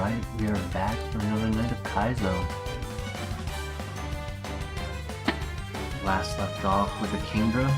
Alright, we are back for another night of Kaizo. Last left off with a Kingdra.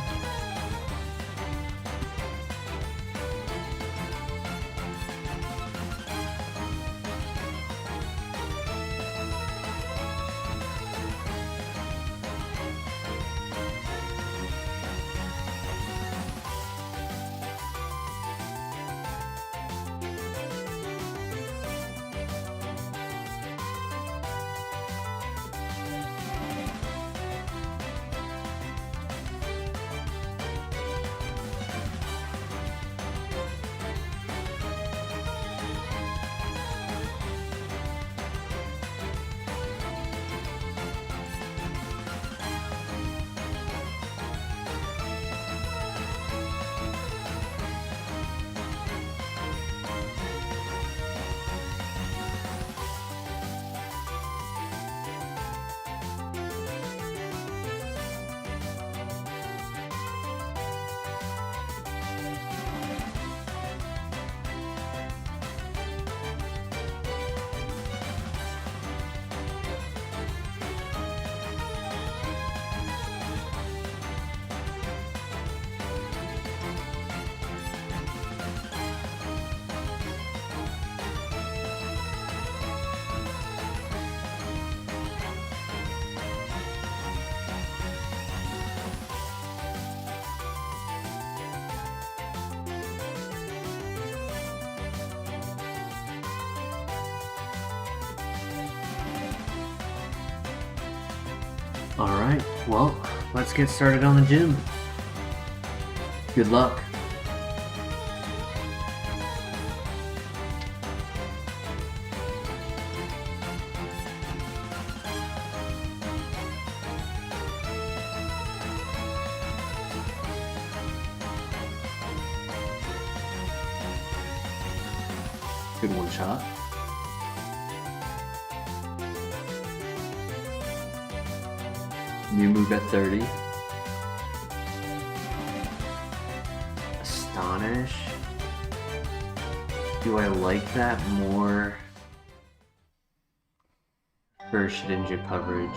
Alright, well, let's get started on the gym. Good luck. Good one shot. New move at 30. Astonish. Do I like that more for Shedinja coverage?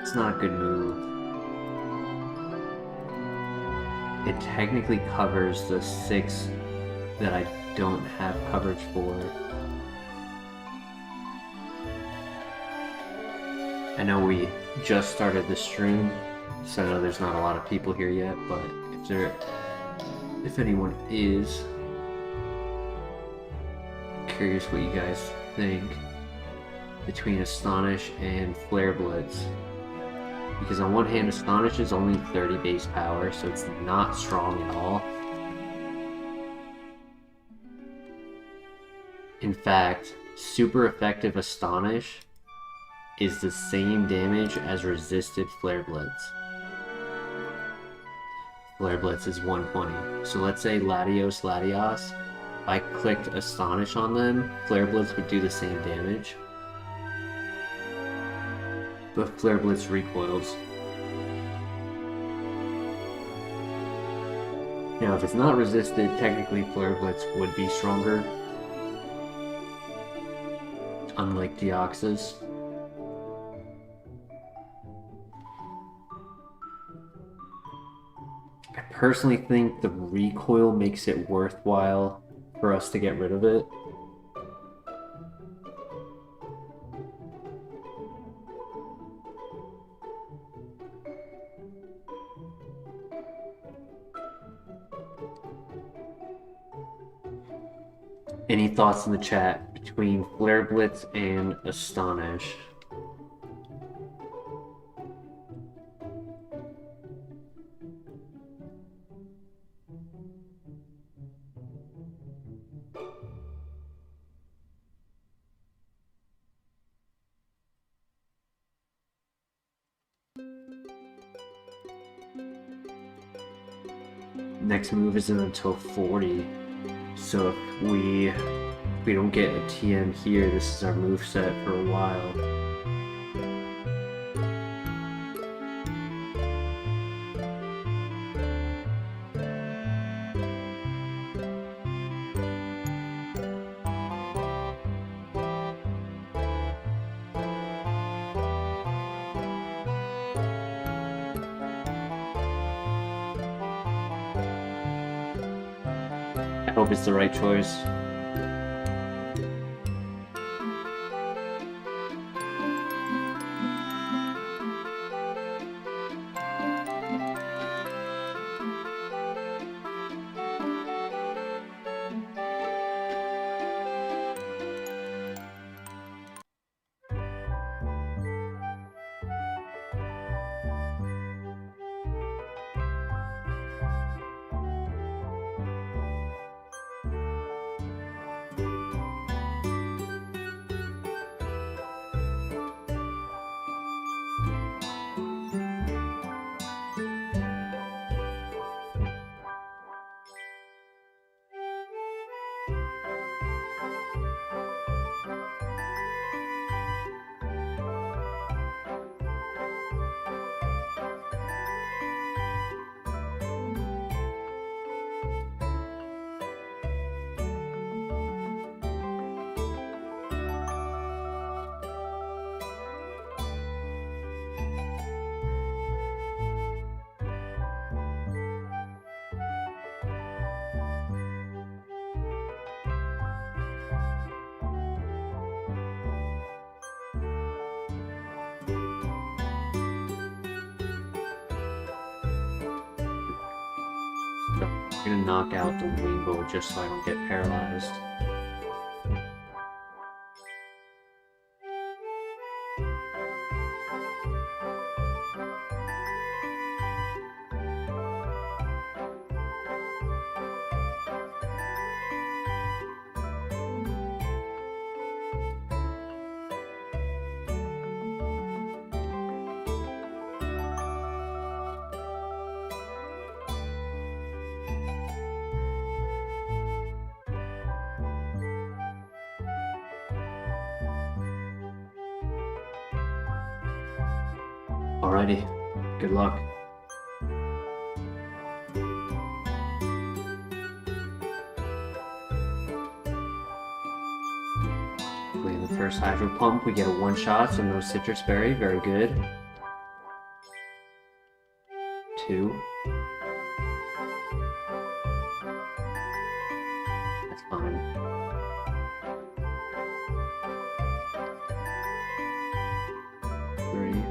It's not a good move. It technically covers the 6 that I don't have coverage for. I know we just started the stream, so I know there's not a lot of people here yet, but if anyone is curious what you guys think between Astonish and Flare Blitz. Because on one hand, Astonish is only 30 base power, so it's not strong at all. In fact, super effective Astonish is the same damage as resisted Flare Blitz. Flare Blitz is 120. So let's say Latios, if I clicked Astonish on them, Flare Blitz would do the same damage. But Flare Blitz recoils. Now if it's not resisted, technically Flare Blitz would be stronger. Unlike Deoxys. I personally think the recoil makes it worthwhile for us to get rid of it. Any thoughts in the chat between Flare Blitz and Astonish? Next move isn't until 40, so if we don't get a TM here, this is our moveset for a while. hope it's the right choice. I'm gonna knock out the Wingull just so I don't get paralyzed. Alrighty, good luck. In the first Hydro Pump, we get a one-shot, so no Citrus Berry, very good. 2. That's fine. 3.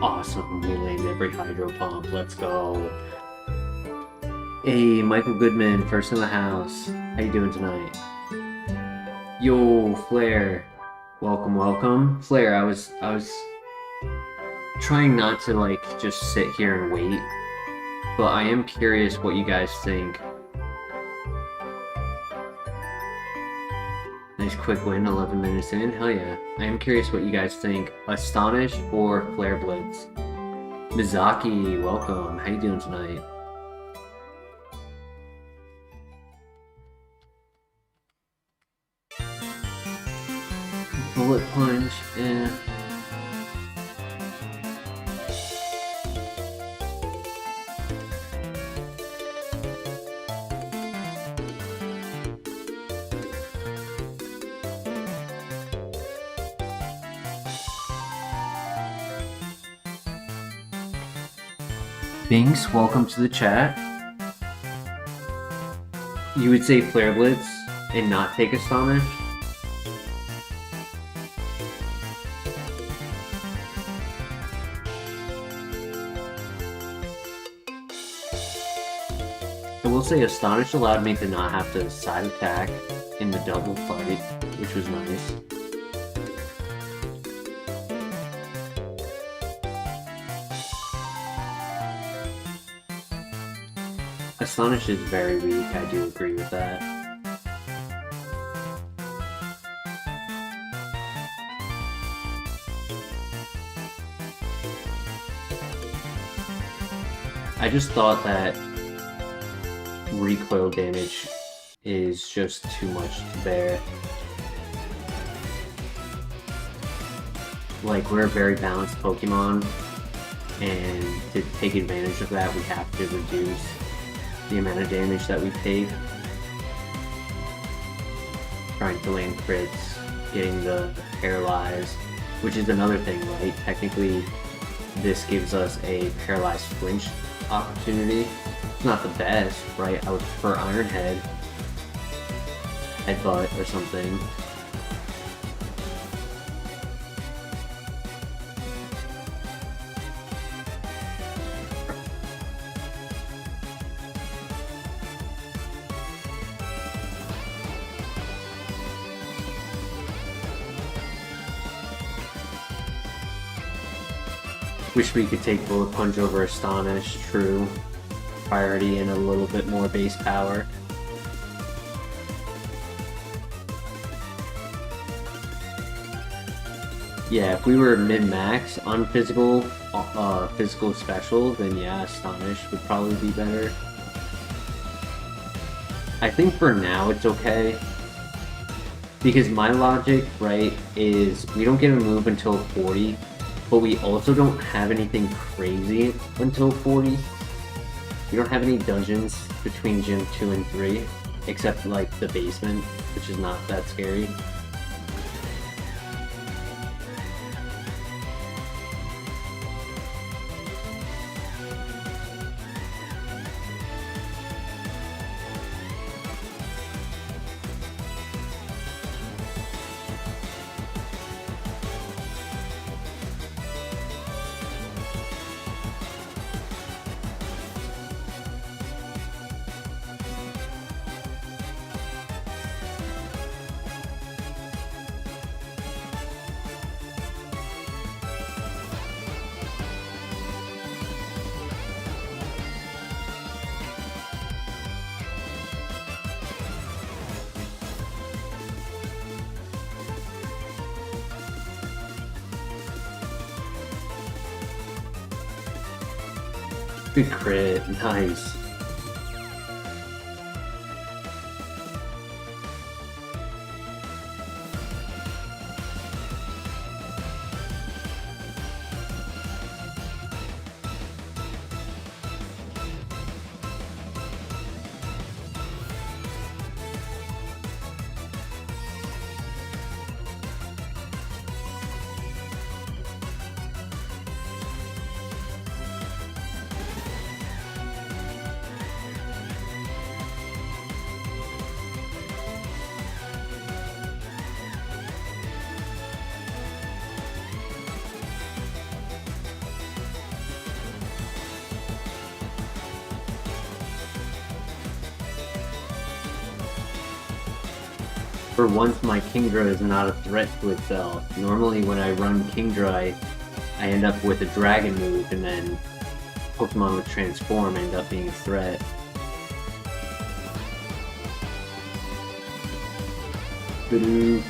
Awesome, we landed every Hydro Pump, let's go. Hey, Michael Goodman, first in the house. How you doing tonight? Yo, Flare. Welcome, welcome. Flare, I was trying not to like just sit here and wait, but I am curious what you guys think. Nice quick win, 11 minutes in. Hell yeah. I am curious what you guys think. Astonish or Flare Blitz? Mizaki, welcome. How you doing tonight? Bullet Punch, eh. Binks, welcome to the chat. You would say Flare Blitz and not take Astonish? I will say Astonish allowed me to not have to side attack in the double fight, which was nice. Astonish is very weak, I do agree with that. I just thought that recoil damage is just too much to bear. like, we're a very balanced Pokemon, and to take advantage of that, we have to reduce the amount of damage that we take. Trying to land crits, getting the paralyzed, which is another thing, right? Technically, this gives us a paralyzed flinch opportunity. It's not the best, right? I would prefer Iron Head, Headbutt, or something. Wish we could take Bullet Punch over Astonish, true. Priority and a little bit more base power. Yeah, if we were min-max on physical special, then yeah, Astonish would probably be better. I think for now it's okay. Because my logic, right, is we don't get a move until 40. But we also don't have anything crazy until 40. We don't have any dungeons between Gym 2 and 3, except like the basement, which is not that scary. Good crit, nice. For once, my Kingdra is not a threat to itself. Normally when I run Kingdra, I end up with a dragon move, and then Pokemon with Transform end up being a threat. Ba-doo.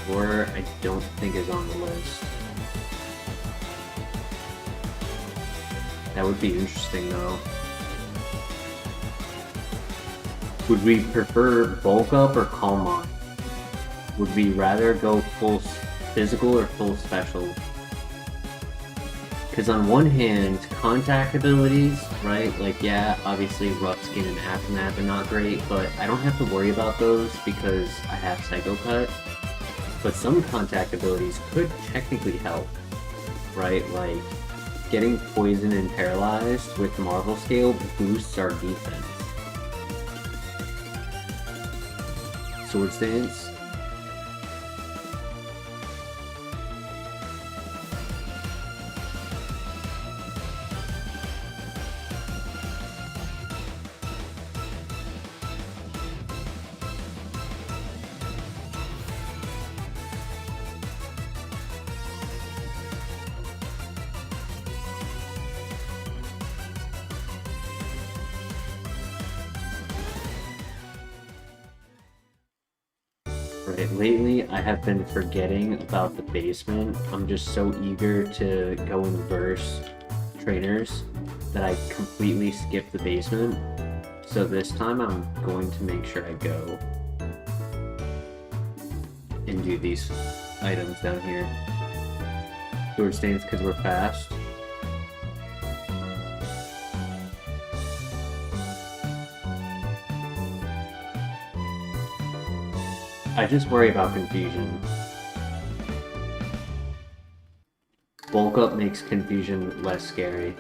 Or I don't think is on the list. That would be interesting though. Would we prefer bulk up or calm on? Would we rather go full physical or full special? Because on one hand, contact abilities, right? Like, yeah, obviously Rough Skin and Aftermath are not great, but I don't have to worry about those because I have Psycho Cut. But some contact abilities could technically help, right? Like, getting poisoned and paralyzed with Marvel Scale boosts our defense. Sword Stance. Right, lately I have been forgetting about the basement. I'm just so eager to go and verse trainers that I completely skip the basement. So this time I'm going to make sure I go and do these items down here. Sword Stance because we're fast. I just worry about confusion. Bulk up makes confusion less scary.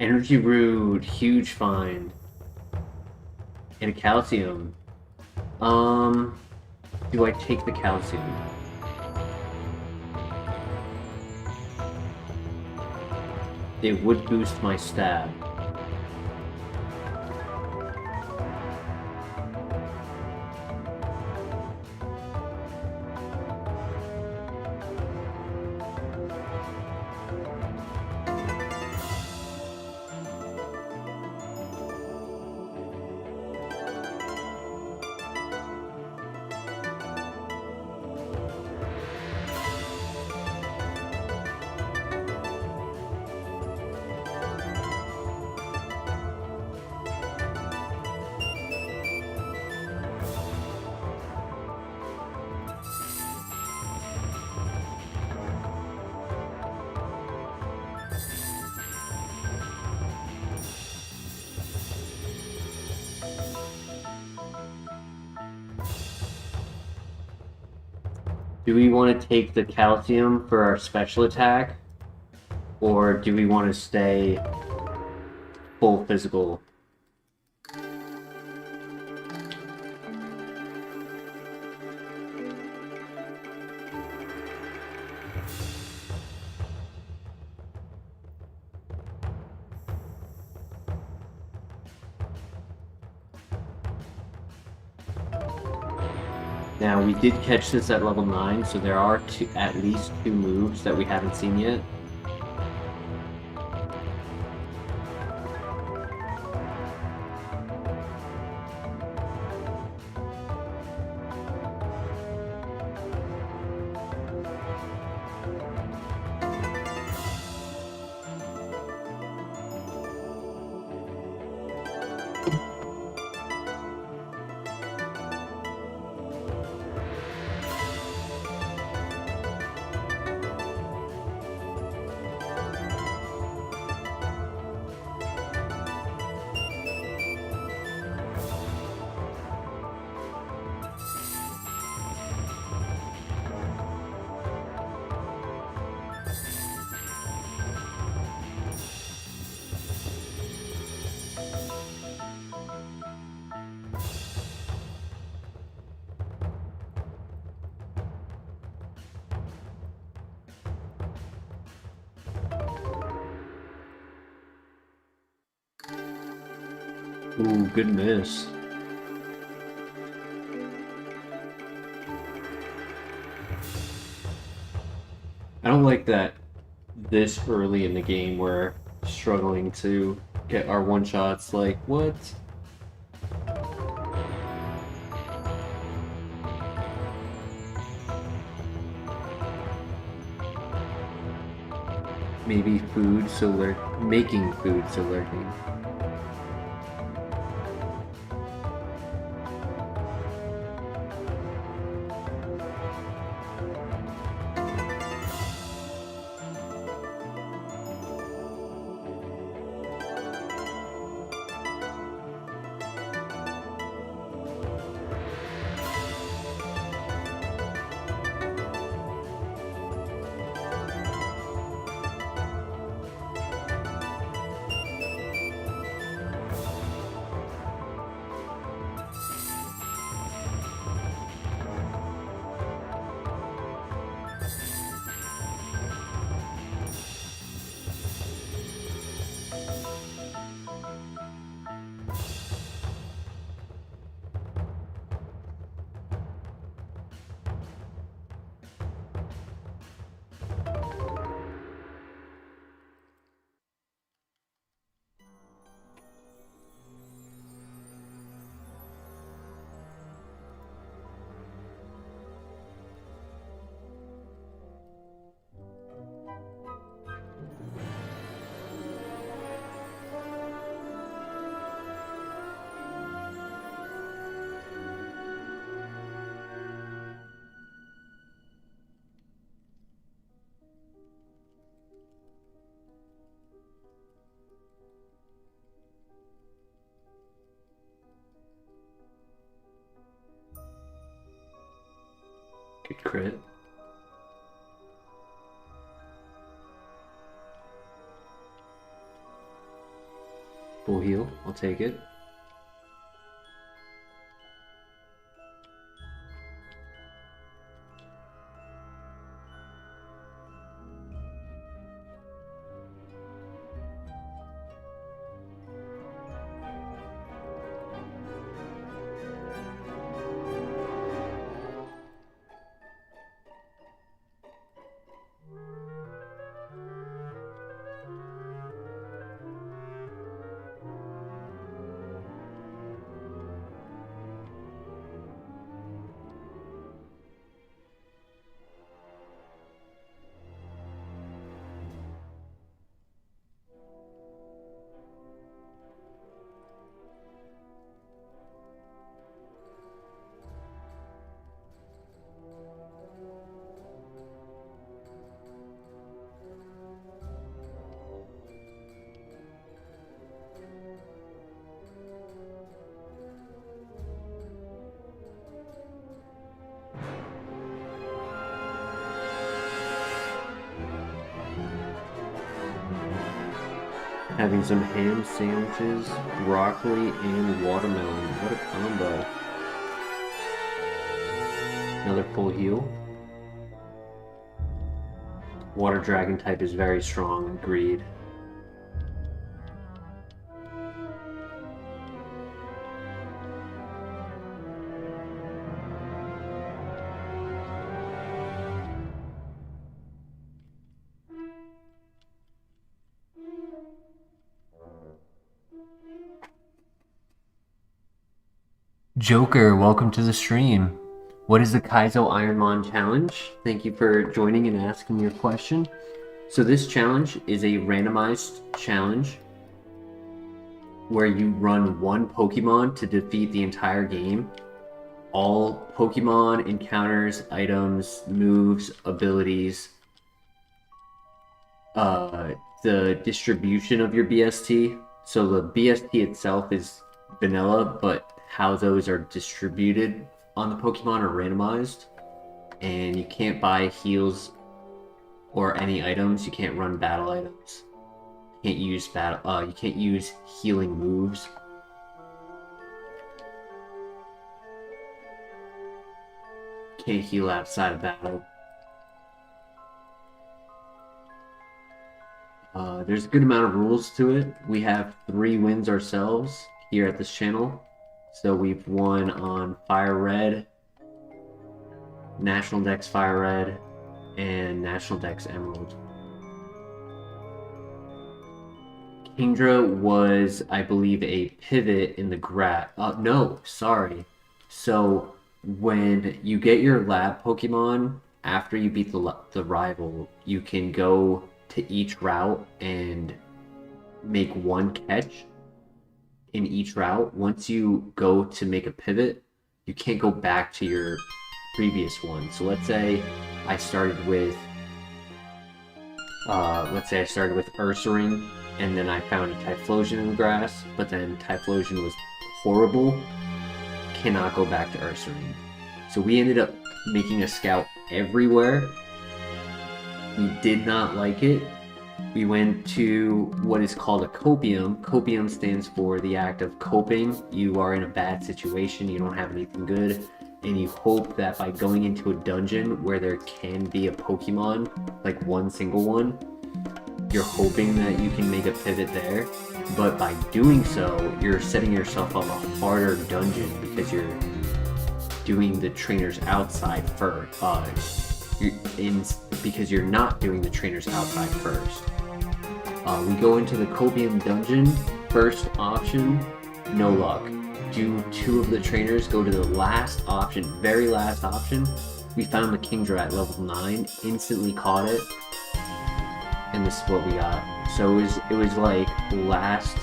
Energy Root, huge find. And a calcium. Do I take the calcium? It would boost my stab. Do we want to take the calcium for our special attack? Or do we want to stay full physical? Now, we did catch this at level 9, so there are at least 2 moves that we haven't seen yet. Ooh, good miss. I don't like that this early in the game we're struggling to get our one-shots. Like, what? Maybe food, so making food, so lurking. Good crit. Full heal, I'll take it. Having some ham sandwiches, broccoli, and watermelon. What a combo. Another full heal. Water dragon type is very strong. Agreed. Joker, welcome to the stream. What is the Kaizo Ironmon challenge? Thank you for joining and asking your question. So this challenge is a randomized challenge where you run one Pokemon to defeat the entire game. All Pokemon, encounters, items, moves, abilities, the distribution of your BST. So the BST itself is vanilla, but how those are distributed on the Pokemon are randomized, and you can't buy heals or any items. You can't run battle items. You can't use healing moves. Can't heal outside of battle. There's a good amount of rules to it. We have 3 wins ourselves here at this channel. So we've won on FireRed, National Dex FireRed, and National Dex Emerald. Kingdra was, I believe, a pivot in the no, sorry. So when you get your lab Pokemon, after you beat the rival, you can go to each route and make one catch in each route. Once you go to make a pivot, you can't go back to your previous one. So let's say I started with Ursaring, and then I found a Typhlosion in the grass, but then Typhlosion was horrible. Cannot go back to Ursaring. So we ended up making a scout everywhere. We did not like it. We went to what is called a copium. Copium stands for the act of coping. You are in a bad situation, you don't have anything good, and you hope that by going into a dungeon where there can be a Pokemon, like one single one, you're hoping that you can make a pivot there. But by doing so, you're setting yourself up a harder dungeon because you're doing the trainers outside first. Because you're not doing the trainers outside first. We go into the Copium dungeon. First option, no luck. Do 2 of the trainers, go to the last option, very last option. We found the Kingdra at level 9, instantly caught it, and this is what we got. So it was like last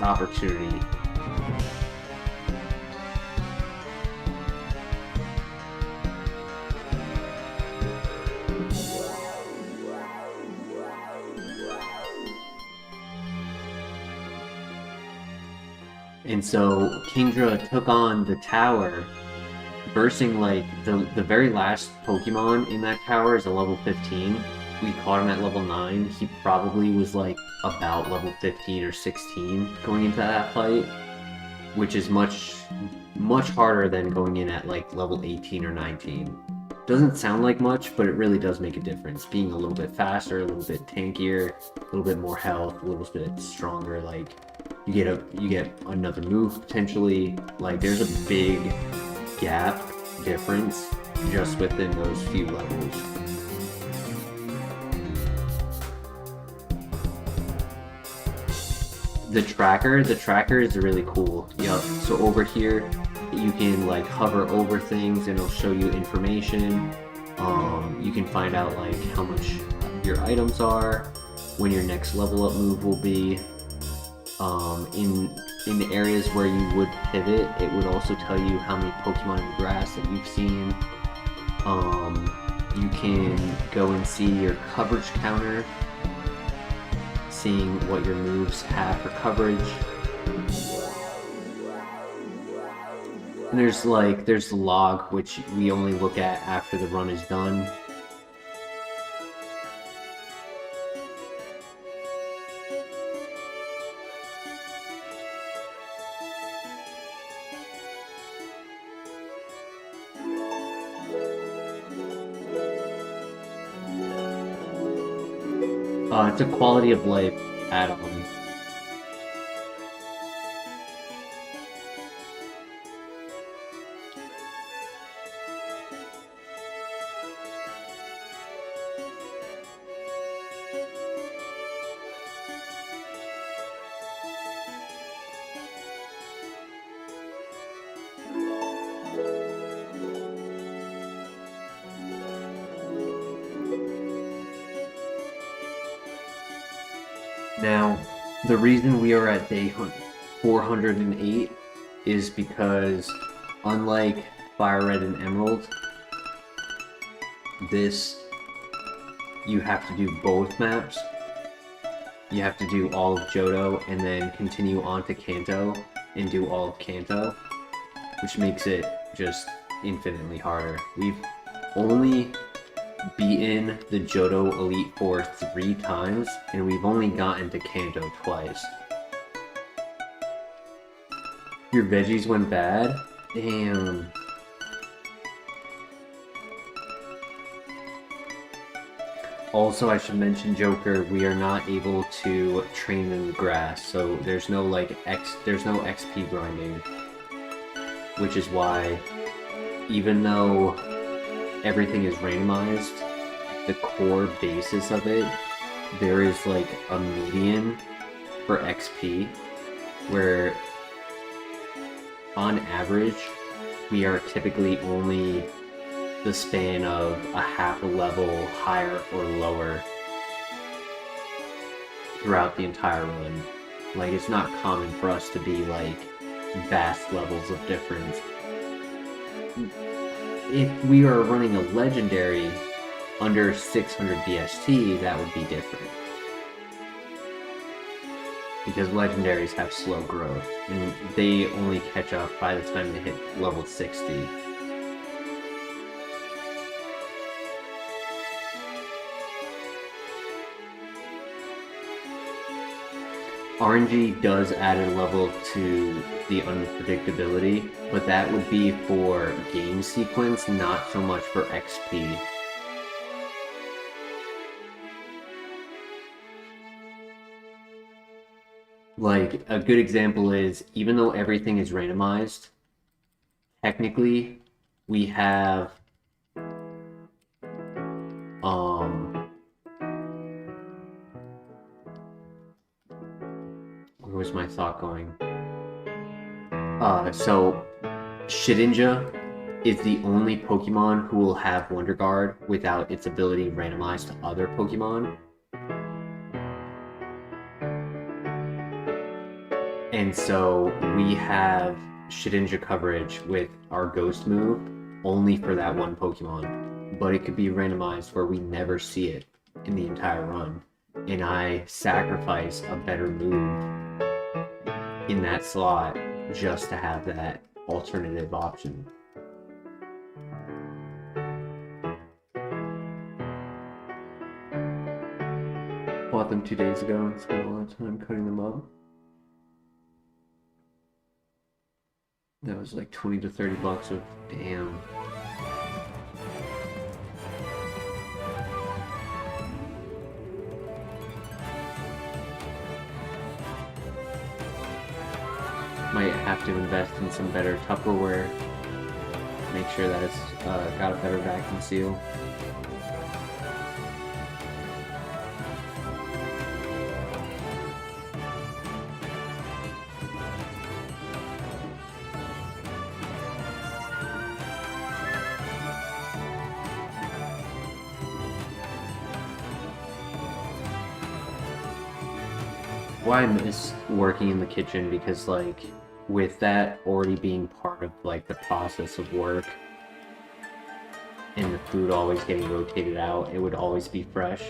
opportunity. And so Kingdra took on the tower versing like the very last Pokemon in that tower is a level 15. We caught him at level 9. He probably was like about level 15 or 16 going into that fight, which is much harder than going in at like level 18 or 19. Doesn't sound like much, but it really does make a difference. Being a little bit faster, a little bit tankier, a little bit more health, a little bit stronger, like you get another move potentially. Like there's a big gap difference just within those few levels. The tracker is really cool. Yep. So over here, you can like hover over things and it'll show you information. You can find out like how much your items are, when your next level up move will be. In the areas where you would pivot, it would also tell you how many Pokemon in the grass that you've seen. You can go and see your coverage counter, seeing what your moves have for coverage. And there's the log, which we only look at after the run is done. It's a quality of life add-on. Now, the reason we are at day 408 is because, unlike FireRed and Emerald, you have to do both maps. You have to do all of Johto and then continue on to Kanto and do all of Kanto, which makes it just infinitely harder. We've only beaten the Johto Elite Four 3 times, and we've only gotten to Kanto twice. Your veggies went bad? Damn. Also, I should mention, Joker, we are not able to train in the grass, so there's no XP grinding, which is why, even though everything is randomized, the core basis of it, there is like a median for XP, where on average, we are typically only the span of a half a level higher or lower throughout the entire run. Like, it's not common for us to be like vast levels of difference. If we are running a legendary under 600 BST, that would be different. Because legendaries have slow growth, and they only catch up by the time they hit level 60. RNG does add a level to the unpredictability, but that would be for game sequence, not so much for XP. Like, a good example is, even though everything is randomized, technically, we have, where was my thought going? So, Shedinja is the only Pokemon who will have Wonder Guard without its ability randomized to other Pokemon. And so we have Shedinja coverage with our Ghost move only for that one Pokemon. But it could be randomized where we never see it in the entire run. And I sacrifice a better move in that slot just to have that alternative option. them 2 days ago and spent a lot of time cutting them up. That was like 20 to 30 bucks of damn. Might have to invest in some better Tupperware. Make sure that it's got a better vacuum seal. Why I miss working in the kitchen, because like with that already being part of like the process of work and the food always getting rotated out, it would always be fresh.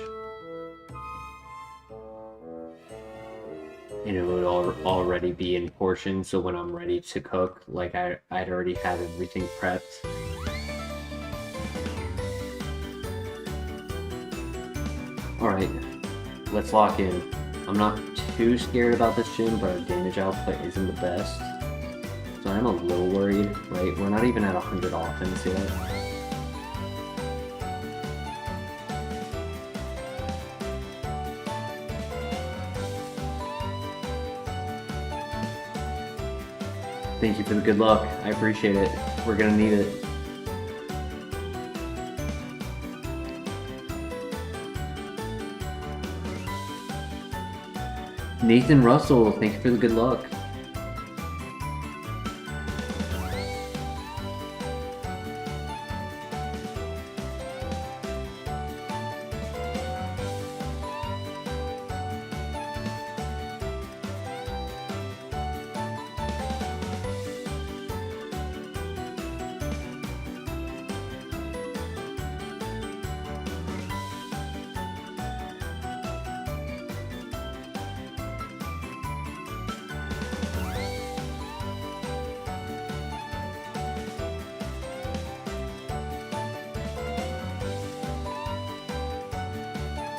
And it would already be in portions, so when I'm ready to cook, like I'd already have everything prepped. Alright, let's lock in. I'm not too scared about this gym, but our damage output isn't the best. So I'm a little worried, right? We're not even at 100 offense yet. Thank you for the good luck. I appreciate it. We're gonna need it. Nathan Russell, thank you for the good luck.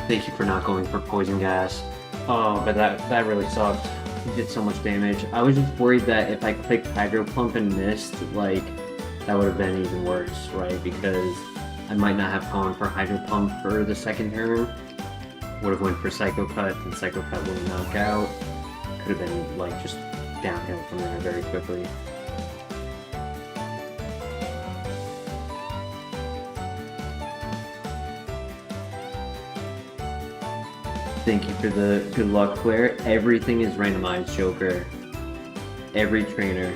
Thank you for not going for poison gas. Oh, but that really sucked. It did so much damage. I was just worried that if I clicked Hydro Pump and missed, like, that would have been even worse, right? Because I might not have gone for Hydro Pump for the second turn. Would have went for Psycho Cut, and Psycho Cut would knock out. Could have been, like, just downhill from there very quickly. Thank you for the good luck, Claire. Everything is randomized, Joker. Every trainer.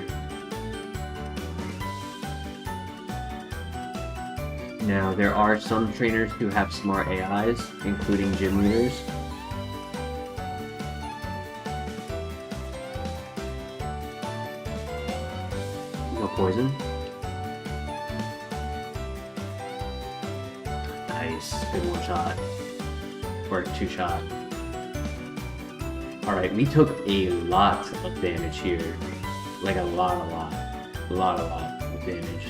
Now, there are some trainers who have smart AIs, including gym leaders. No poison. Nice. Good one shot. Or two shot. Alright, we took a lot of damage here. Like a lot of damage.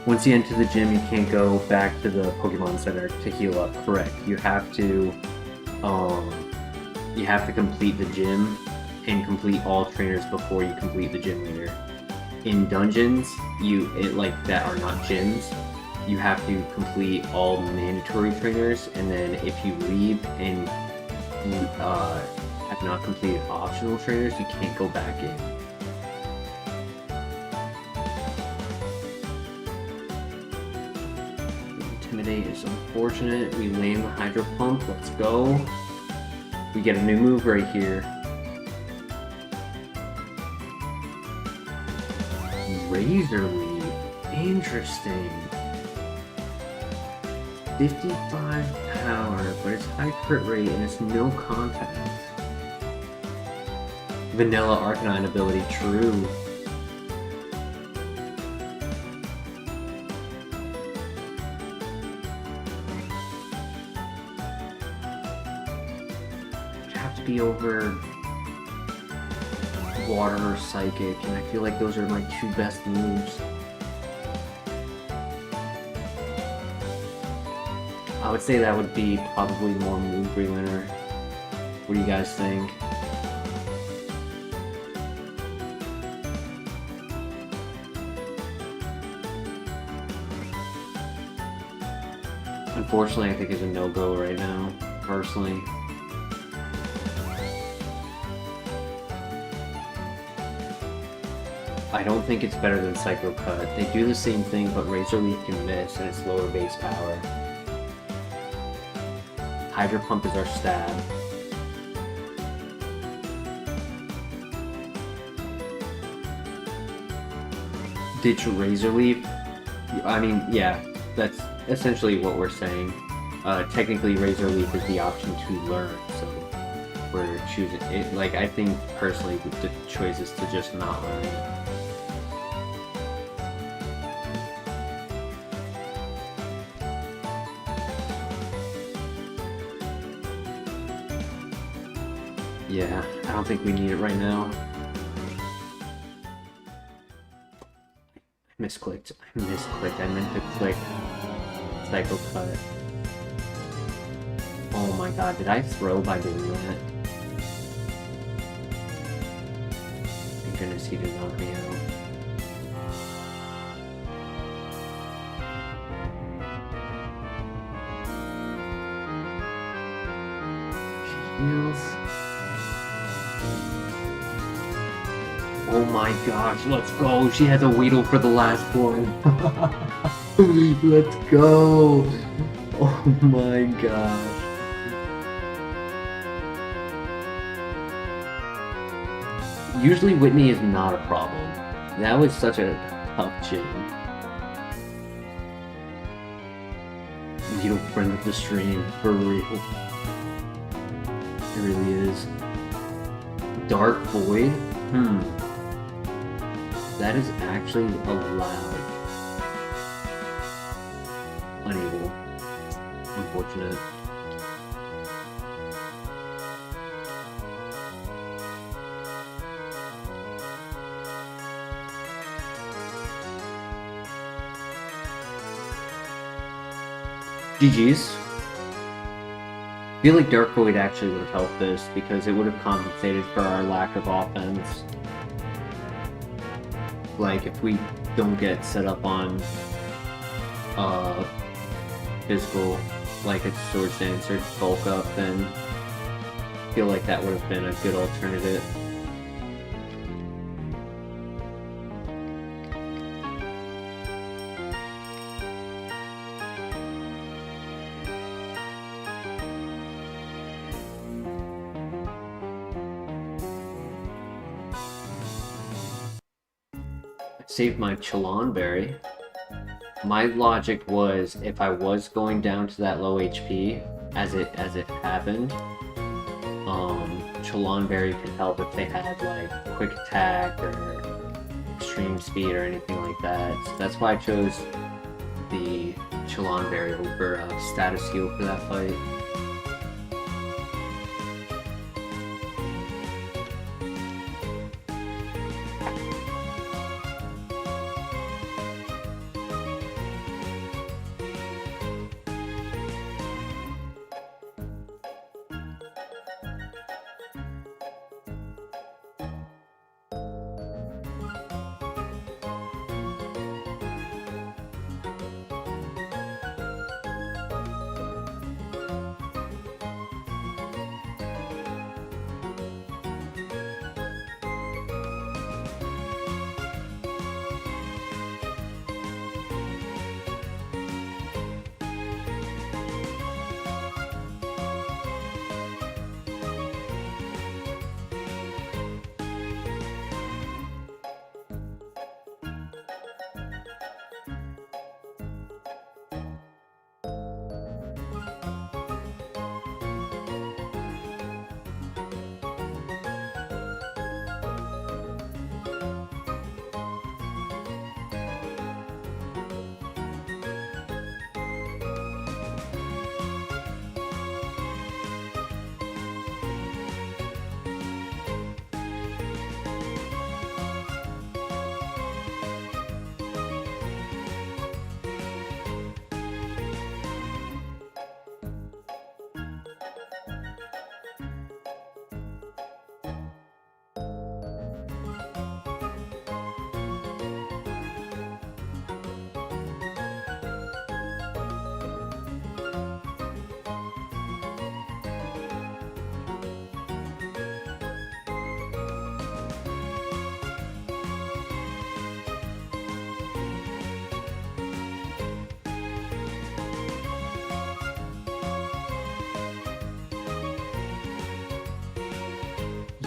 Once you enter the gym, you can't go back to the Pokemon Center to heal up. Correct. You have to complete the gym and complete all trainers before you complete the gym leader. In dungeons, that are not gyms, you have to complete all mandatory trainers, and then if you leave and have not completed optional trainers, you can't go back in. Intimidate is unfortunate. We land the Hydro Pump. Let's go. We get a new move right here. Razor Leaf. Interesting. 55 power, but it's high crit rate and it's no contact. Vanilla Arcanine ability, true. be over Water or Psychic, and I feel like those are my two best moves. I would say that would be probably more move winner. What do you guys think? Unfortunately, I think it's a no-go right now, personally. I don't think it's better than Psycho Cut. They do the same thing, but Razor Leaf can miss, and it's lower base power. Hydro Pump is our stab. Ditch Razor Leaf? I mean, yeah, that's essentially what we're saying. Technically, Razor Leaf is the option to learn, so we're choosing it. Like, I think personally, the choice is to just not learn. Yeah, I don't think we need it right now. I misclicked. I meant to click Psycho Cut. Oh my god, did I throw by doing that? Thank goodness he did knock me out. Heals. Oh my gosh, let's go! She has a Weedle for the last one! Let's go! Oh my gosh. Usually Whitney is not a problem. That was such a tough gym. Weedle friend of the stream, for real. It really is. Dark Void? That is actually allowed. Unable. Unfortunate. GG's. I feel like Dark Void actually would have helped this because it would have compensated for our lack of offense. Like, if we don't get set up on physical, like a Sword Stance or Bulk Up, then I feel like that would have been a good alternative. Saved my Chalon Berry. My logic was, if I was going down to that low HP, as it happened, Chalon Berry could help if they had like quick attack or extreme speed or anything like that. So that's why I chose the Chalon Berry over Status Heal for that fight.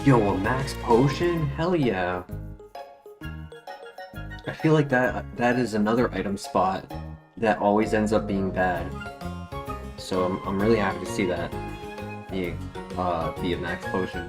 Yo, a max potion? Hell yeah. I feel like that is another item spot that always ends up being bad. So I'm really happy to see that be a max potion.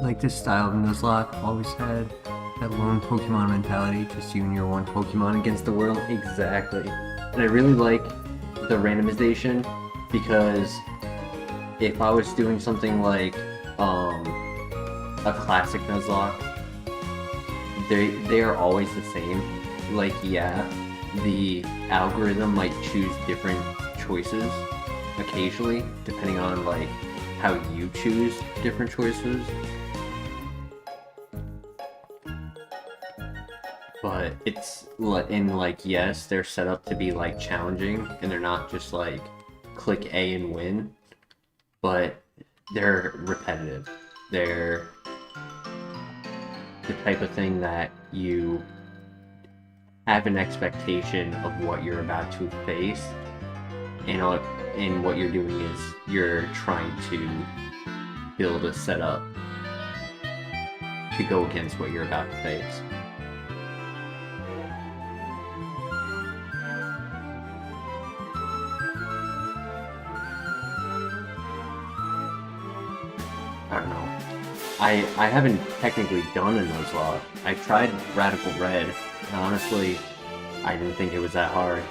Like this style of Nuzlocke always had that lone Pokemon mentality, just you and your one Pokemon against the world. Exactly. And I really like the randomization because if I was doing something like a classic Nuzlocke, they are always the same. Like, yeah, the algorithm might choose different choices occasionally, depending on like how you choose different choices. But it's in like, yes, they're set up to be like challenging, and they're not just like click A and win, but they're repetitive. They're the type of thing that you have an expectation of what you're about to face, and what you're doing is you're trying to build a setup to go against what you're about to face. I don't know. I haven't technically done a Nuzlocke. I tried Radical Red, and honestly, I didn't think it was that hard.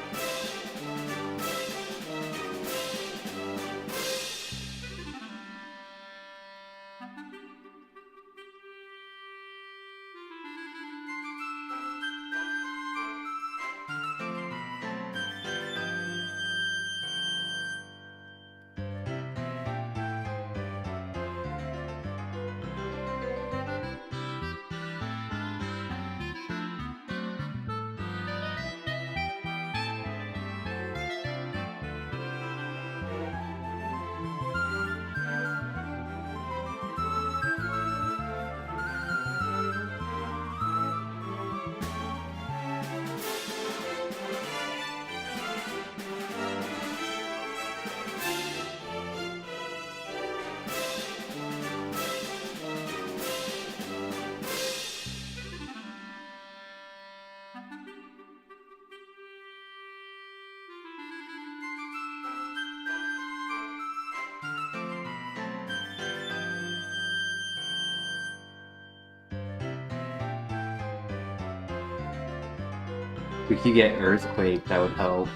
We could get Earthquake, that would help.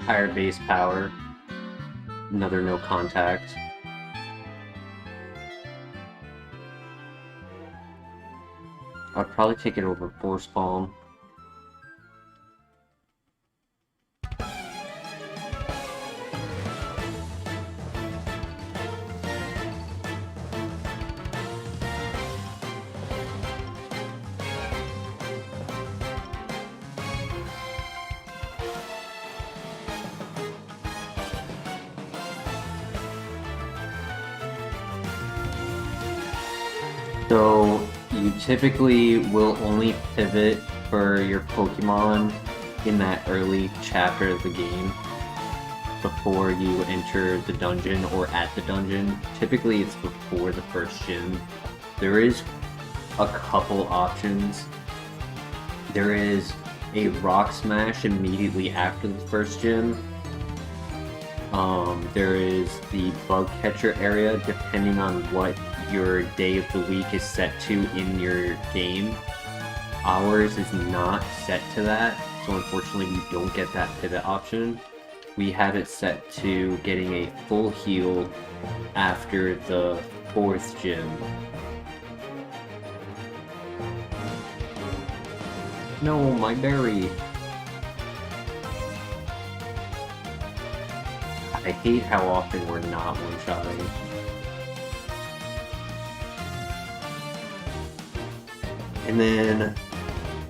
Higher base power. Another no contact. I'd probably take it over Force Palm. typically will only pivot for your Pokemon in that early chapter of the game before you enter the dungeon or at the dungeon. Typically it's before the first gym. There is a couple options. There is a Rock Smash immediately after the first gym. There is the Bug Catcher area, depending on what your day of the week is set to in your game. Ours is not set to that, so unfortunately you don't get that pivot option. We have it set to getting a full heal after the 4th gym. No, my berry! I hate how often we're not one-shotting. And then,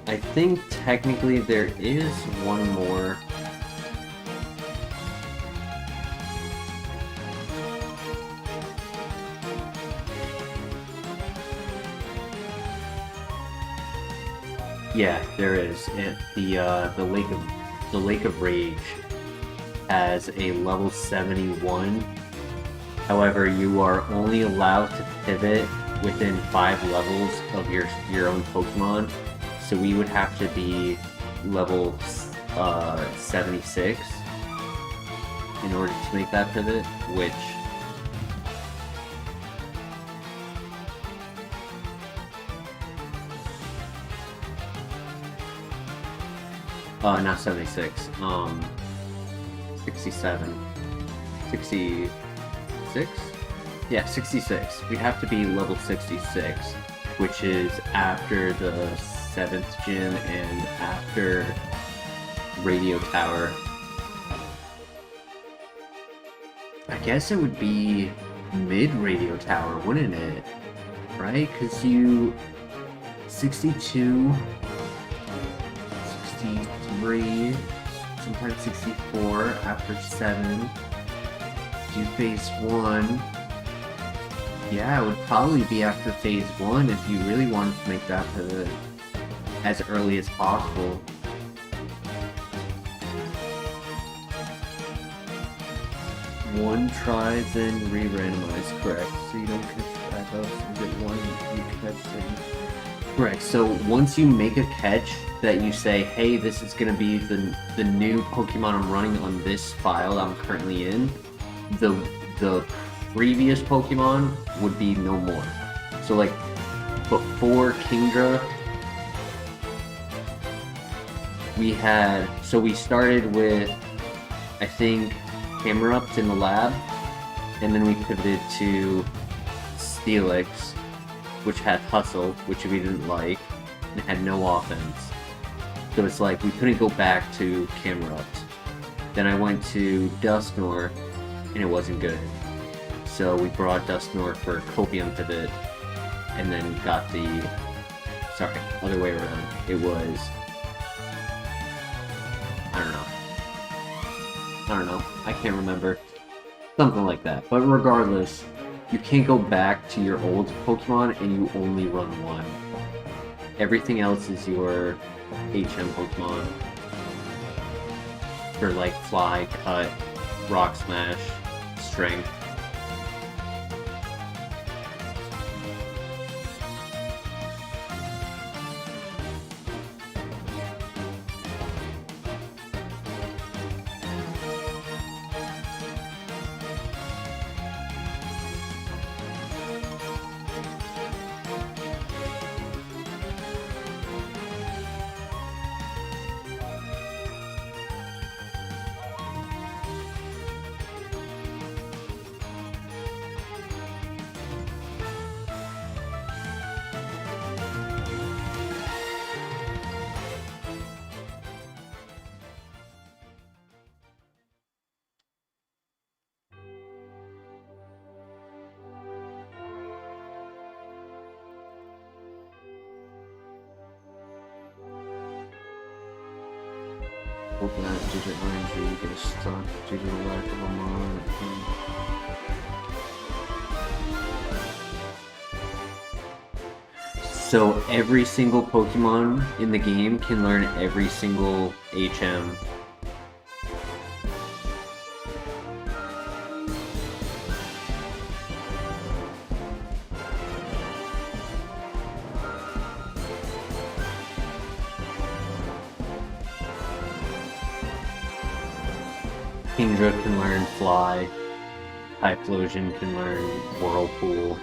I think technically there is one more. Yeah, there is. The Lake of Rage has a level 71. However, you are only allowed to pivot within 5 levels of your own Pokemon. So we would have to be level 76 in order to make that pivot, which not 76, 67. 66? Yeah, 66. We have to be level 66, which is after the 7th gym and after Radio Tower. I guess it would be mid-Radio Tower, wouldn't it? Right? Because you... 62... 63... sometimes 64 after 7. Do phase 1. Yeah, it would probably be after phase 1 if you really wanted to make that pivot as early as possible. One try, then re-randomize, correct? So you don't catch backups, is it one you catch things? Correct, so once you make a catch that you say, hey, this is going to be the new Pokemon I'm running on this file I'm currently in, the previous Pokemon would be no more. So like, before Kingdra, we started with, I think, Hammer-Ups in the lab, and then we pivoted to Steelix, which had Hustle, which we didn't like, and had no offense. So it's like, we couldn't go back to Hammer-Ups. Then I went to Dusknoir, and it wasn't good. So we brought Dusknoir for Copium Pivot, and then got the... Sorry, other way around. It was... I don't know. I can't remember. Something like that. But regardless, you can't go back to your old Pokemon and you only run one. Everything else is your HM Pokemon. For like Fly, Cut, Rock Smash, Strength. Open that digit 9 so you get a stock digital lack of a mon. So every single Pokemon in the game can learn every single HM. Kingdra can learn Fly. Typhlosion can learn Whirlpool.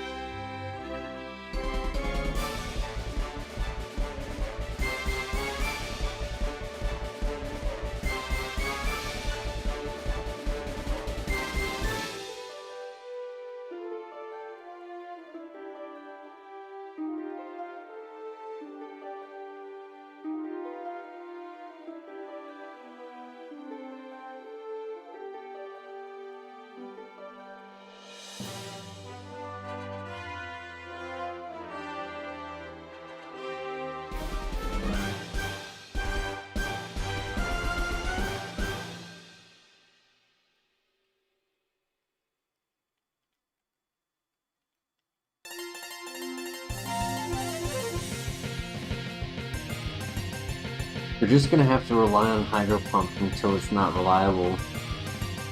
We're just gonna have to rely on Hydro Pump until it's not reliable.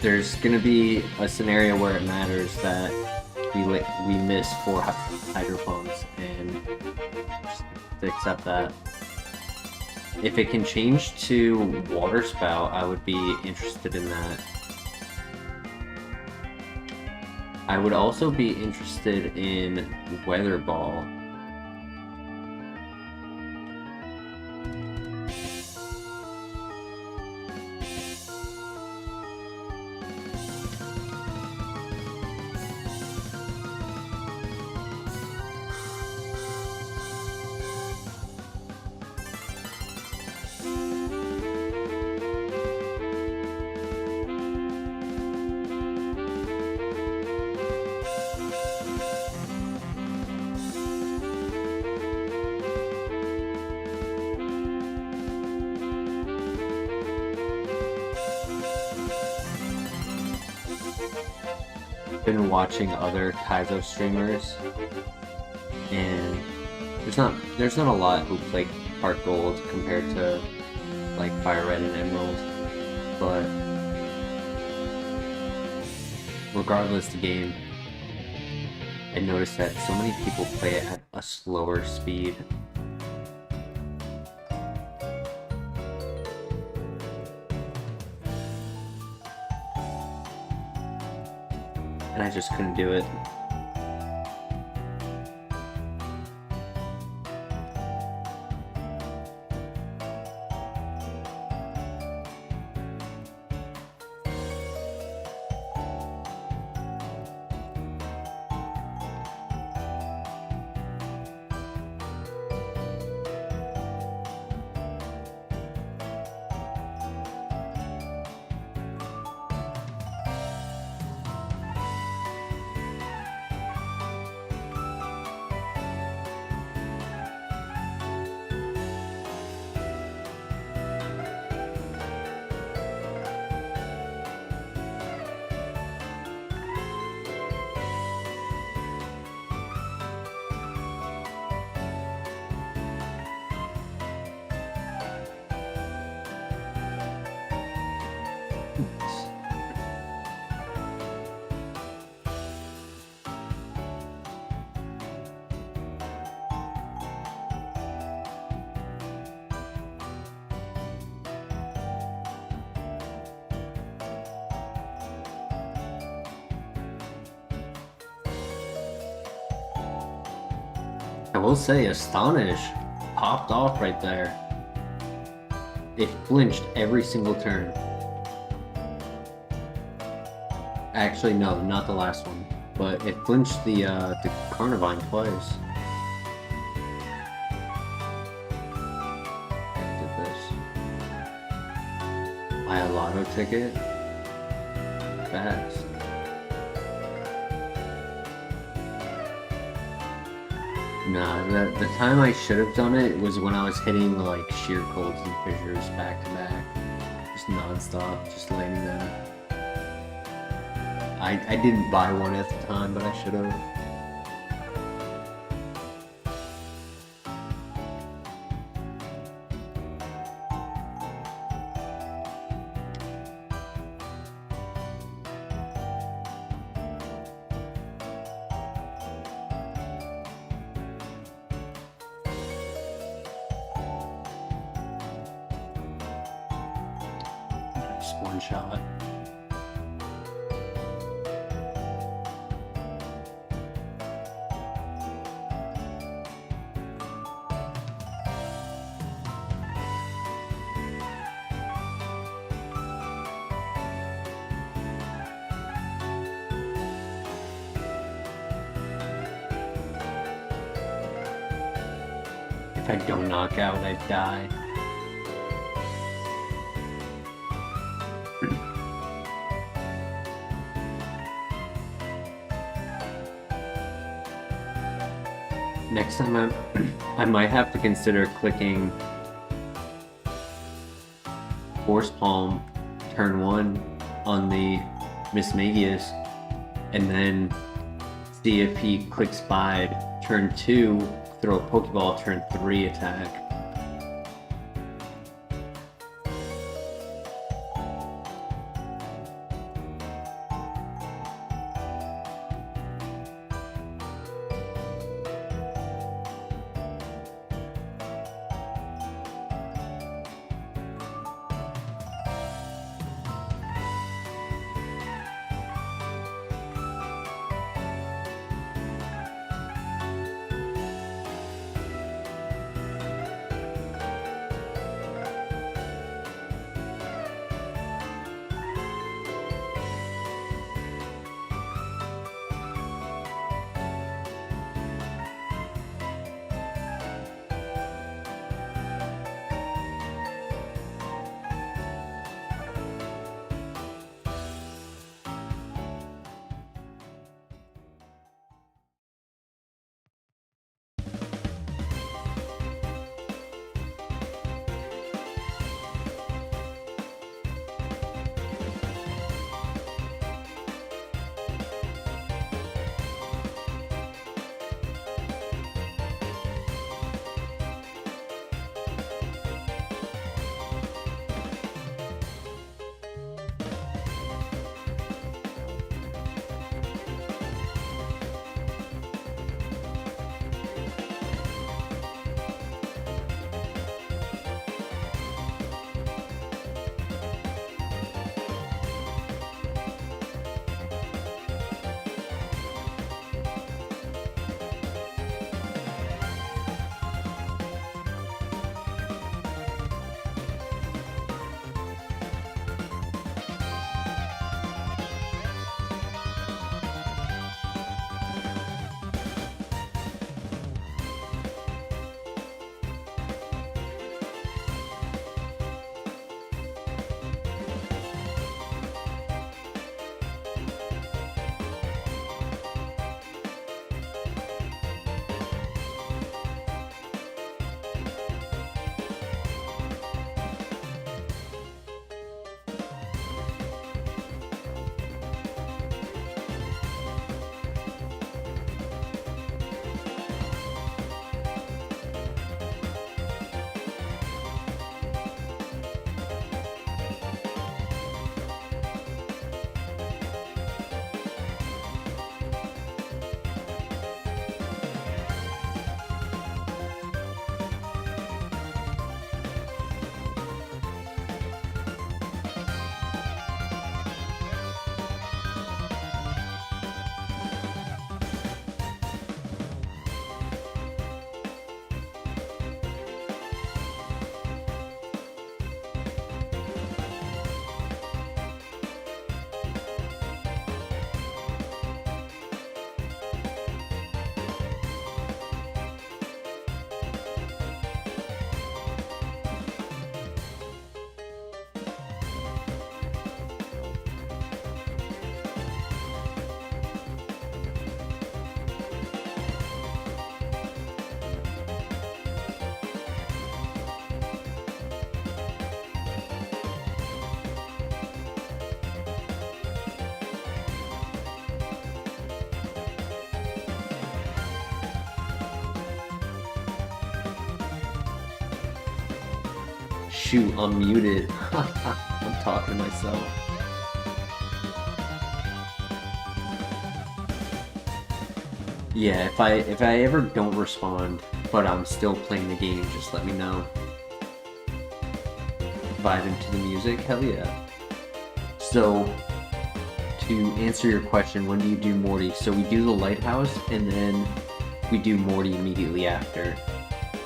There's gonna be a scenario where it matters that we miss 4 Hydro Pumps, and just to accept that. If it can change to Water Spout, I would be interested in that. I would also be interested in Weather Ball. Been watching other Kaizo streamers, and there's not a lot who play HeartGold compared to like FireRed and Emerald, but regardless the game, I noticed that so many people play it at a slower speed. And I just couldn't do it. I will say, Astonish popped off right there. It flinched every single turn. Actually, no, not the last one, but it flinched the Carnivine twice. I did this. Buy a lotto ticket? Fast. Nah, the time I should have done it was when I was hitting like sheer colds and fissures back to back. Just non-stop, just landing them. I didn't buy one at the time, but I should have. one shot. If I don't knock out, I die. Next time I might have to consider clicking Force Palm turn 1 on the Mismagius and then see if he clicks Bide turn 2, throw a Pokeball turn 3 attack. Shoot, I'm muted. I'm talking to myself. Yeah, if I ever don't respond, but I'm still playing the game, just let me know. Vibe into the music? Hell yeah. So, to answer your question, when do you do Morty? So we do the Lighthouse, and then we do Morty immediately after.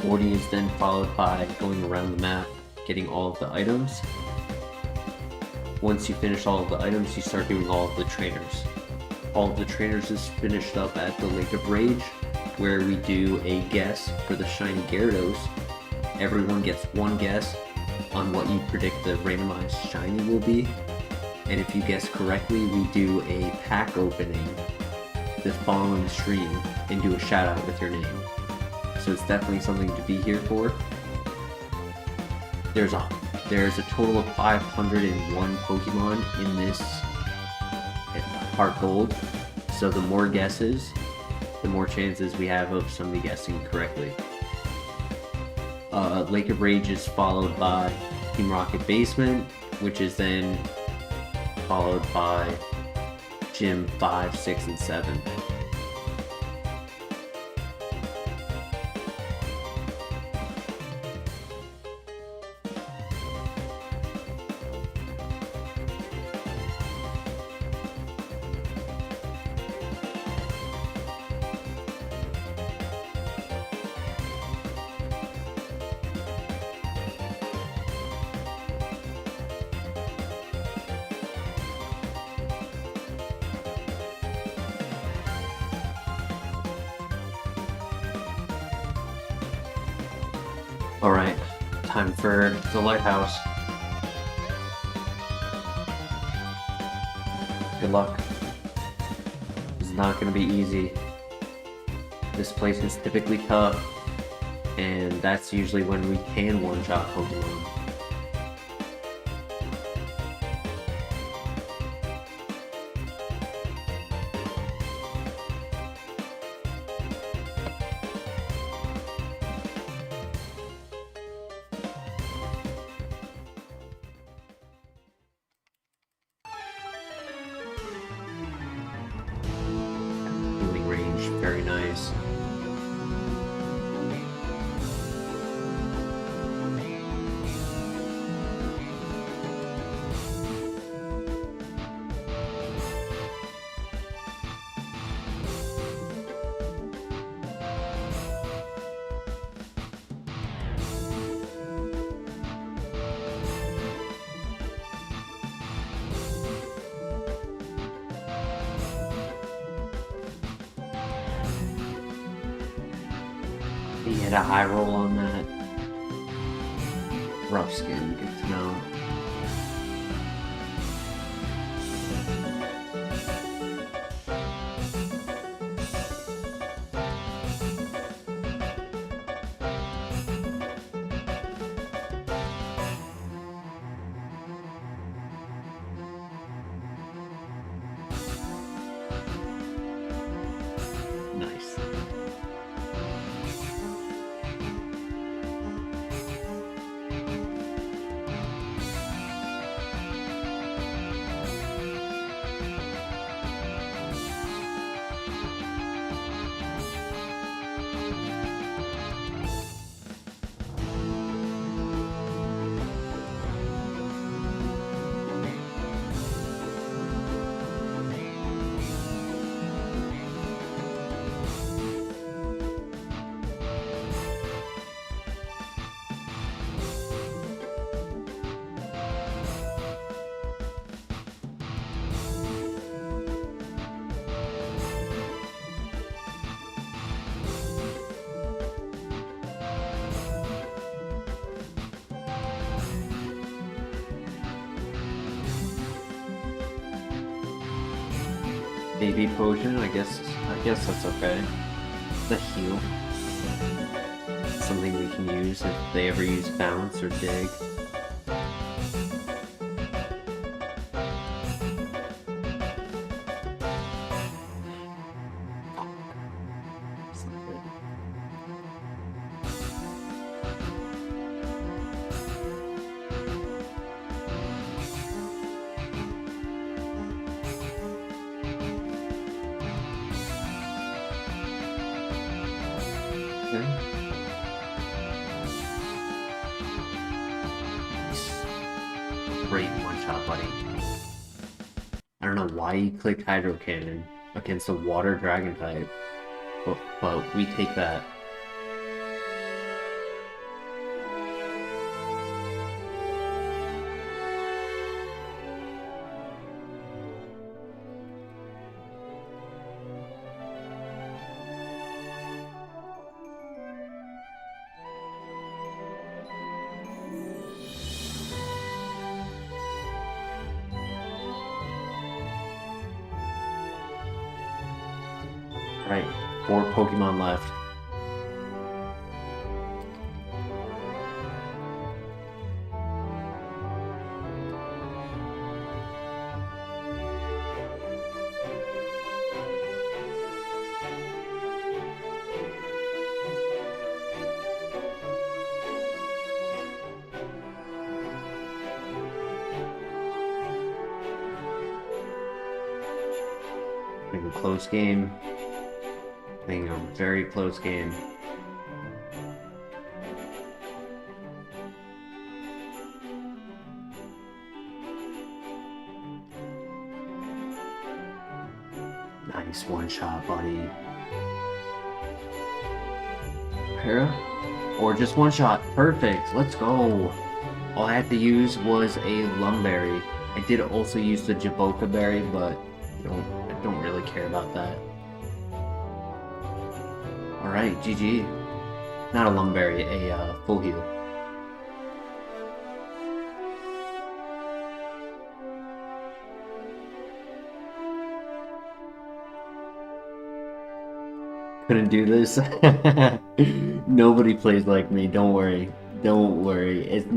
Morty is then followed by going around the map, getting all of the items. Once you finish all of the items, you start doing all of the trainers. All of the trainers is finished up at the Lake of Rage, where we do a guess for the shiny Gyarados. Everyone gets one guess on what you predict the randomized shiny will be. And if you guess correctly, we do a pack opening the following stream and do a shout out with your name. So it's definitely something to be here for. There's a total of 501 Pokemon in this HeartGold. So the more guesses, the more chances we have of somebody guessing correctly. Lake of Rage is followed by Team Rocket Basement, which is then followed by Gym 5, 6, and 7. Alright, time for the Lighthouse. Good luck. It's not going to be easy. This place is typically tough, and that's usually when we can one-shot Pokemon. Very nice. He had a high roll on that. Rough skin, good to know. Nice. Baby potion, I guess that's okay. The heal. Something we can use if they ever use bounce or dig. It's not good. Okay. Great one shot, buddy. don't know why he clicked Hydro Cannon against a Water Dragon type, but we take that. Right, 4 Pokemon left. I think a close game. I think a very close game. Nice one shot, buddy. Para? Or just one shot. Perfect. Let's go. All I had to use was a Lumberry. I did also use the Jaboka Berry, but I don't really care about that. Alright, GG. Not a Lumberry, a full heal. Couldn't do this. Nobody plays like me, don't worry. Don't worry. It's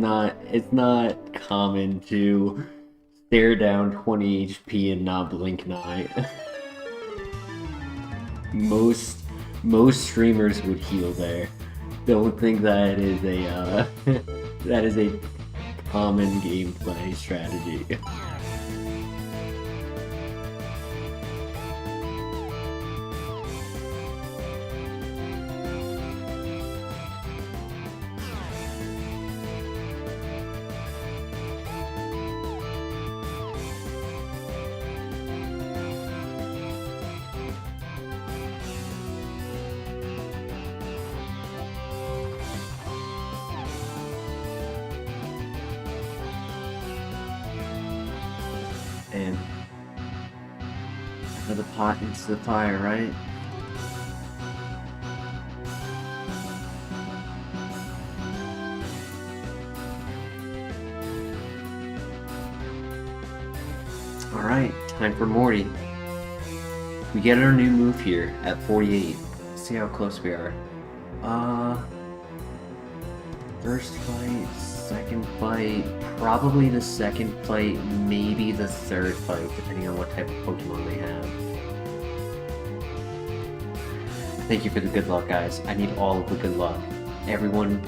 not common to stare down 20 HP and not blink an eye. Most streamers would heal there. Don't think that is a that is a common gameplay strategy. And out of the pot into the fire, right? Alright, time for Morty. We get our new move here at 48. Let's see how close we are. First fight, second fight, probably the second fight, maybe the third fight, depending on what type of Pokemon they have. Thank you for the good luck, guys. I need all of the good luck. Everyone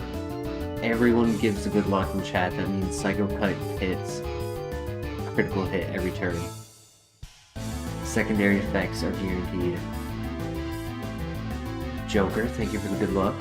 gives the good luck in chat. That means Psycho Cut hits a critical hit every turn. Secondary effects are guaranteed. Joker, thank you for the good luck.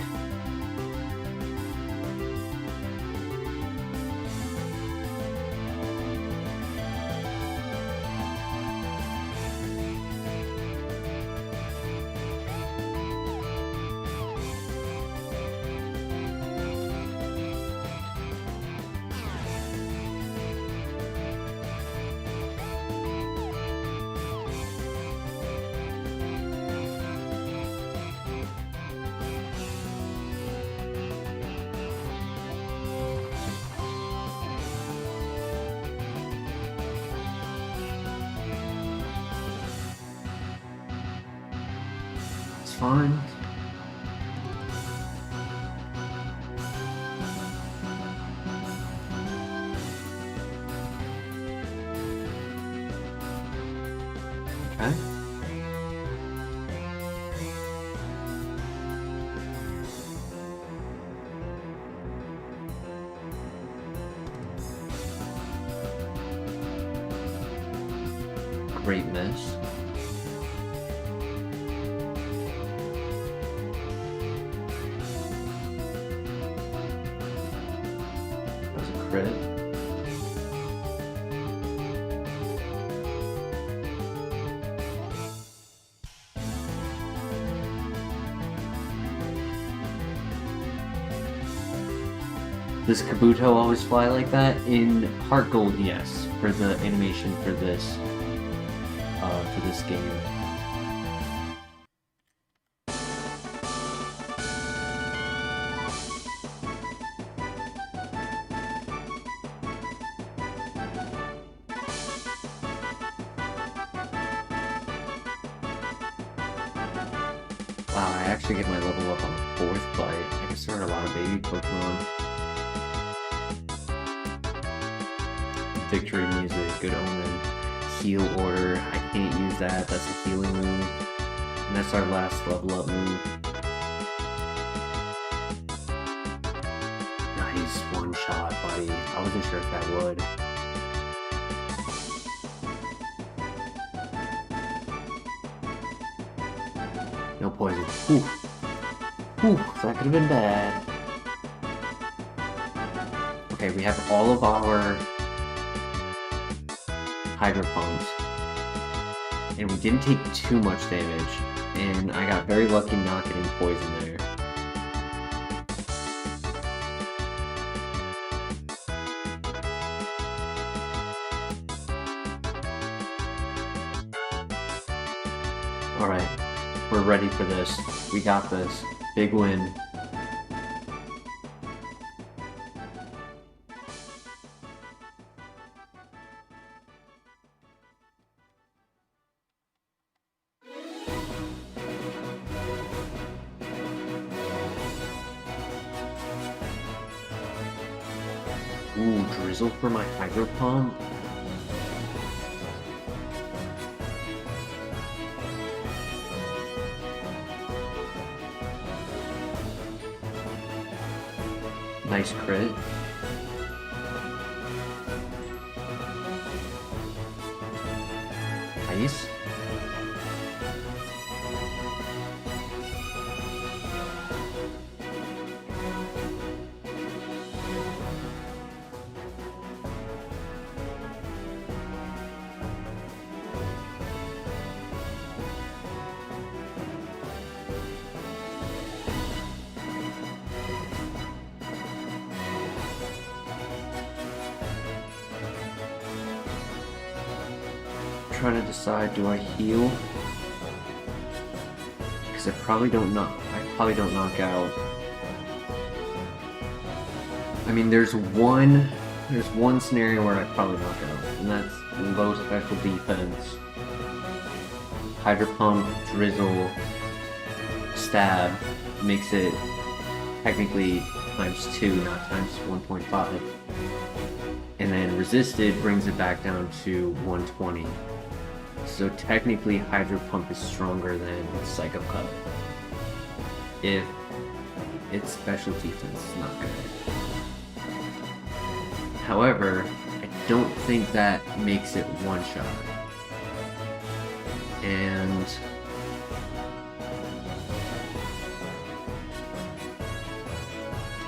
Fine. Okay. Great miss. Crit. Does Kabuto always fly like that? In HeartGold, yes, for the animation for this game. Wow, I actually get my level up on the 4th bite. I guess there are a lot of baby Pokemon. Victory music, good omen. Heal order, I can't use that, that's a healing move. And that's our last level up move. Nice, one shot, buddy. I wasn't sure if that would. No poison. Whew. Whew, that could have been bad. Okay, we have all of our Hydro Pumps. And we didn't take too much damage. And I got very lucky not getting poison there. Alright. We're ready for this. We got this. Big win. Ooh, Drizzle for my Hydro Pump. Nice crit. Nice. Trying to decide, do I heal? Because I probably don't knock out. I mean, there's one scenario where I probably knock out, and that's low special defense. Hydro Pump, Drizzle, Stab makes it technically ×2, not ×1.5. And then Resisted brings it back down to 120. So technically Hydro Pump is stronger than Psycho Cut. If its special defense is not good. However, I don't think that makes it one shot. And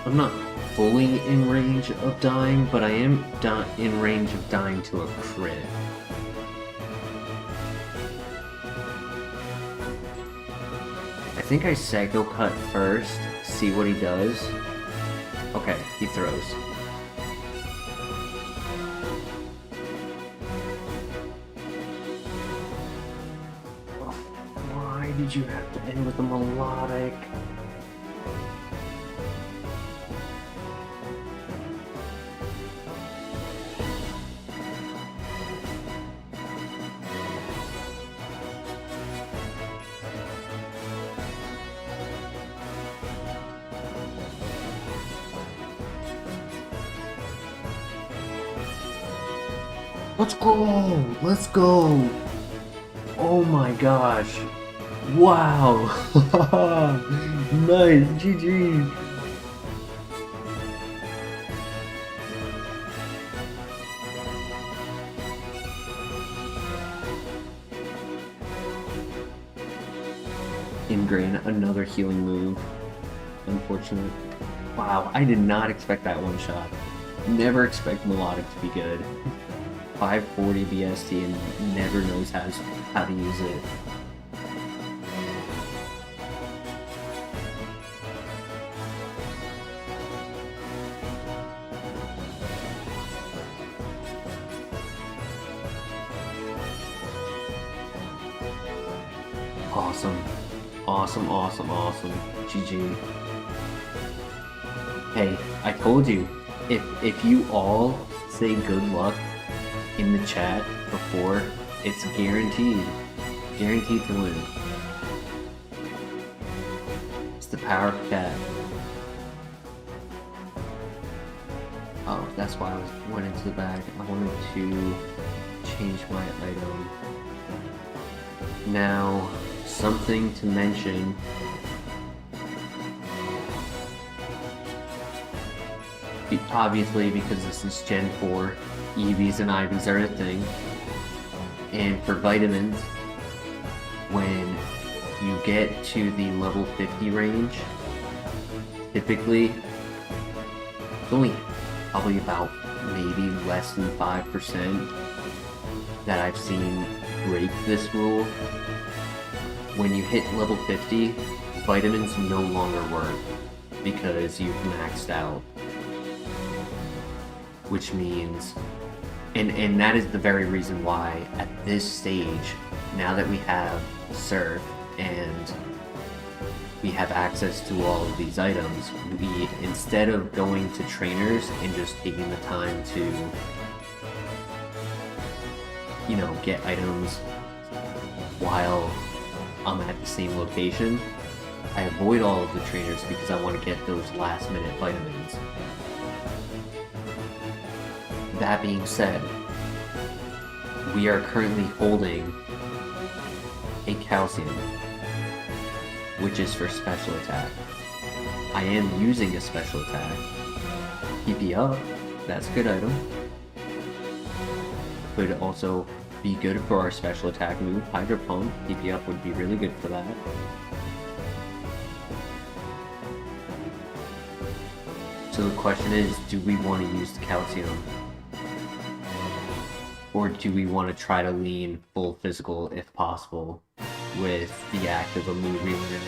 I'm not fully in range of dying, but I am in range of dying to a crit. I think I Psycho Cut first, see what he does. Okay, he throws. Why did you have to end with a melodic? Let's go! Let's go! Oh my gosh! Wow! Nice! GG! Ingrain, another healing move. Unfortunate. Wow, I did not expect that one shot. Never expect Melodic to be good. 540 BST and never knows how to use it. Awesome. Awesome, awesome, awesome. GG. Hey, I told you, if you all say good luck in the chat before, it's guaranteed. Guaranteed to win. It's the power of chat. Oh, that's why I went into the bag. I wanted to change my item. Now, something to mention. Obviously, because this is Gen 4, EVs and IVs are a thing. And for vitamins, when you get to the level 50 range, typically, it's only probably about maybe less than 5% that I've seen break this rule. When you hit level 50, vitamins no longer work because you've maxed out. Which means, and that is the very reason why at this stage, now that we have Surf and we have access to all of these items, we, instead of going to trainers and just taking the time to, you know, get items while I'm at the same location, I avoid all of the trainers because I want to get those last minute vitamins. That being said, we are currently holding a calcium, which is for special attack. I am using a special attack. PP up, that's a good item. Could also be good for our special attack move. Hydro Pump, PP up would be really good for that. So the question is, do we want to use the calcium? Or do we want to try to lean full physical if possible with the active of move leader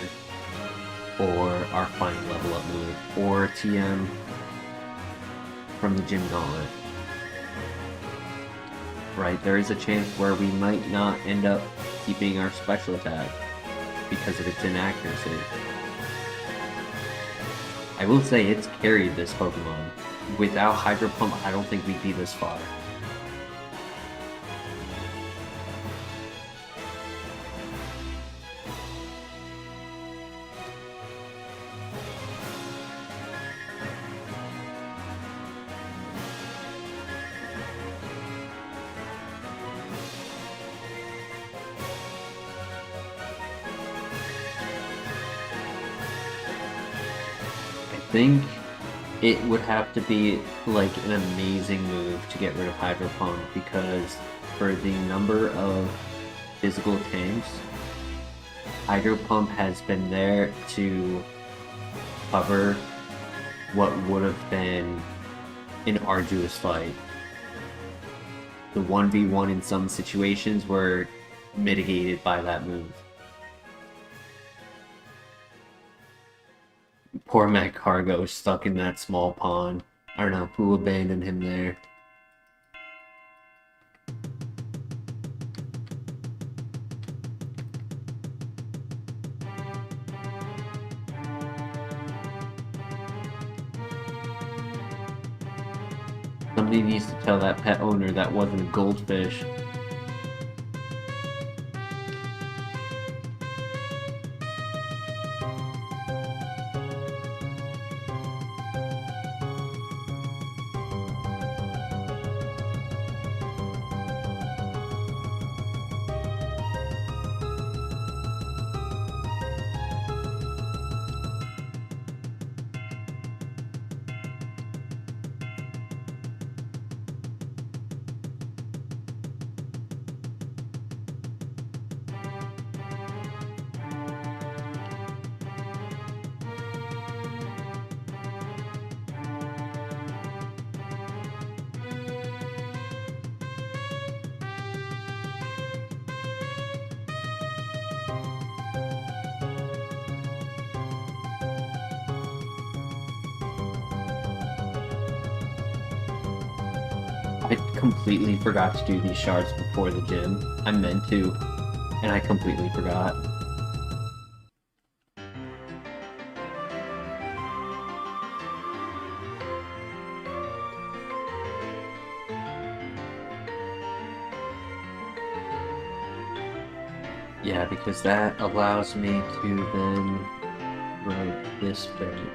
or our final level up move or TM from the gym gauntlet? Right, there is a chance where we might not end up keeping our special attack because of its inaccuracy. I will say it's carried this Pokemon. Without Hydro Pump, I don't think we'd be this far. I think it would have to be like an amazing move to get rid of Hydro Pump, because for the number of physical tanks, Hydro Pump has been there to cover what would have been an arduous fight. The 1v1 in some situations were mitigated by that move. Poor Matt Cargo stuck in that small pond. I don't know who abandoned him there. Somebody needs to tell that pet owner that wasn't a goldfish. I completely forgot to do these shards before the gym. I meant to, and I completely forgot. Yeah, because that allows me to then run this berry.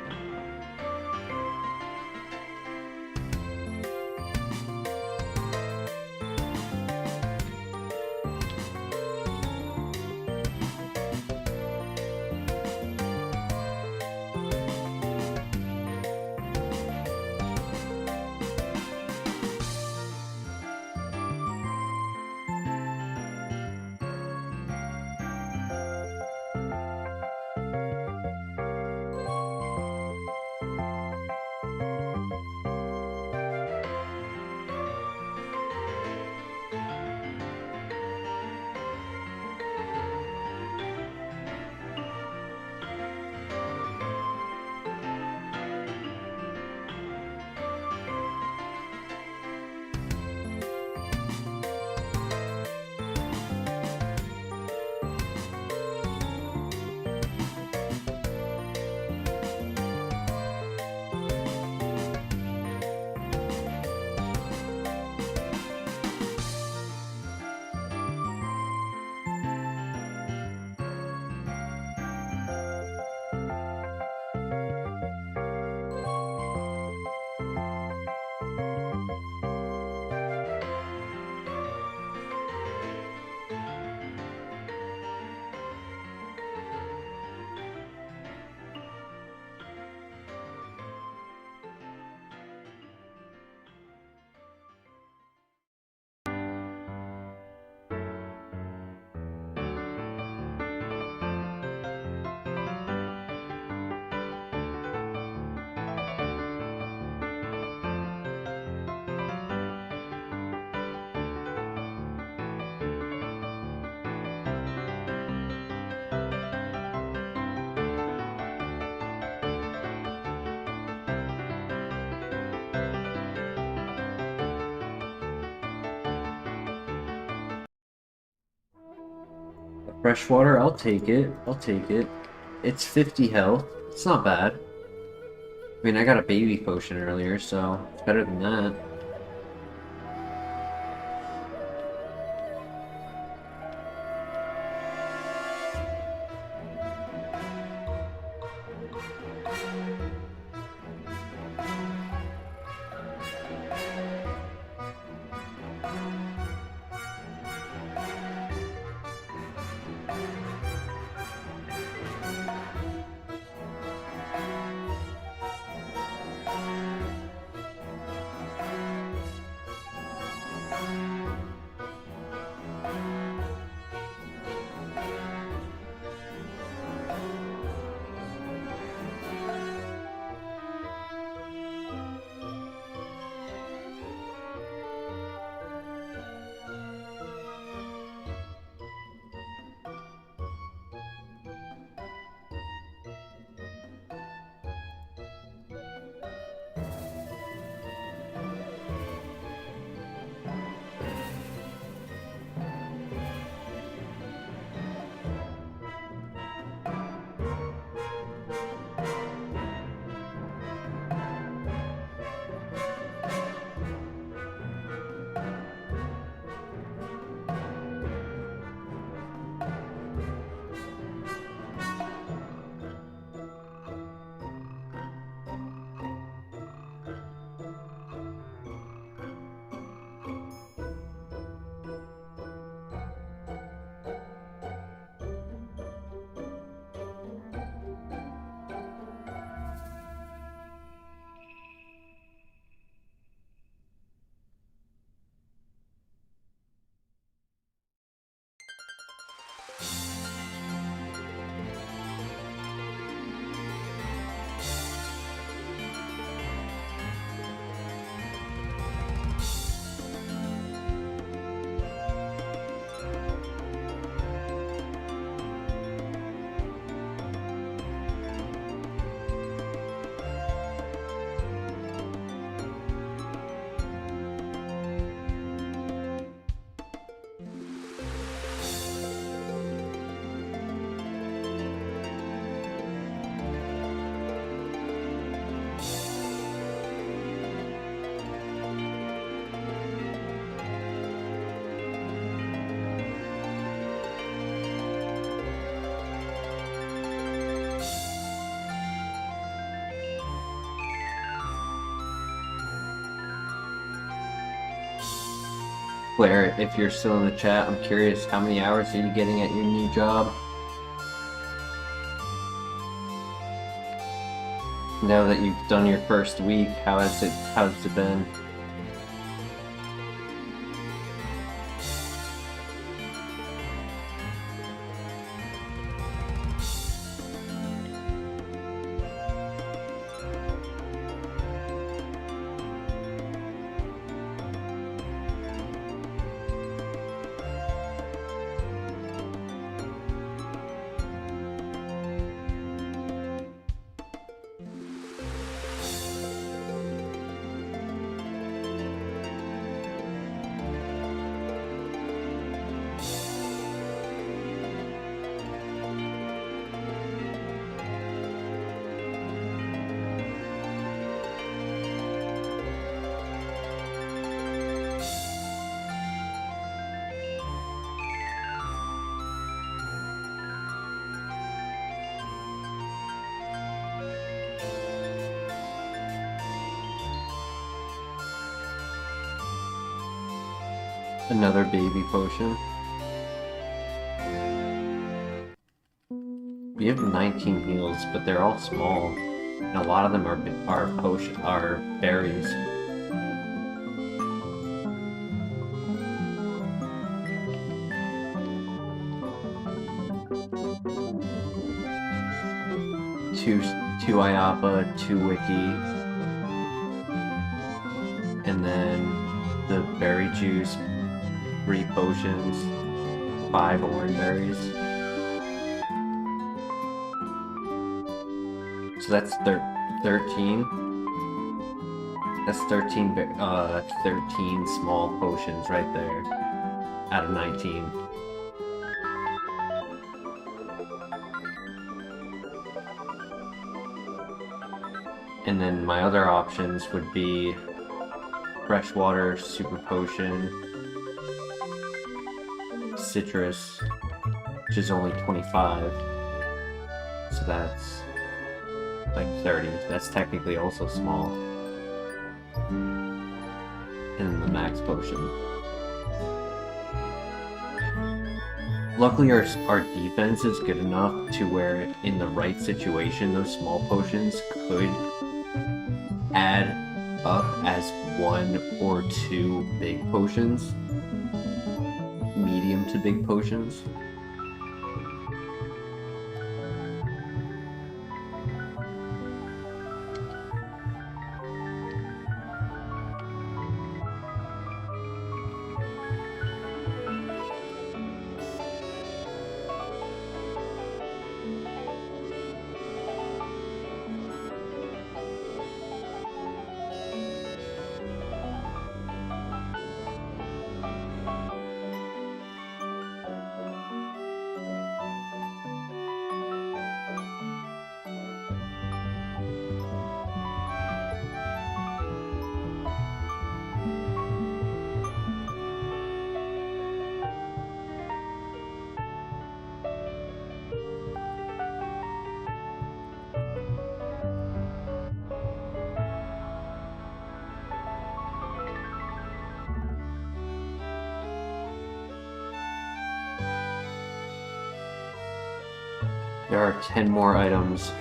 Freshwater, I'll take it. I'll take it. It's 50 health. It's not bad. I mean, I got a baby potion earlier, so it's better than that. Claire, if you're still in the chat, I'm curious, how many hours are you getting at your new job? Now that you've done your first week, how's it been? Another baby potion. We have 19 heals, but they're all small, and a lot of them are berries. Two IAPA, 2 Wiki, and then the berry juice, 3 potions, 5 orange berries. So that's 13. That's 13 small potions right there out of 19. And then my other options would be freshwater, super potion, citrus, which is only 25. So that's like 30. That's technically also small. And then the max potion. Luckily our defense is good enough to where in the right situation those small potions could add up as 1 or 2 big potions. Medium to big potions. There are 10 more items.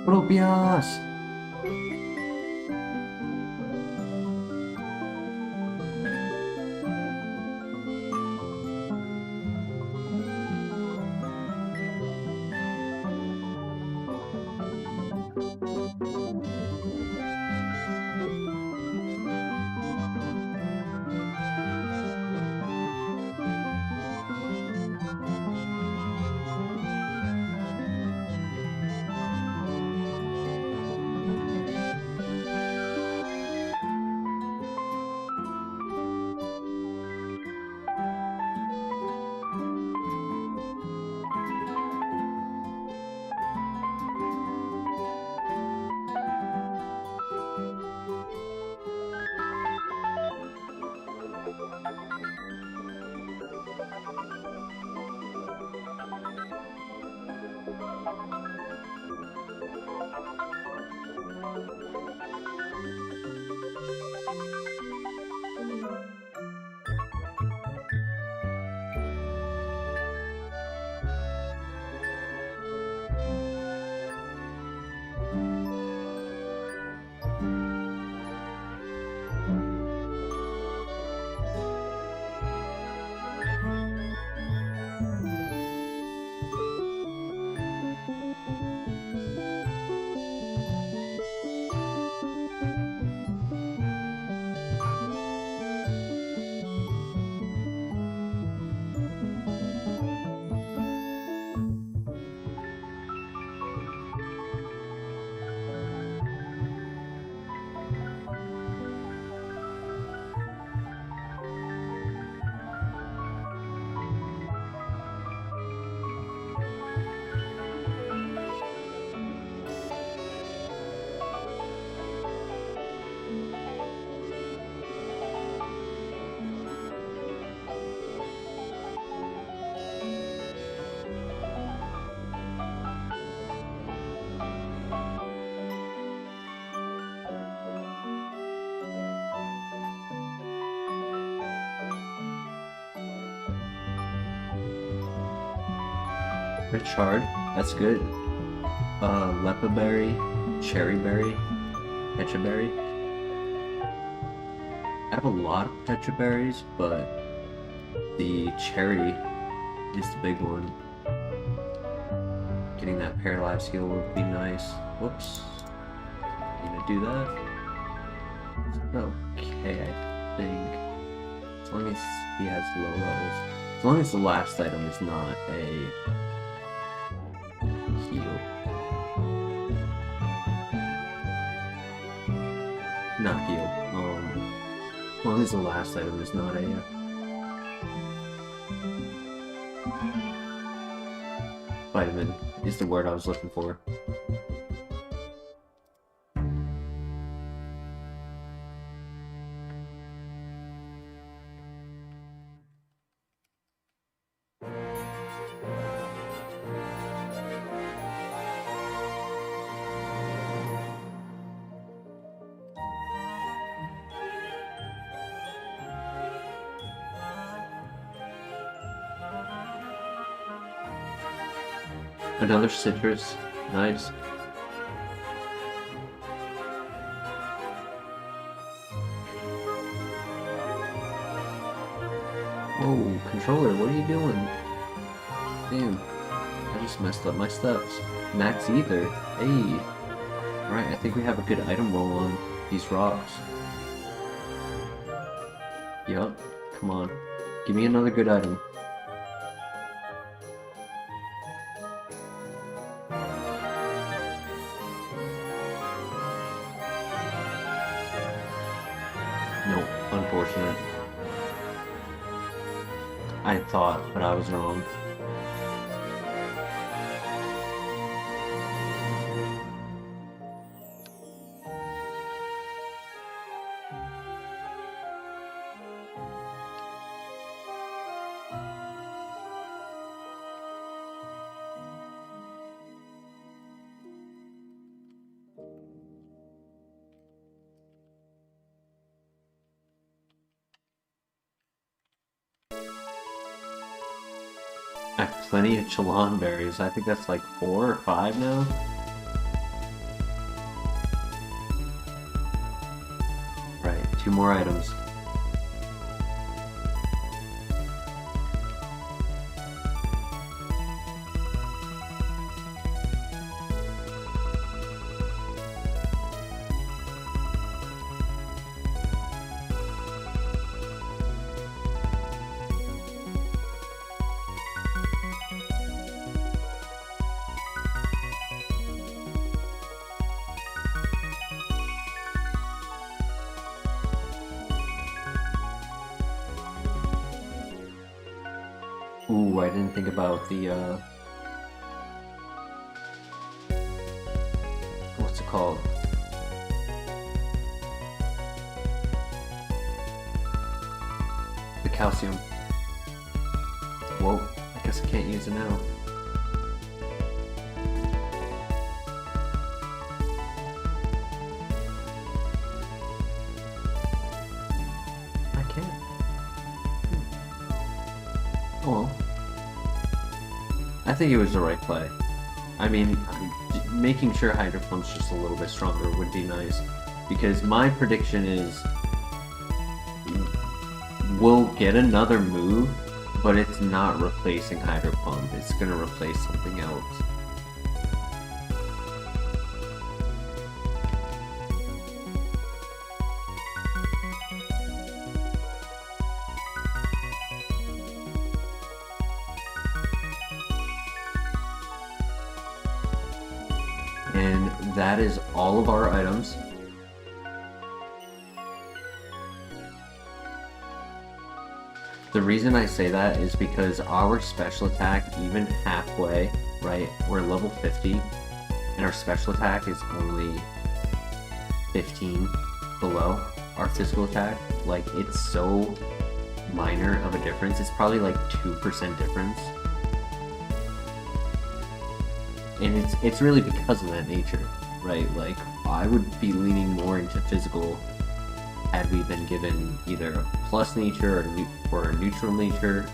Tropius! Rich Hard, that's good. Lepa Berry, Cherry Berry, Pecha Berry. I have a lot of Pecha Berries, but the Cherry is the big one. Getting that paralyzed heal would be nice. Whoops. Gonna do that. Okay, I think. As long as he has low levels. As long as the last item is not a heal. Not heal. As long as the last item is not a vitamin is the word I was looking for. Another citrus, nice. Whoa, controller, what are you doing? Damn, I just messed up my steps. Max Ether, hey. Alright, I think we have a good item roll on these rocks. Yup, come on. Give me another good item. Nope, unfortunate. I thought, but I was wrong. I have plenty of Chalon berries. I think that's like 4 or 5 now. Right, 2 more items. Ooh, I didn't think about the, what's it called? The calcium. Whoa, I guess I can't use it now. I can't. Well, I think it was the right play. I mean, making sure Hydro Pump's just a little bit stronger would be nice, because my prediction is we'll get another move, but it's not replacing Hydro Pump. It's gonna replace something else. And that is all of our items. The reason I say that is because our special attack, even halfway, right, we're level 50, and our special attack is only 15 below our physical attack. Like, it's so minor of a difference. It's probably like 2% difference. And it's really because of that nature, right? Like, I would be leaning more into physical had we been given either a plus nature or a neutral nature.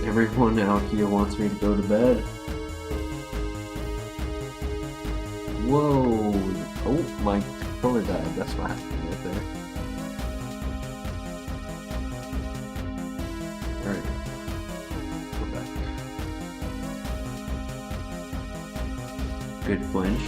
Everyone out here wants me to go to bed. Whoa! Oh, my controller died. That's what happened right there. Alright. Go back. Good flinch.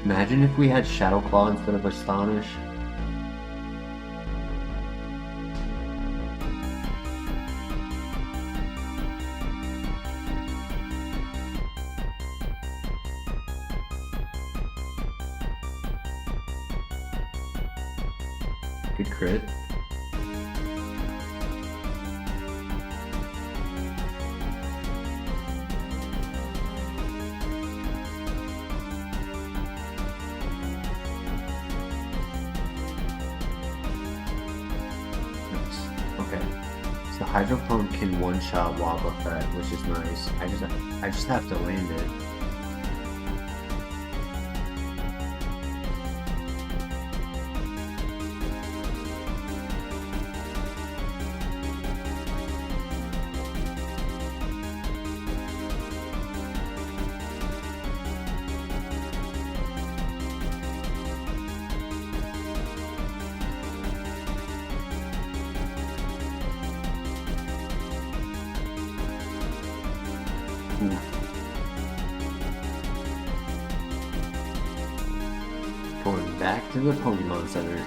Imagine if we had Shadow Claw instead of Astonish. Good crit. Okay, so Hydro Pump can one-shot Wobble Effect, which is nice. I just have to land it. Going back to the Pokemon Center.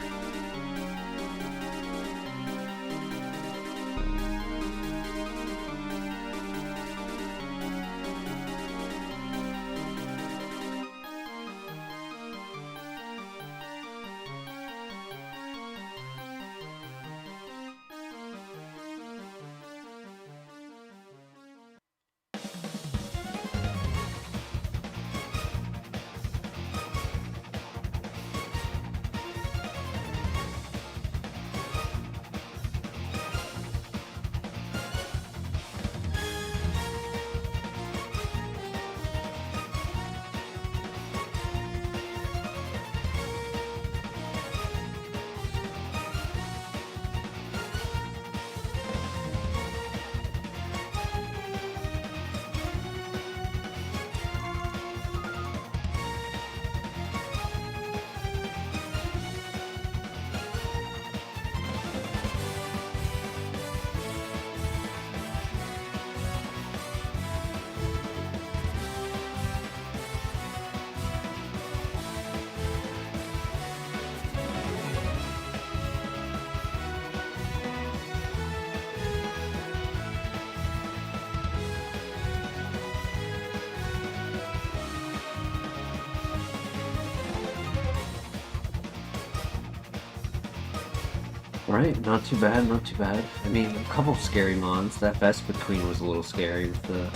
Alright, not too bad, not too bad. I mean, a couple scary mons. That Vest Between was a little scary with the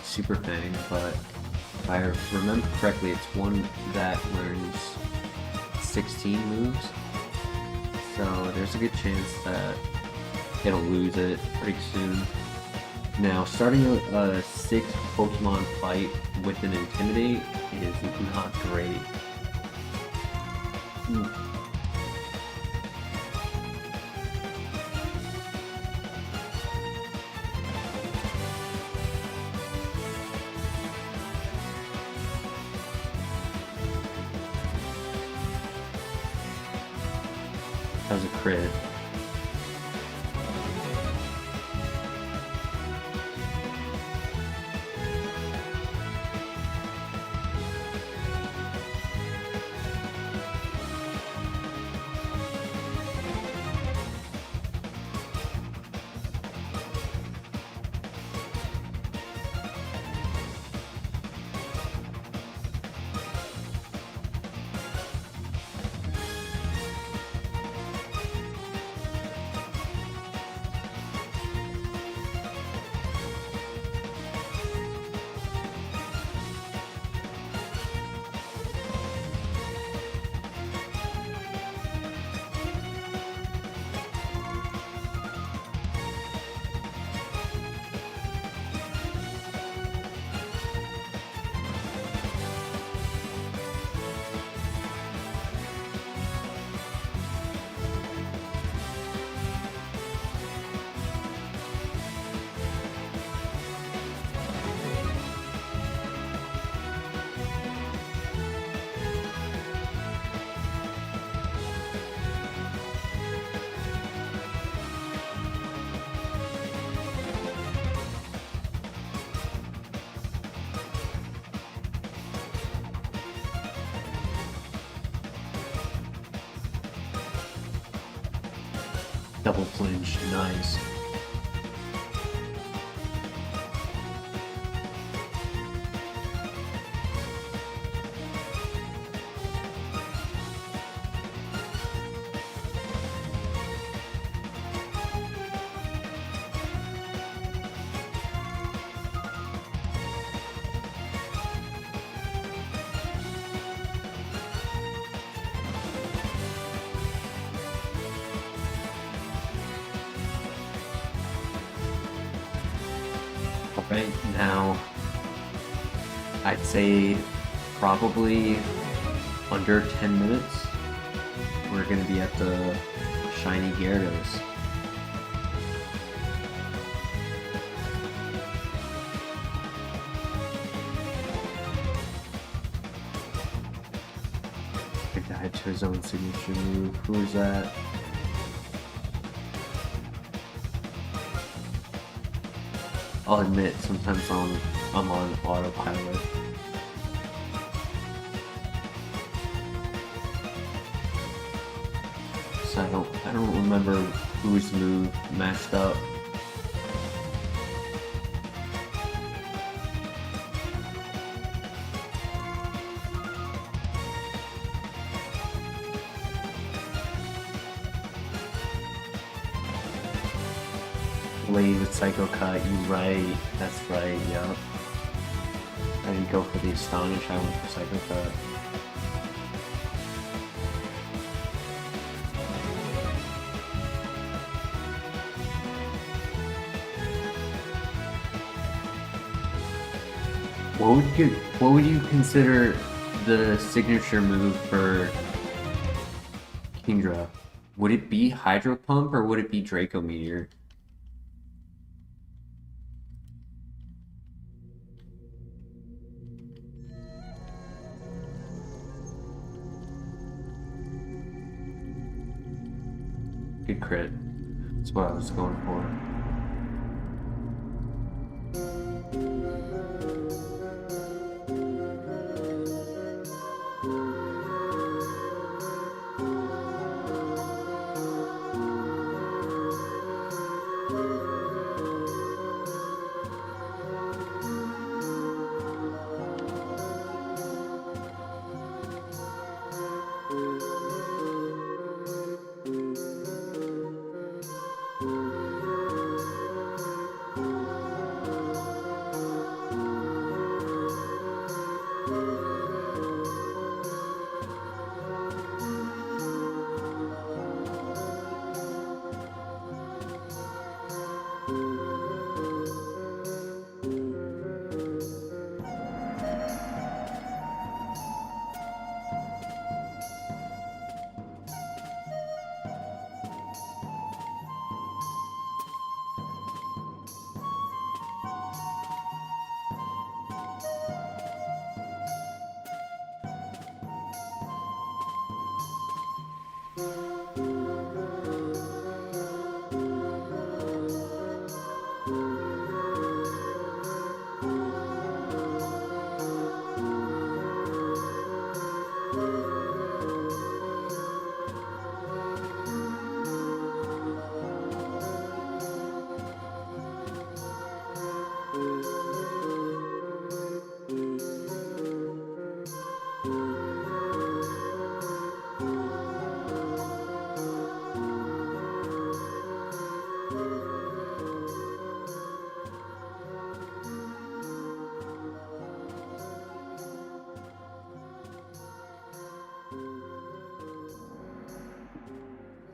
Super Fang, but if I remember correctly, it's one that learns 16 moves. So there's a good chance that it'll lose it pretty soon. Now, starting a 6 Pokemon fight with an Intimidate is not great. That was a crit. Double flinch, nice. Right now, I'd say probably under 10 minutes, we're going to be at the shiny Gyarados. The guy to his own signature move. Who is that? I'll admit, sometimes I'm on autopilot. So I don't remember whose move matched up. Blade with Psycho Cut, you right. That's right, yup. I didn't go for the Astonish, I went for Psycho Cut. What would you consider the signature move for Kingdra? Would it be Hydro Pump or would it be Draco Meteor? Good crit. That's what I was going for.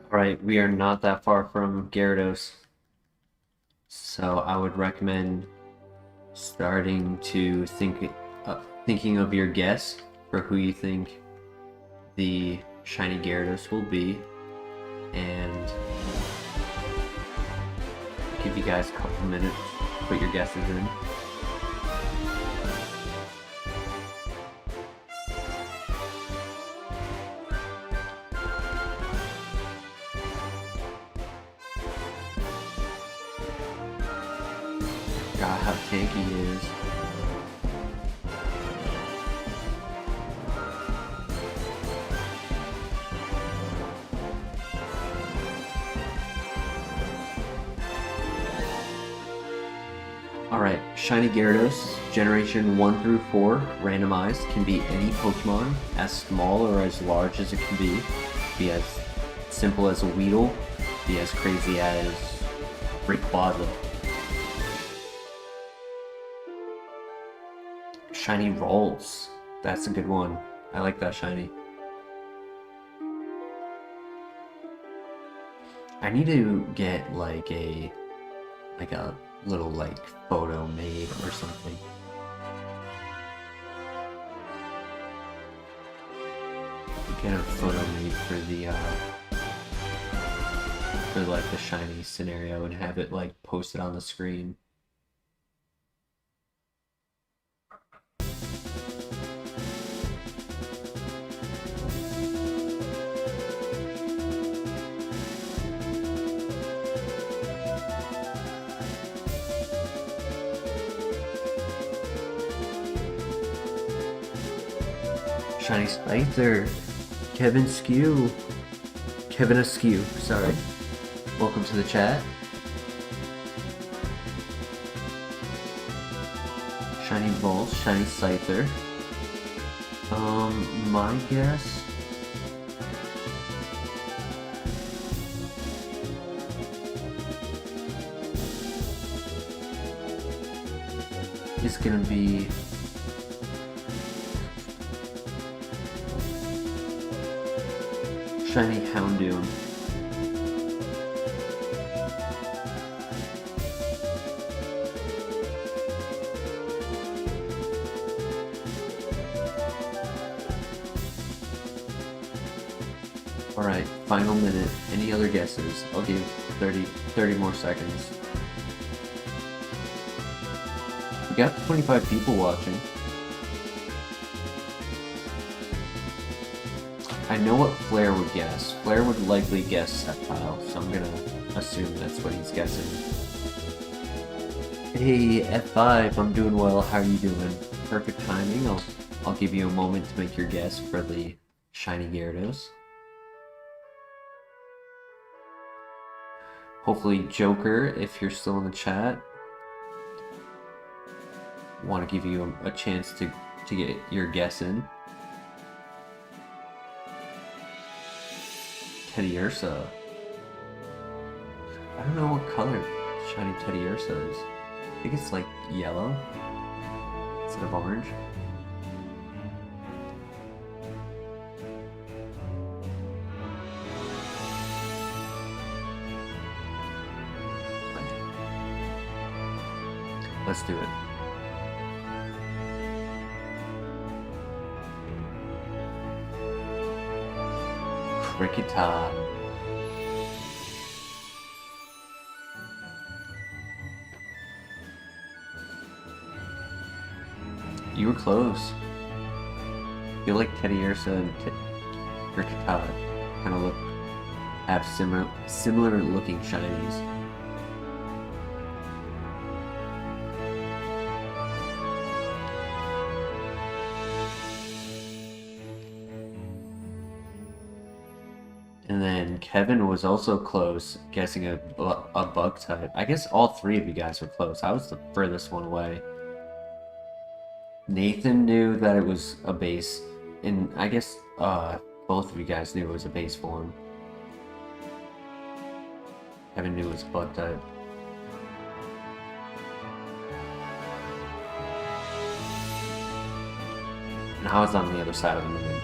Right, we are not that far from Gyarados. So I would recommend starting to thinking of your guess for who you think the shiny Gyarados will be, and give you guys a couple minutes to put your guesses in. God, how tanky he is. Alright, Shiny Gyarados, Generation 1 through 4, randomized, can be any Pokemon, as small or as large as it can be as simple as a Weedle, be as crazy as Rayquaza. Shiny Rolls, that's a good one. I like that shiny. I need to get like a little like photo made or something. Get a photo made for like the shiny scenario and have it like posted on the screen. Shiny Scyther, Kevin Askew, sorry. Welcome to the chat. Shiny Volt, Shiny Scyther. My guess is gonna be Shiny Houndoom. Alright, final minute. Any other guesses? I'll give 30 more seconds. We got 25 people watching. I know what Flair would guess. Flair would likely guess Sceptile, so I'm gonna assume that's what he's guessing. Hey, F5, I'm doing well. How are you doing? Perfect timing. I'll give you a moment to make your guess for the Shiny Gyarados. Hopefully, Joker, if you're still in the chat, want to give you a chance to get your guess in. Teddiursa. I don't know what color Shiny Teddiursa is. I think it's like yellow instead of orange. Let's do it. Kricketot. You were close. I feel like Teddiursa and Kricketot kind of have similar looking shinies. And then Kevin was also close, guessing a bug type. I guess all three of you guys were close. I was the furthest one away. Nathan knew that it was a base, and I guess both of you guys knew it was a base form. Kevin knew it was a bug type. And I was on the other side of the moon.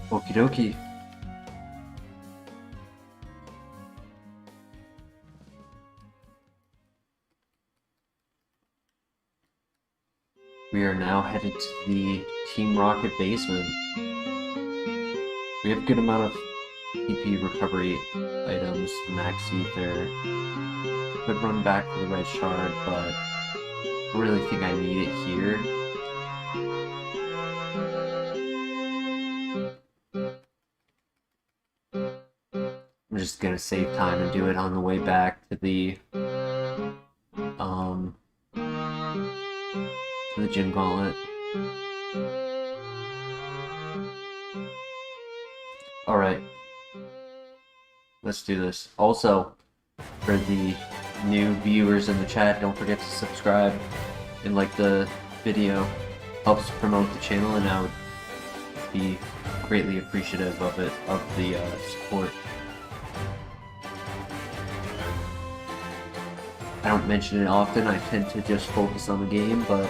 Okie dokie. We are now headed to the Team Rocket basement. We have a good amount of PP recovery items, max ether. Could run back for the red shard, but I really think I need it here. I'm just gonna save time and do it on the way back to the gym gauntlet. Alright. Let's do this. Also, for the new viewers in the chat, don't forget to subscribe and like the video. Helps promote the channel, and I would be greatly appreciative of it, of the support. I don't mention it often, I tend to just focus on the game, but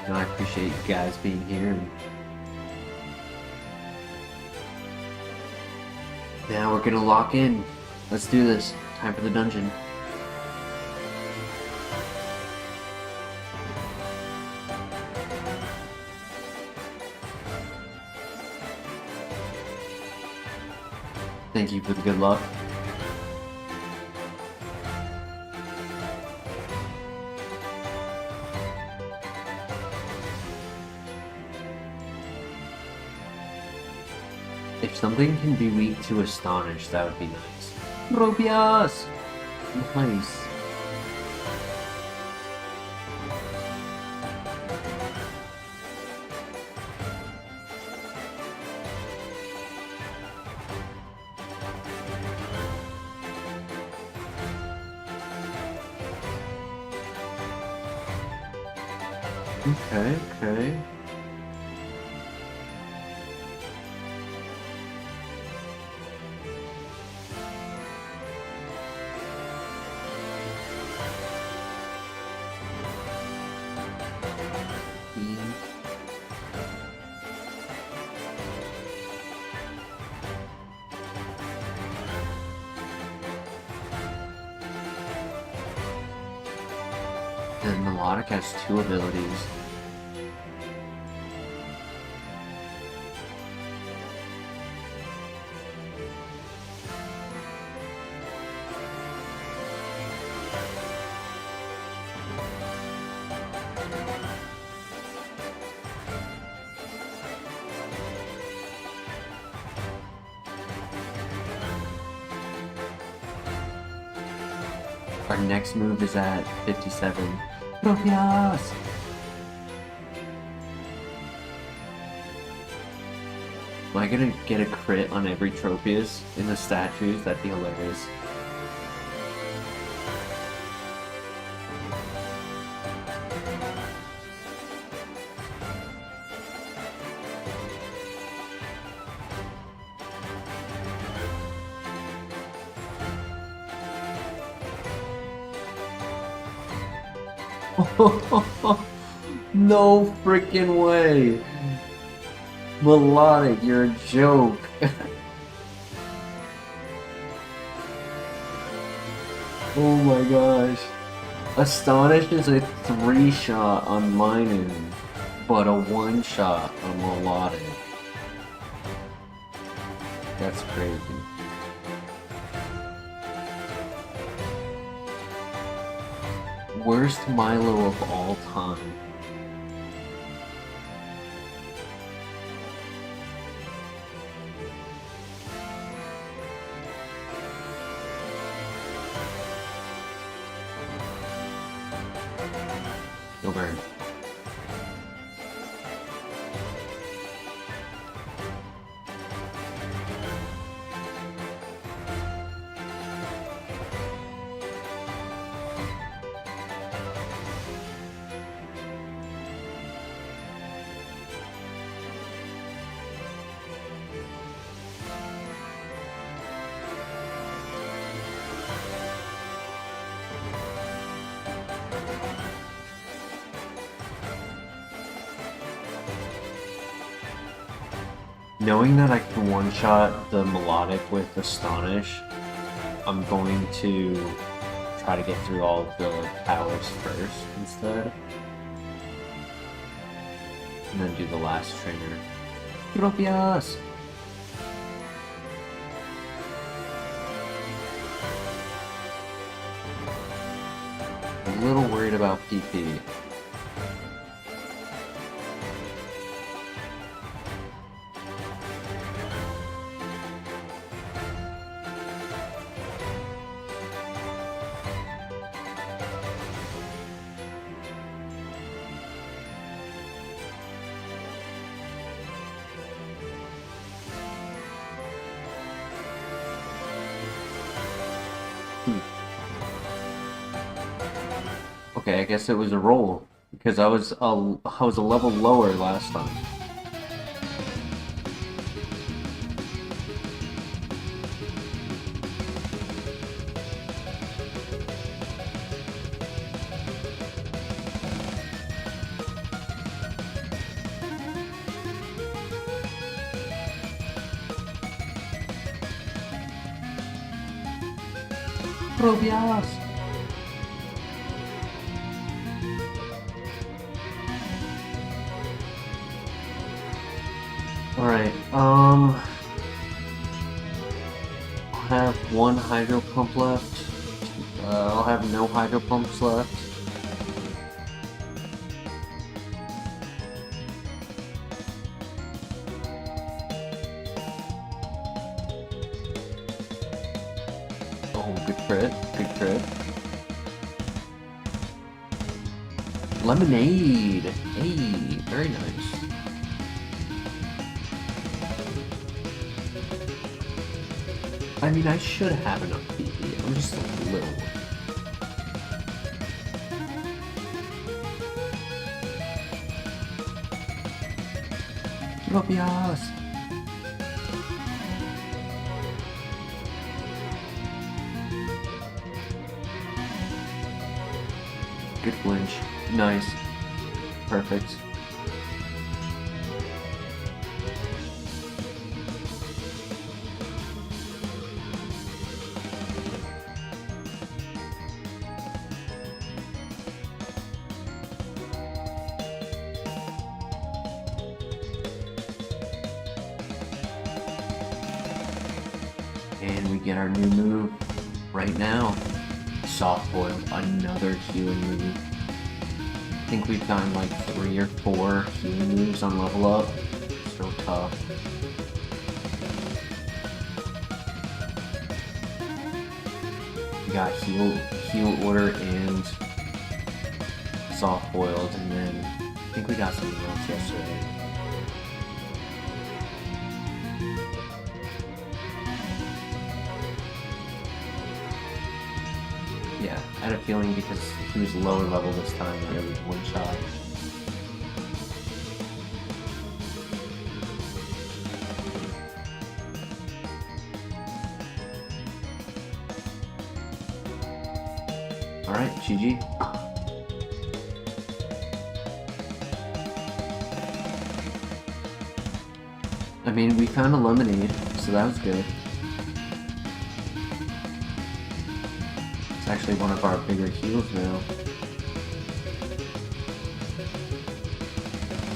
you know, I appreciate you guys being here. And now we're gonna lock in. Let's do this. Time for the dungeon. Thank you for the good luck. If something can be weak to Astonish, that would be nice. Tropius! Nice. Okay. And Melodic has 2 abilities. Our next move is at 57. Tropius! Am I gonna get a crit on every Tropius in the statues? That'd be hilarious. No freaking way! Melodic, you're a joke. Oh my gosh. Astonish is a 3-shot on Minun, but a 1-shot on Melodic. That's crazy. Worst Milo of all time. Go burn. Knowing that I can one-shot the melodic with Astonish, I'm going to try to get through all of the powers first instead. And then do the last trainer. Tropius! I'm a little worried about PP. Okay, I guess it was a roll because I was a level lower last time. Tropius! Alright, I'll have one hydro pump left. I'll have no hydro pumps left. Oh, good crit, good crit. Lemonade! Hey, very nice. I mean, I should have enough PP. I'm just a little worried. Tropius! Good flinch. Nice. Perfect. And we get our new move right now. Soft boil, another healing move. I think we've gotten like 3 or 4 healing moves on level up. So tough. We got heal order and soft boiled, and then I think we got something else yesterday. Yeah, I had a feeling because he was lower level this time that it was one shot. Alright, GG. I mean, we found a lemonade, so that was good. It's actually one of our bigger heals now.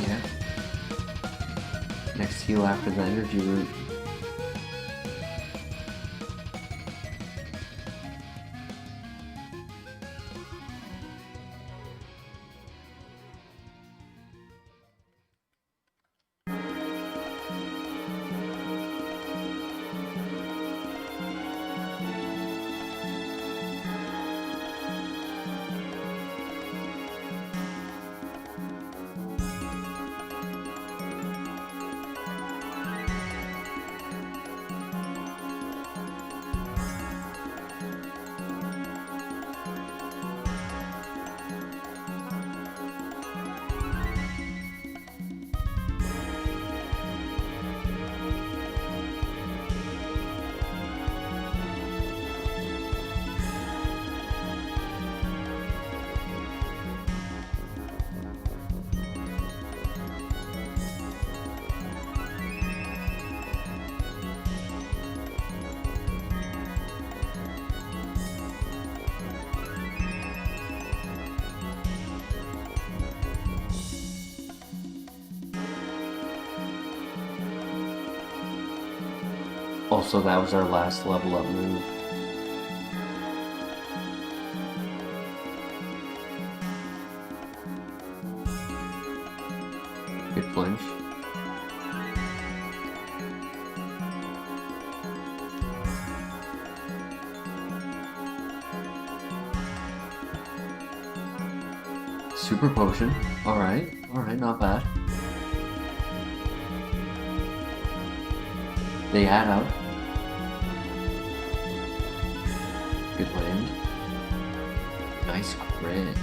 Yeah. Next heal after the energy root. Also, that was our last level up move. Good flinch. Super potion. Alright, not bad. They add up. Good land. Nice crit.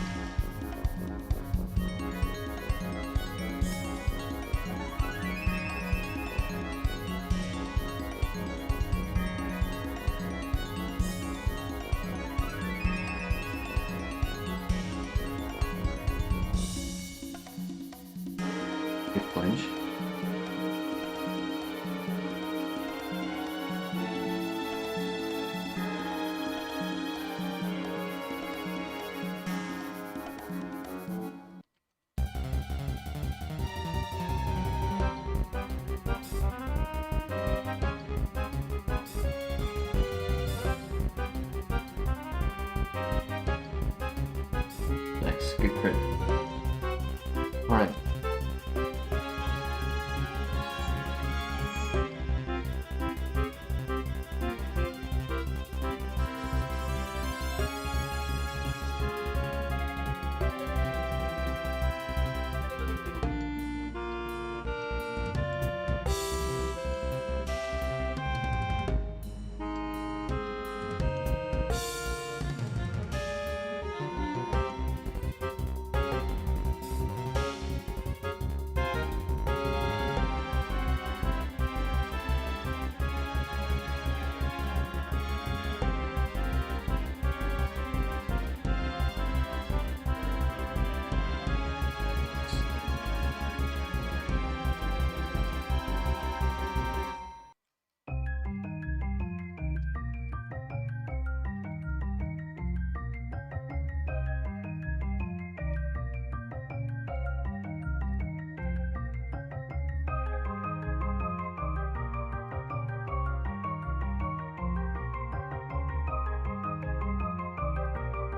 Good flinch. Nice, good crit. Alright.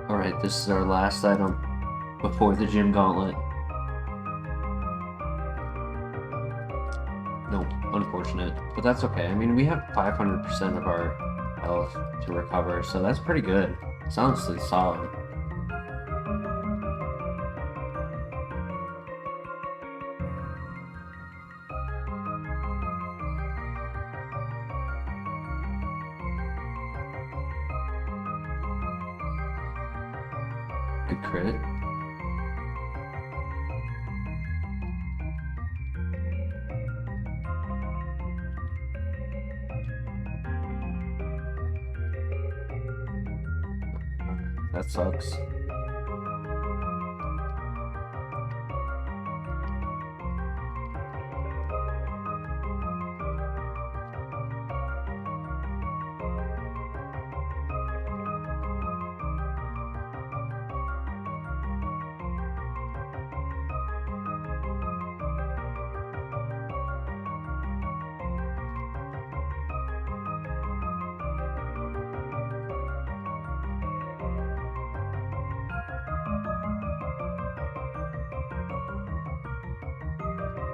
Alright, this is our last item before the gym gauntlet. No, unfortunate, but that's okay. I mean, we have 500% of our health to recover, so that's pretty good. It's honestly solid. Good crit. That sucks.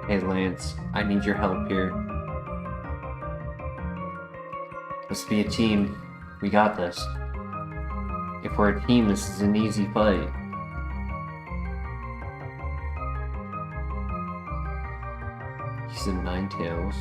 Hey Lance, I need your help here. Let's be a team. We got this. If we're a team, this is an easy fight. He's in Nine Tails.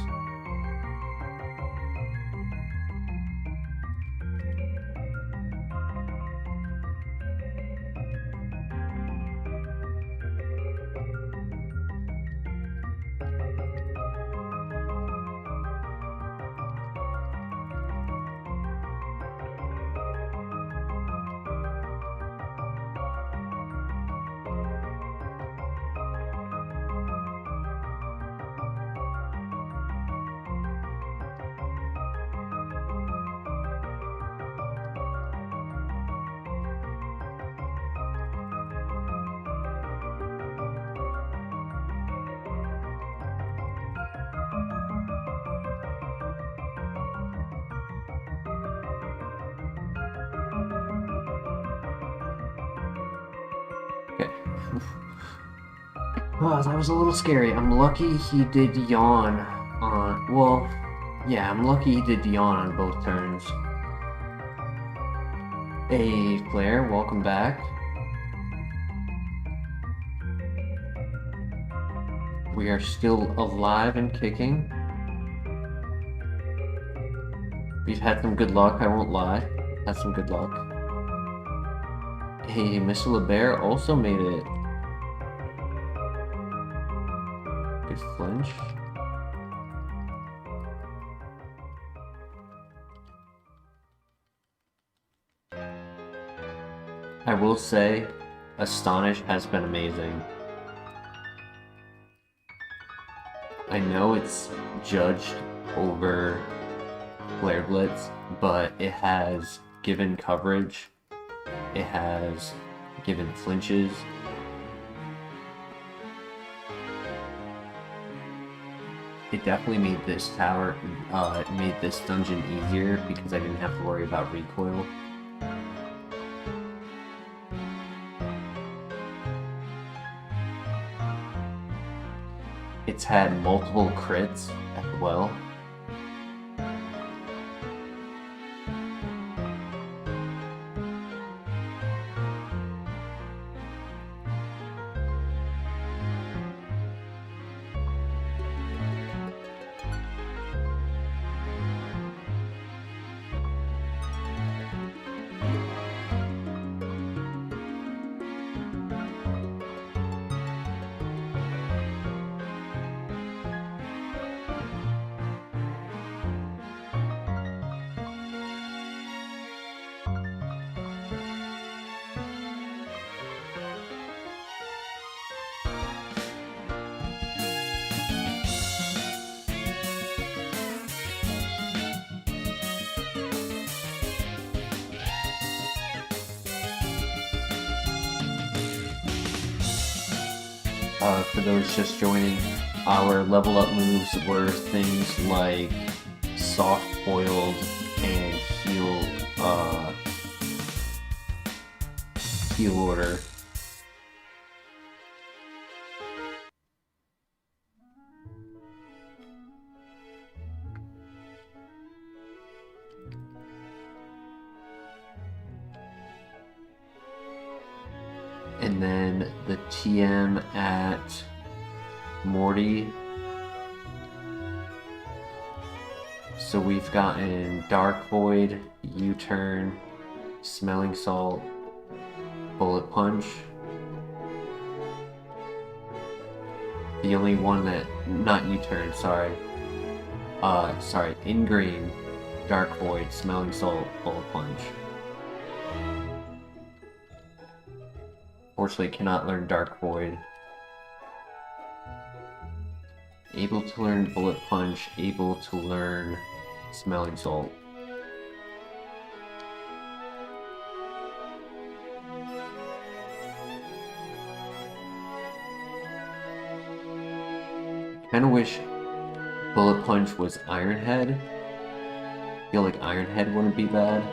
Oh, that was a little scary. I'm lucky he did yawn on... Well, yeah, I'm lucky he did yawn on both turns. Hey, Flare, welcome back. We are still alive and kicking. We've had some good luck, I won't lie. Had some good luck. Hey, Mr. LeBear also made it. Good flinch. I will say, Astonish has been amazing. I know it's judged over Flare Blitz, but it has given coverage, it has given flinches. It definitely made this tower, made this dungeon easier because I didn't have to worry about recoil. It's had multiple crits as well. For those just joining, our level up moves were things like soft boiled and heal order. And then the TM at Morty. So we've gotten Dark Void, U-Turn, Smelling Salt, Bullet Punch. The only one that, not U-Turn, sorry. In green, Dark Void, Smelling Salt, Bullet Punch. Fortunately, cannot learn Dark Void. Able to learn Bullet Punch, able to learn Smelling Salt. Kinda wish Bullet Punch was Iron Head. Feel like Iron Head wouldn't be bad.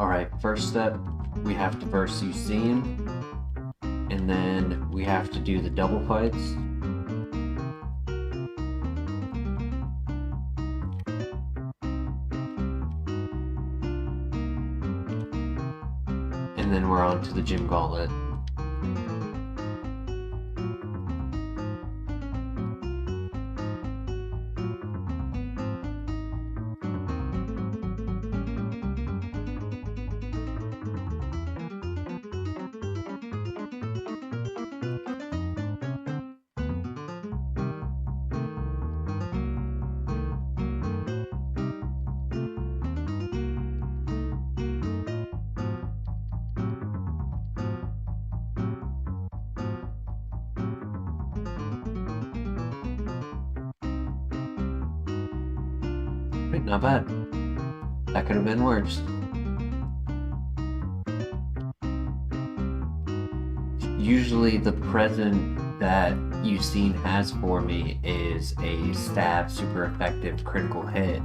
Alright, first step, we have to first use Seam, and then we have to do the double fights. And then we're on to the gym gauntlet. Not bad. That could have been worse. Usually the present that Yucine has for me is a stab super effective critical hit.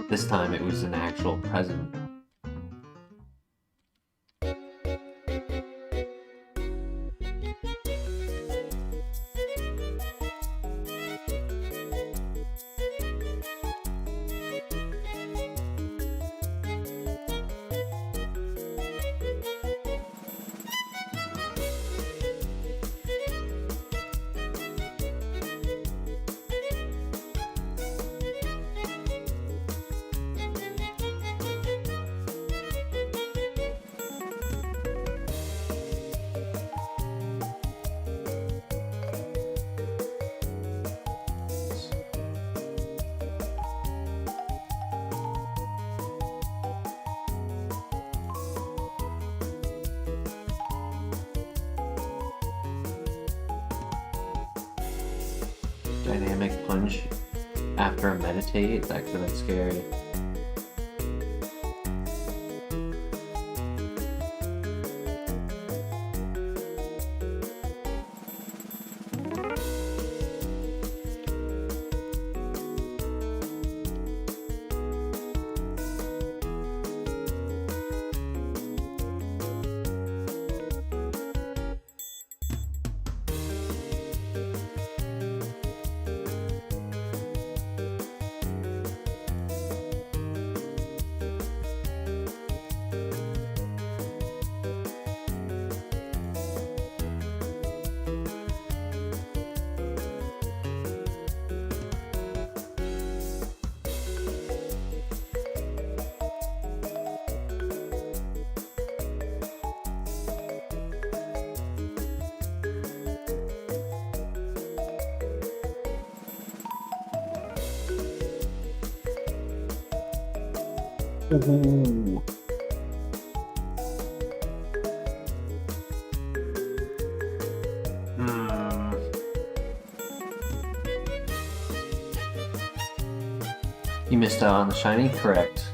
This time it was an actual present. Dynamic punch after a meditate, that could have been scary. Ooh. You missed out on the shiny? Correct.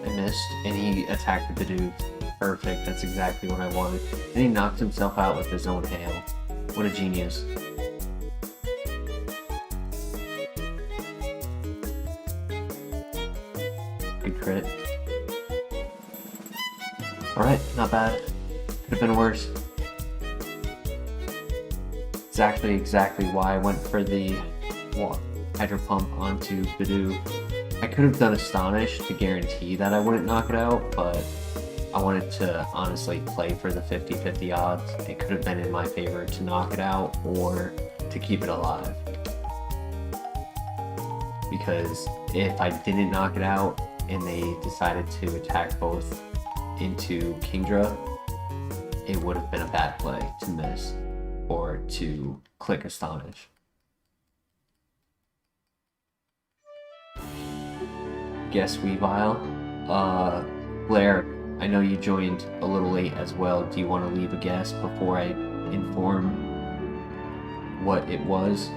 I missed, and he attacked the Bidoof. Perfect, that's exactly what I wanted. And he knocked himself out with his own hail. What a genius. Good crit. Alright, not bad. Could have been worse. It's actually exactly why I went for the Hydro Pump onto Bidoof. I could have done Astonish to guarantee that I wouldn't knock it out, but I wanted to honestly play for the 50-50 odds. It could have been in my favor to knock it out or to keep it alive. Because if I didn't knock it out and they decided to attack both into Kingdra, it would have been a bad play to miss or to click Astonish. Guess Weavile. Blair, I know you joined a little late as well. Do you want to leave a guess before I inform what it was.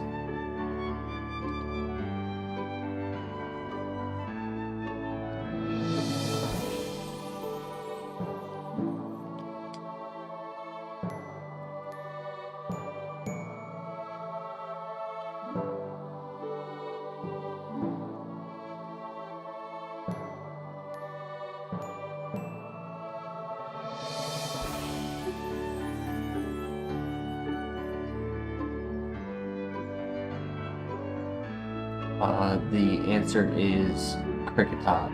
The answer is Cricketot.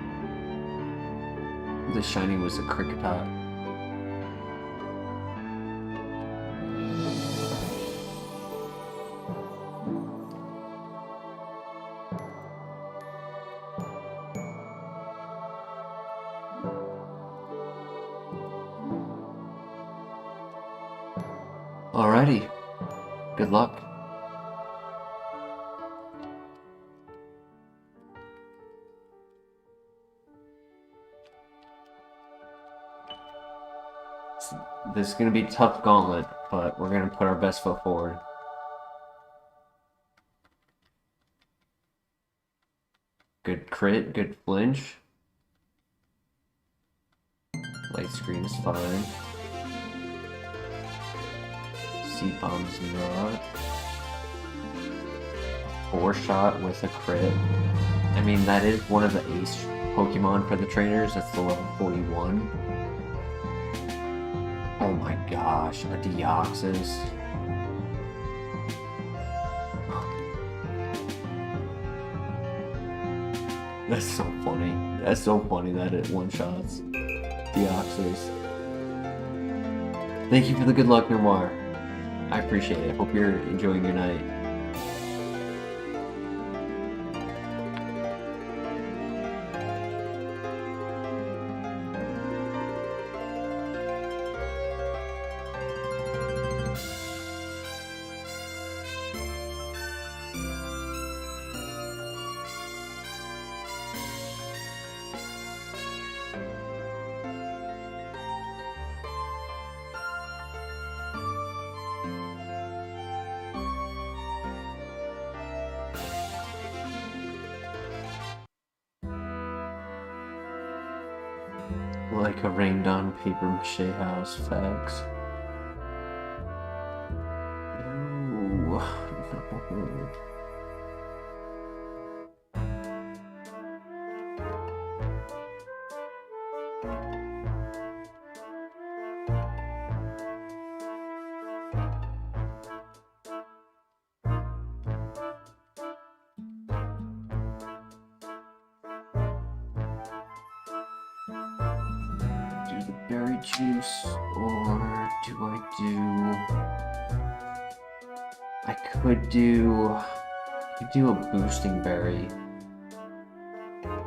The shiny was a Cricketot. Alrighty, good luck. This is going to be a tough gauntlet, but we're going to put our best foot forward. Good crit, good flinch. Light screen is fine. Seed bomb's not. 4-shot with a crit. I mean, that is one of the ace Pokemon for the trainers. That's the level 41. Oh my gosh, a Deoxys. That's so funny. That's so funny that it one-shots Deoxys. Thank you for the good luck, Noir. I appreciate it. Hope you're enjoying your night. Like a rained on paper mache house, facts. Ooh, no. Berry juice, or do I could do a boosting berry.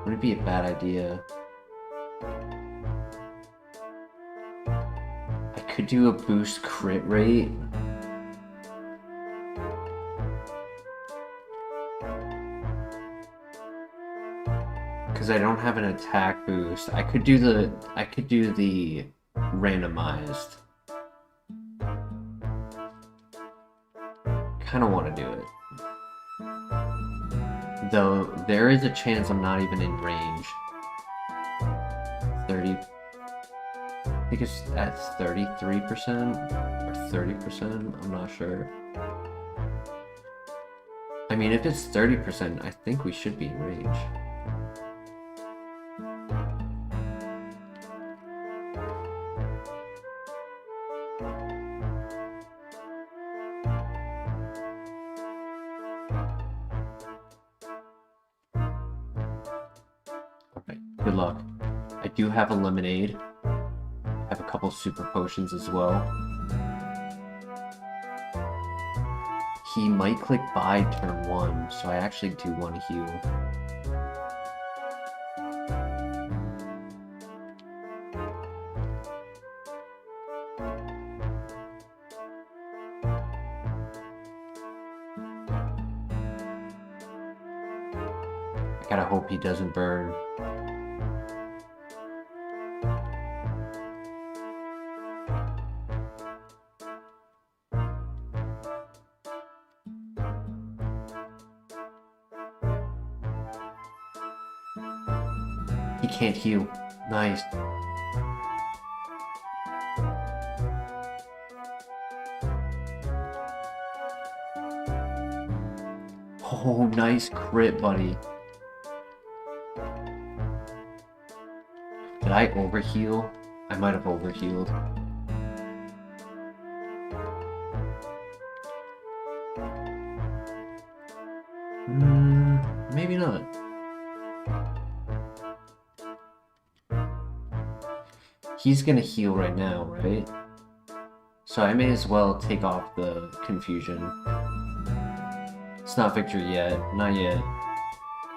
Would it be a bad idea? I could do a boost crit rate. Because I don't have an attack boost. I could do the randomized. Kind of want to do it. Though there is a chance I'm not even in range. 30. I think it's at 33% or 30%. I'm not sure. I mean, if it's 30%, I think we should be in range. Good luck. I do have a lemonade. I have a couple super potions as well. He might click buy turn 1, so I actually do want to heal. I gotta hope he doesn't burn. can't heal. Nice. Oh, nice crit, buddy. Did I overheal? I might have overhealed. Maybe not. He's gonna heal right now, right? So I may as well take off the confusion. It's not victory yet. Not yet.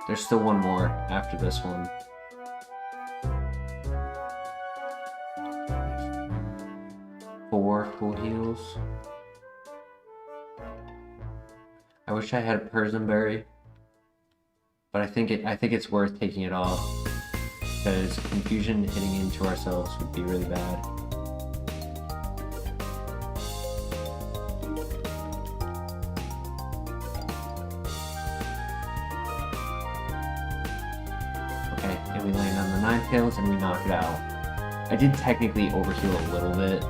There's still one more after this one. Four full heals. I wish I had a Persian berry, but I think it's worth taking it off because confusion hitting into ourselves would be really bad. Okay, and we land on the 9 tails and we knock it out. I did technically overheal a little bit.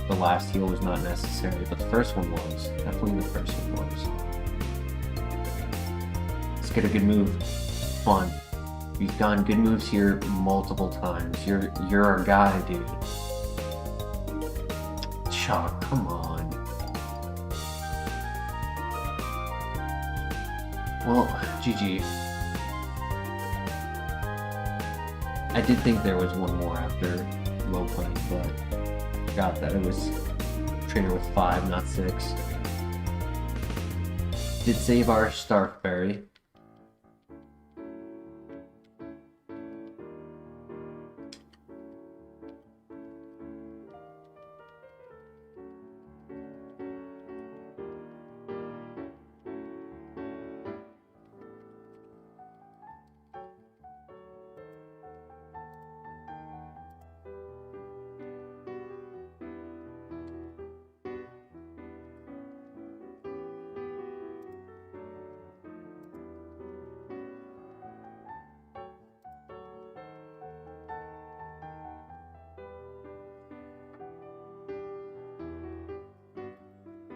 The last heal was not necessary, but the first one was. Definitely the first one was. Let's get a good move. Fun. We've gotten good moves here multiple times. You're our guy, dude. Chuck, come on. Well, GG. I did think there was one more after low point, but I forgot that it was trainer with 5, not 6. Did save our Starkberry.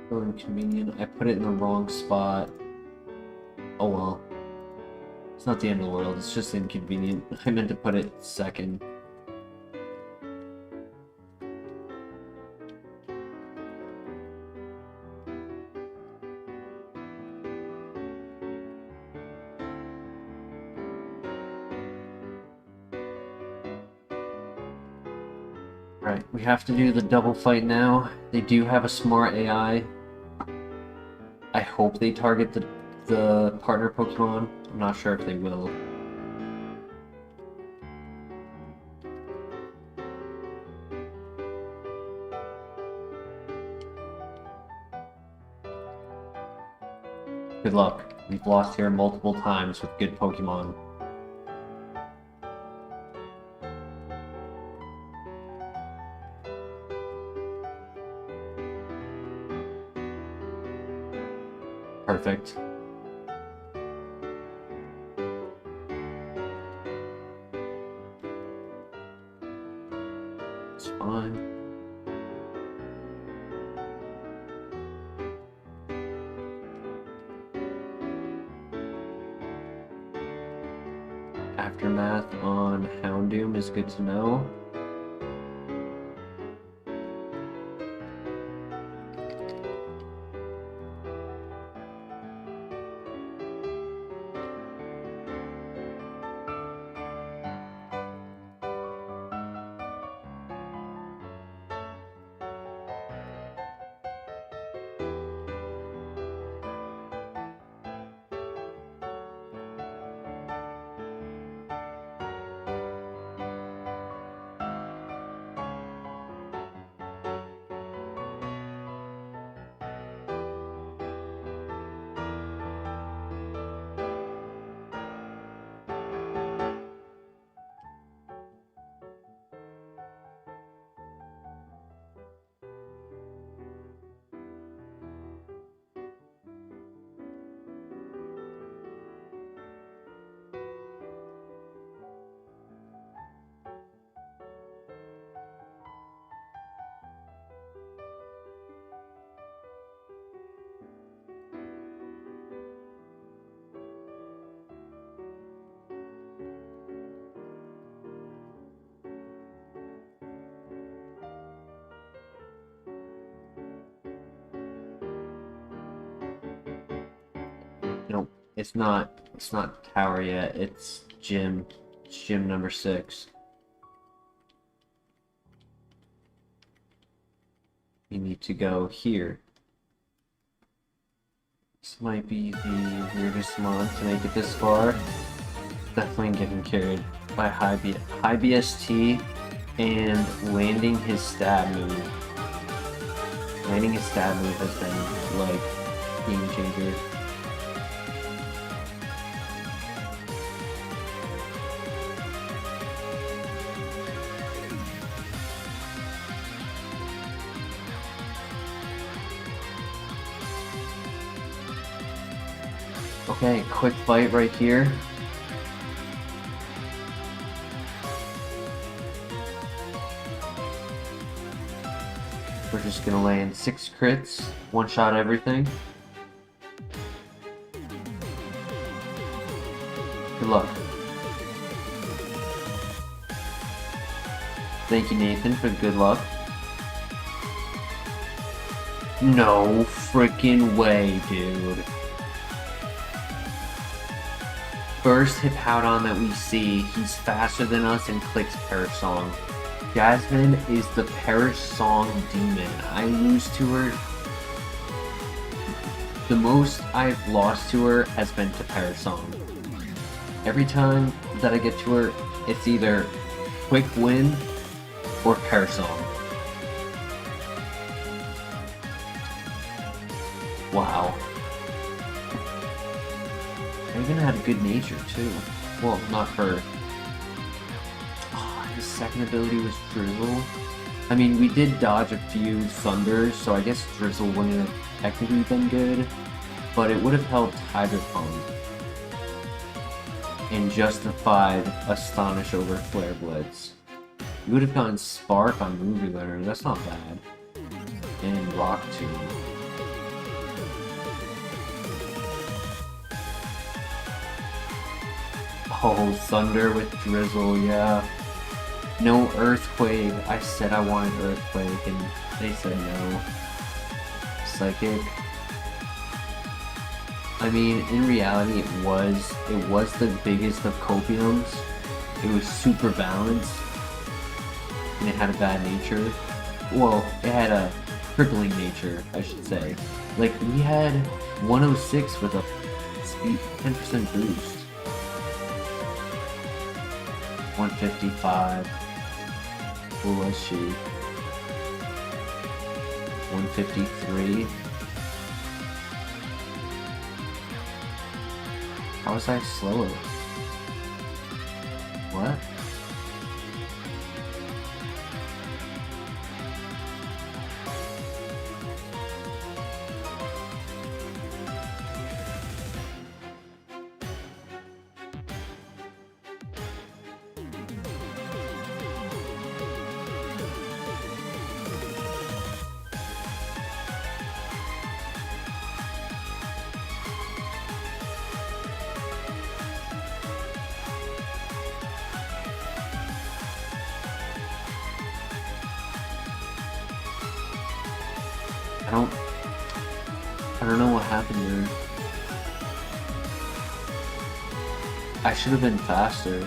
So inconvenient. I put it in the wrong spot. Oh well. It's not the end of the world, it's just inconvenient. I meant to put it second. Right, we have to do the double fight now. They do have a smart AI. I hope they target the partner Pokemon. I'm not sure if they will. Good luck. We've lost here multiple times with good Pokemon. Perfect. It's fine. Aftermath on Houndoom is good to know. Nope, it's not. It's not tower yet. It's gym. It's gym number 6. You need to go here. This might be the weirdest mod to make it this far. Definitely getting carried by high BST and landing his stab move. Landing his stab move has been like game changer. Okay, quick fight right here. We're just gonna land 6 crits, one-shot everything. Good luck. Thank you, Nathan, for the good luck. No freaking way, dude. First Hippowdon that we see, he's faster than us and clicks Perish Song. Jasmine is the Perish Song demon. I lose to her. The most I've lost to her has been to Perish Song. Every time that I get to her, it's either quick win or Perish Song. Wow. I even had a good nature too. Well, not her. Oh, his second ability was Drizzle. I mean, we did dodge a few Thunders, so I guess Drizzle wouldn't have technically been good, but it would have helped Hydro Pump and justified Astonish over Flare Blitz. You would have gotten Spark on Movie Learner, that's not bad. And Rock Tomb. Oh, Thunder with Drizzle, yeah. No Earthquake. I said I wanted Earthquake, and they said no. Psychic. I mean, in reality, it was the biggest of copiums. It was super balanced, and it had a bad nature. Well, it had a crippling nature, I should say. Like, we had 106 with a speed 10% boost. 155. Who was she? 153. How was I slower? What? I don't know what happened there. I should have been faster.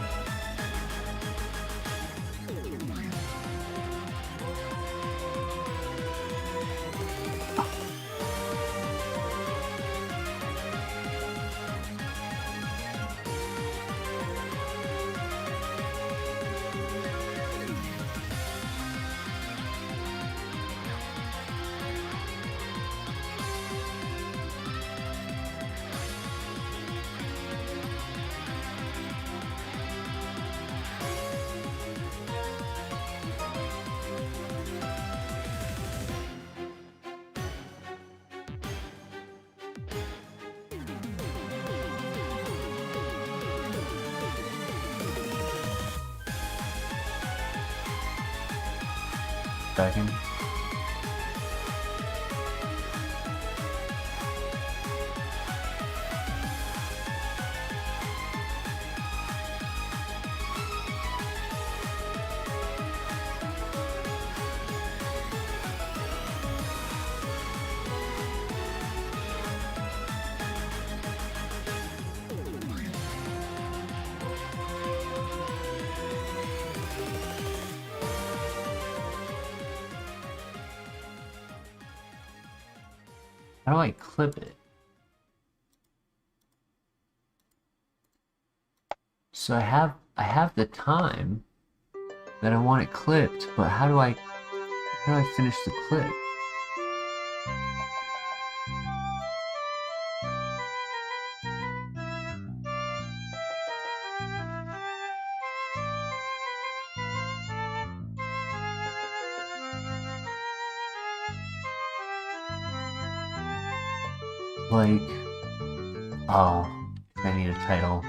Dragon. How do I clip it? So I have the time that I want it clipped, but how do I finish the clip? Like, oh, I need a title.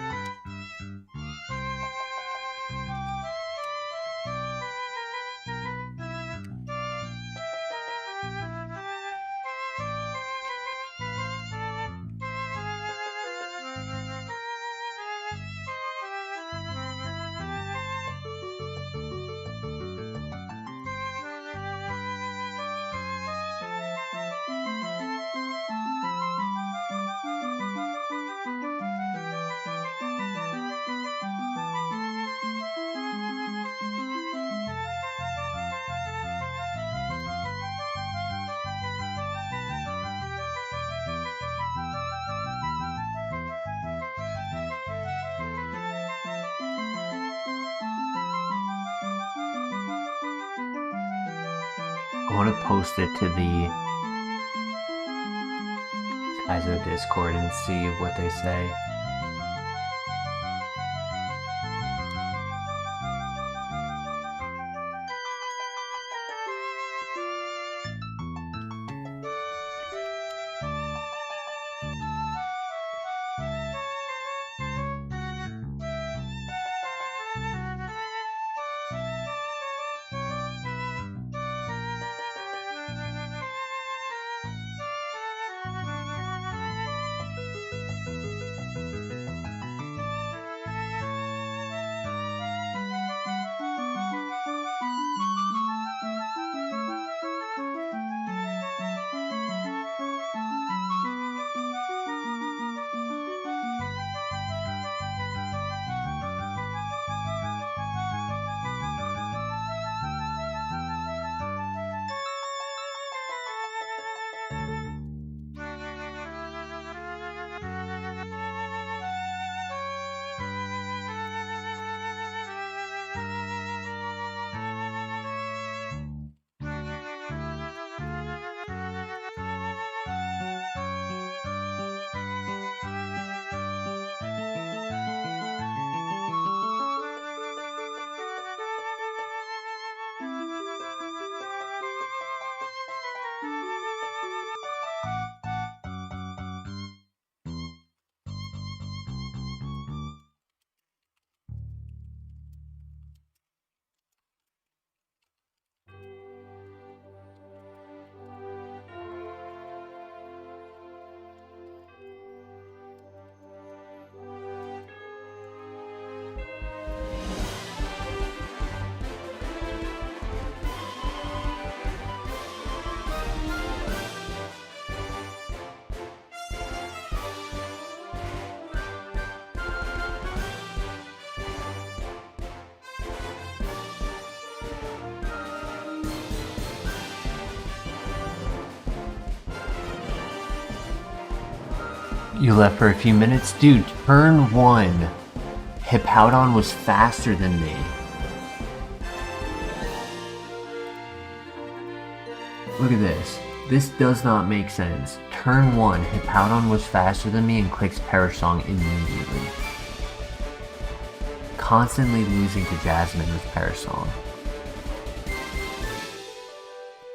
I want to post it to the Kaizo Discord and see what they say. You left for a few minutes? Dude, turn 1. Hippowdon was faster than me. Look at this. This does not make sense. Turn 1, Hippowdon was faster than me and clicks Perish Song immediately. Constantly losing to Jasmine with Perish Song.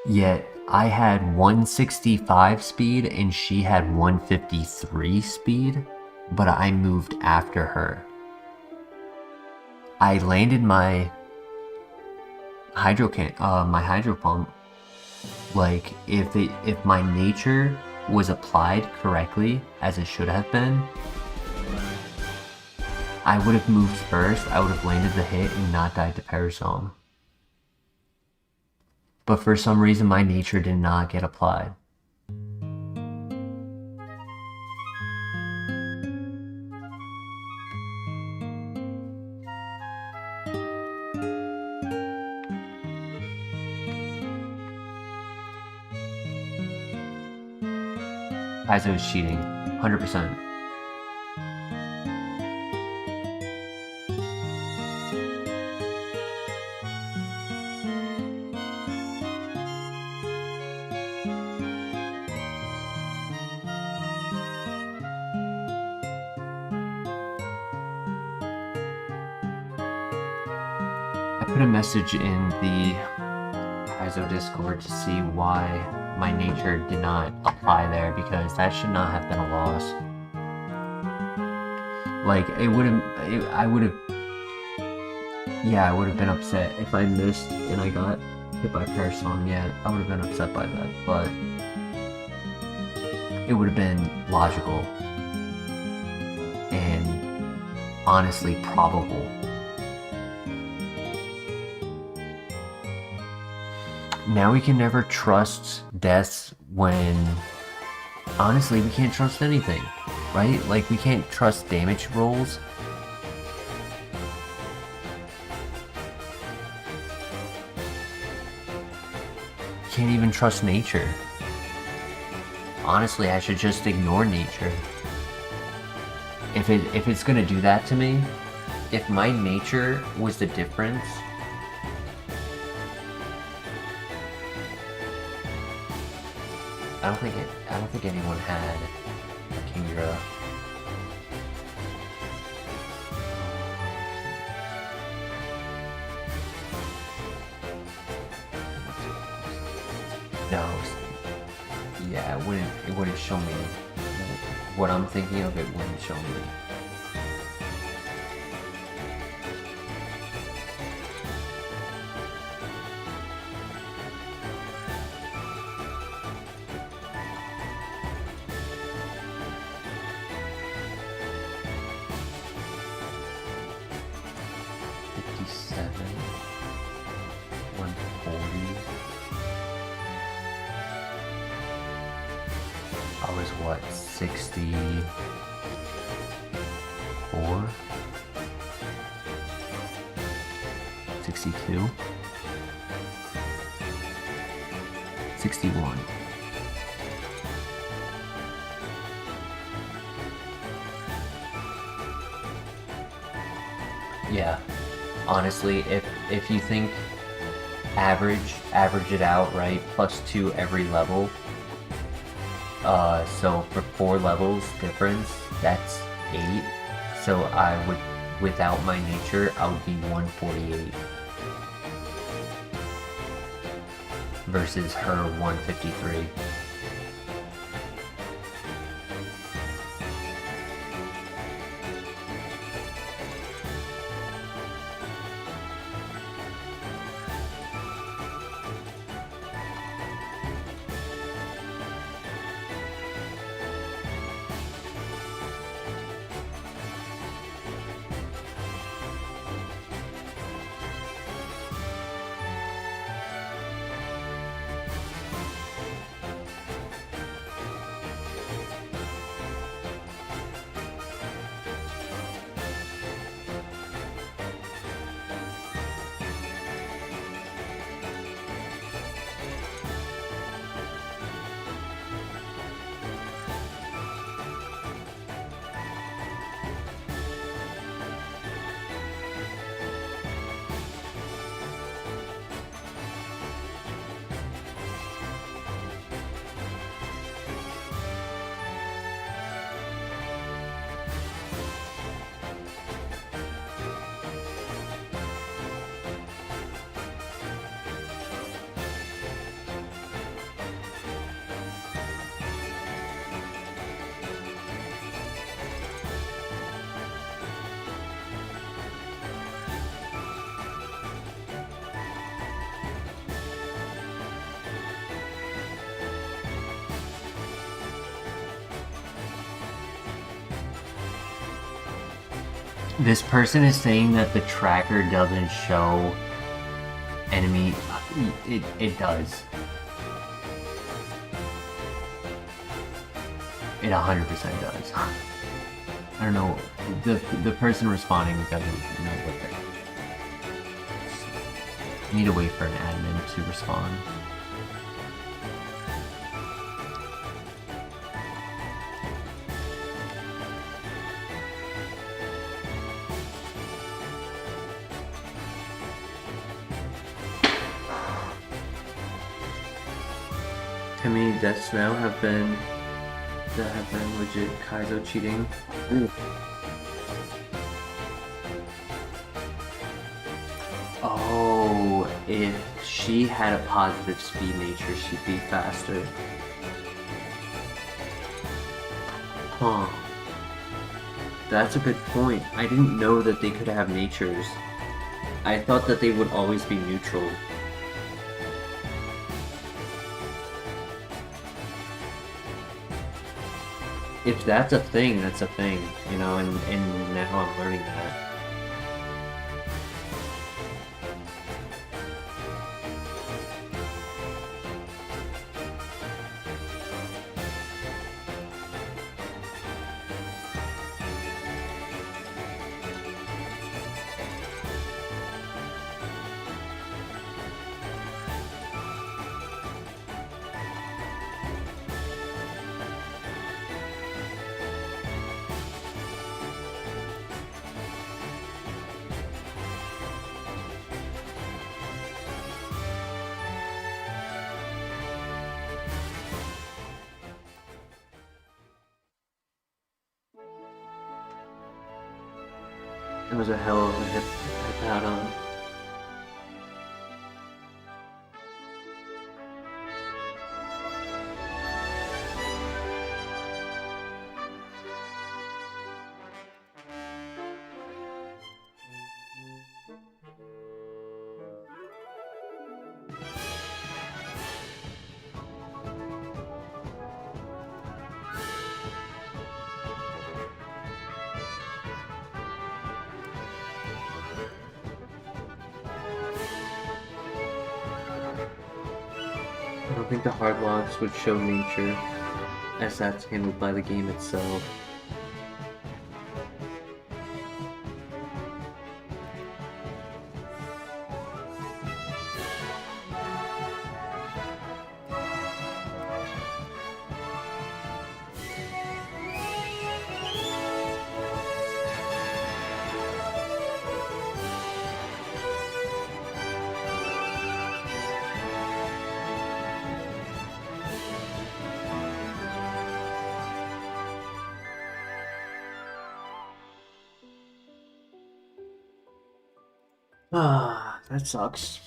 Yet, I had 165 speed and she had 153 speed, but I moved after her. I landed my hydro pump. Like, if my nature was applied correctly, as it should have been, I would have moved first, I would have landed the hit and not died to Perish Song. But for some reason my nature did not get applied. Kaizo is cheating. 100%. I put a message in the Kaizo Discord to see why my nature did not apply there, because that should not have been a loss. Like, I would have been upset if I missed and I got hit by Parasong. Yeah, I would have been upset by that, but it would have been logical and honestly probable. Now we can never trust deaths when, honestly, we can't trust anything, right? Like, we can't trust damage rolls. Can't even trust nature. Honestly, I should just ignore nature. If it's gonna do that to me, if my nature was the difference, I don't think anyone had Kingdra. No. Yeah, it wouldn't show me what I'm thinking of. It wouldn't show me. I was what, 64? 62? 61. Yeah, honestly, if you think average it out, right? +2 every level. So for 4 levels difference, that's 8. So I would, without my nature, I would be 148 versus her 153. This person is saying that the tracker doesn't show enemy. It does. It 100% does. I don't know. The person responding doesn't know what they're. I need to wait for an admin to respond. How many deaths now have been that have been legit Kaizo cheating? Oh, if she had a positive speed nature, she'd be faster. Huh. That's a good point. I didn't know that they could have natures. I thought that they would always be neutral. If that's a thing, that's a thing, you know, and now I'm learning that. It was a hell of a hip out on. I don't think the hard logs would show nature, as that's handled by the game itself. Ah, that sucks.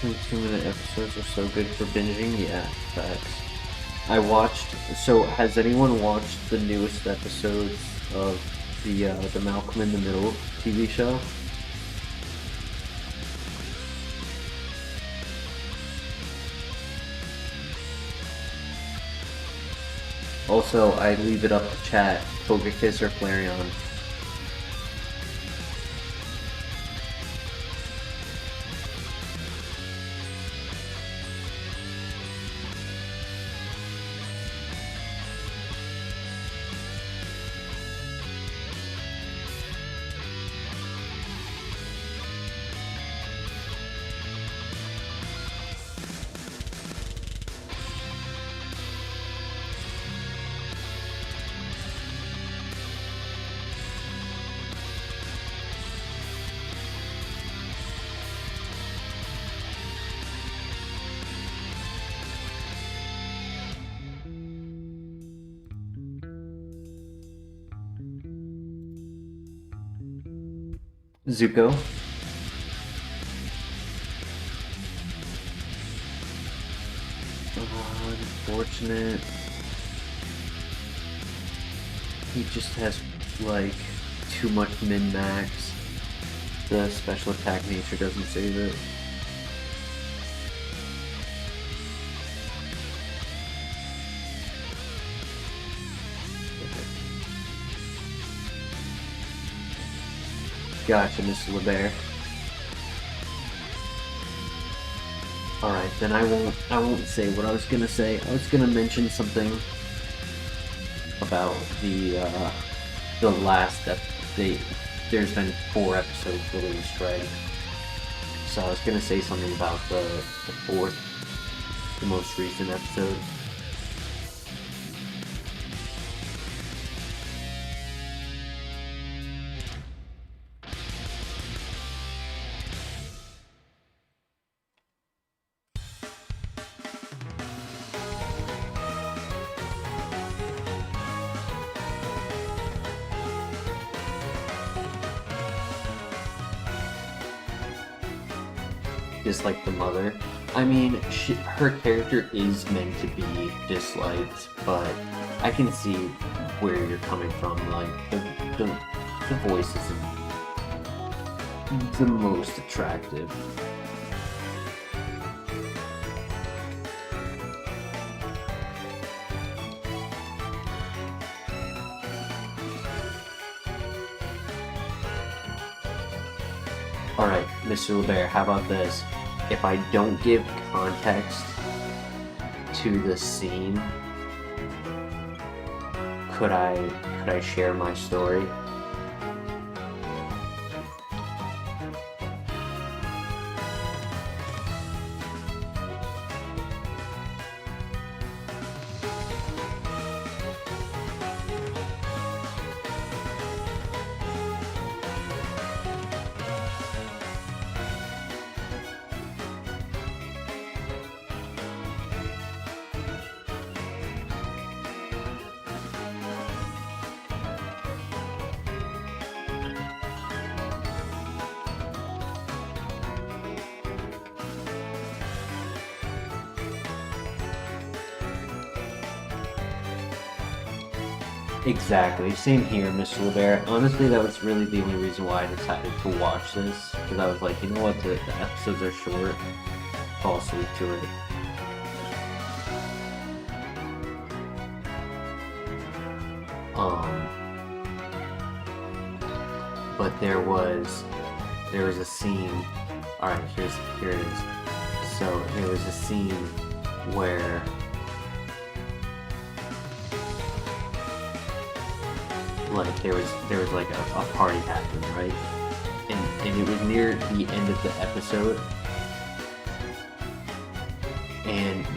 2-minute episodes are so good for binging. Yeah, facts. I watched. So, has anyone watched the newest episodes of the Malcolm in the Middle TV show? Also, I leave it up to chat. Togekiss or Flareon. Zuko. Unfortunate. He just has, like, too much min-max. The special attack nature doesn't save it. Gotcha, Mr. LeBear. Alright, then I won't say what I was gonna say. I was gonna mention something about the last update. There's been 4 episodes released, right? So I was gonna say something about the 4th, the most recent episode. Dislike the mother. I mean, her character is meant to be disliked, but I can see where you're coming from. Like, the voice isn't the most attractive. Alright, Mr. LeBear, how about this? If I don't give context to the scene, could I share my story? Exactly, same here, Mr. LeBear. Honestly, that was really the only reason why I decided to watch this, because I was like, you know what, the episodes are short, fall asleep to it. But there was a scene. All right, here it is. So there was a scene where like there was like a party happening, right? And it was near the end of the episode, and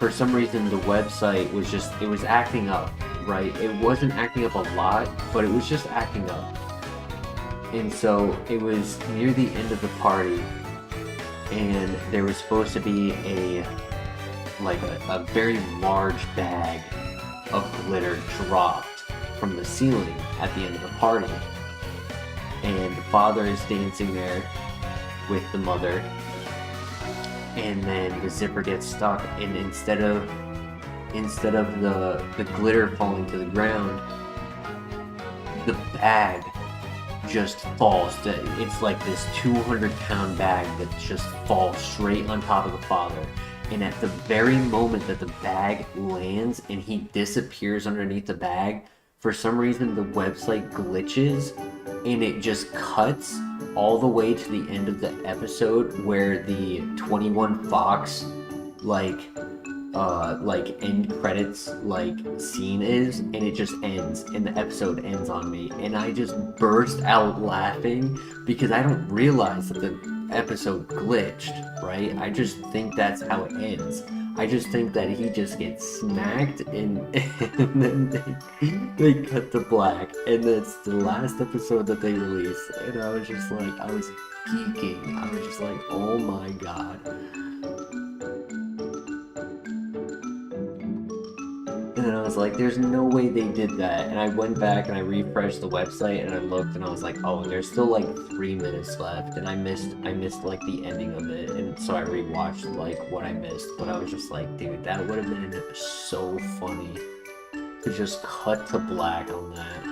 for some reason the website was acting up, right? It wasn't acting up a lot, but it was just acting up. And so it was near the end of the party, and there was supposed to be a very large bag of glitter dropped from the ceiling at the end of the party. and the father is dancing there with the mother, and then the zipper gets stuck, and instead of the glitter falling to the ground, the bag just falls. It's like this 200-pound bag that just falls straight on top of the father. And at the very moment that the bag lands and he disappears underneath the bag, for some reason the website glitches and it just cuts all the way to the end of the episode where the 21 Fox like end credits like scene is, and it just ends and the episode ends on me, and I just burst out laughing because I don't realize that the episode glitched, right? I just think that's how it ends. I just think that he just gets smacked and then they cut to black, and that's the last episode that they released, and I was just like, I was geeking. I was just like, oh my god. And then I was like, there's no way they did that. And I went back and I refreshed the website and I looked and I was like, oh, there's still like 3 minutes left. And I missed like the ending of it. And so I rewatched like what I missed. But I was just like, dude, that would have been so funny to just cut to black on that.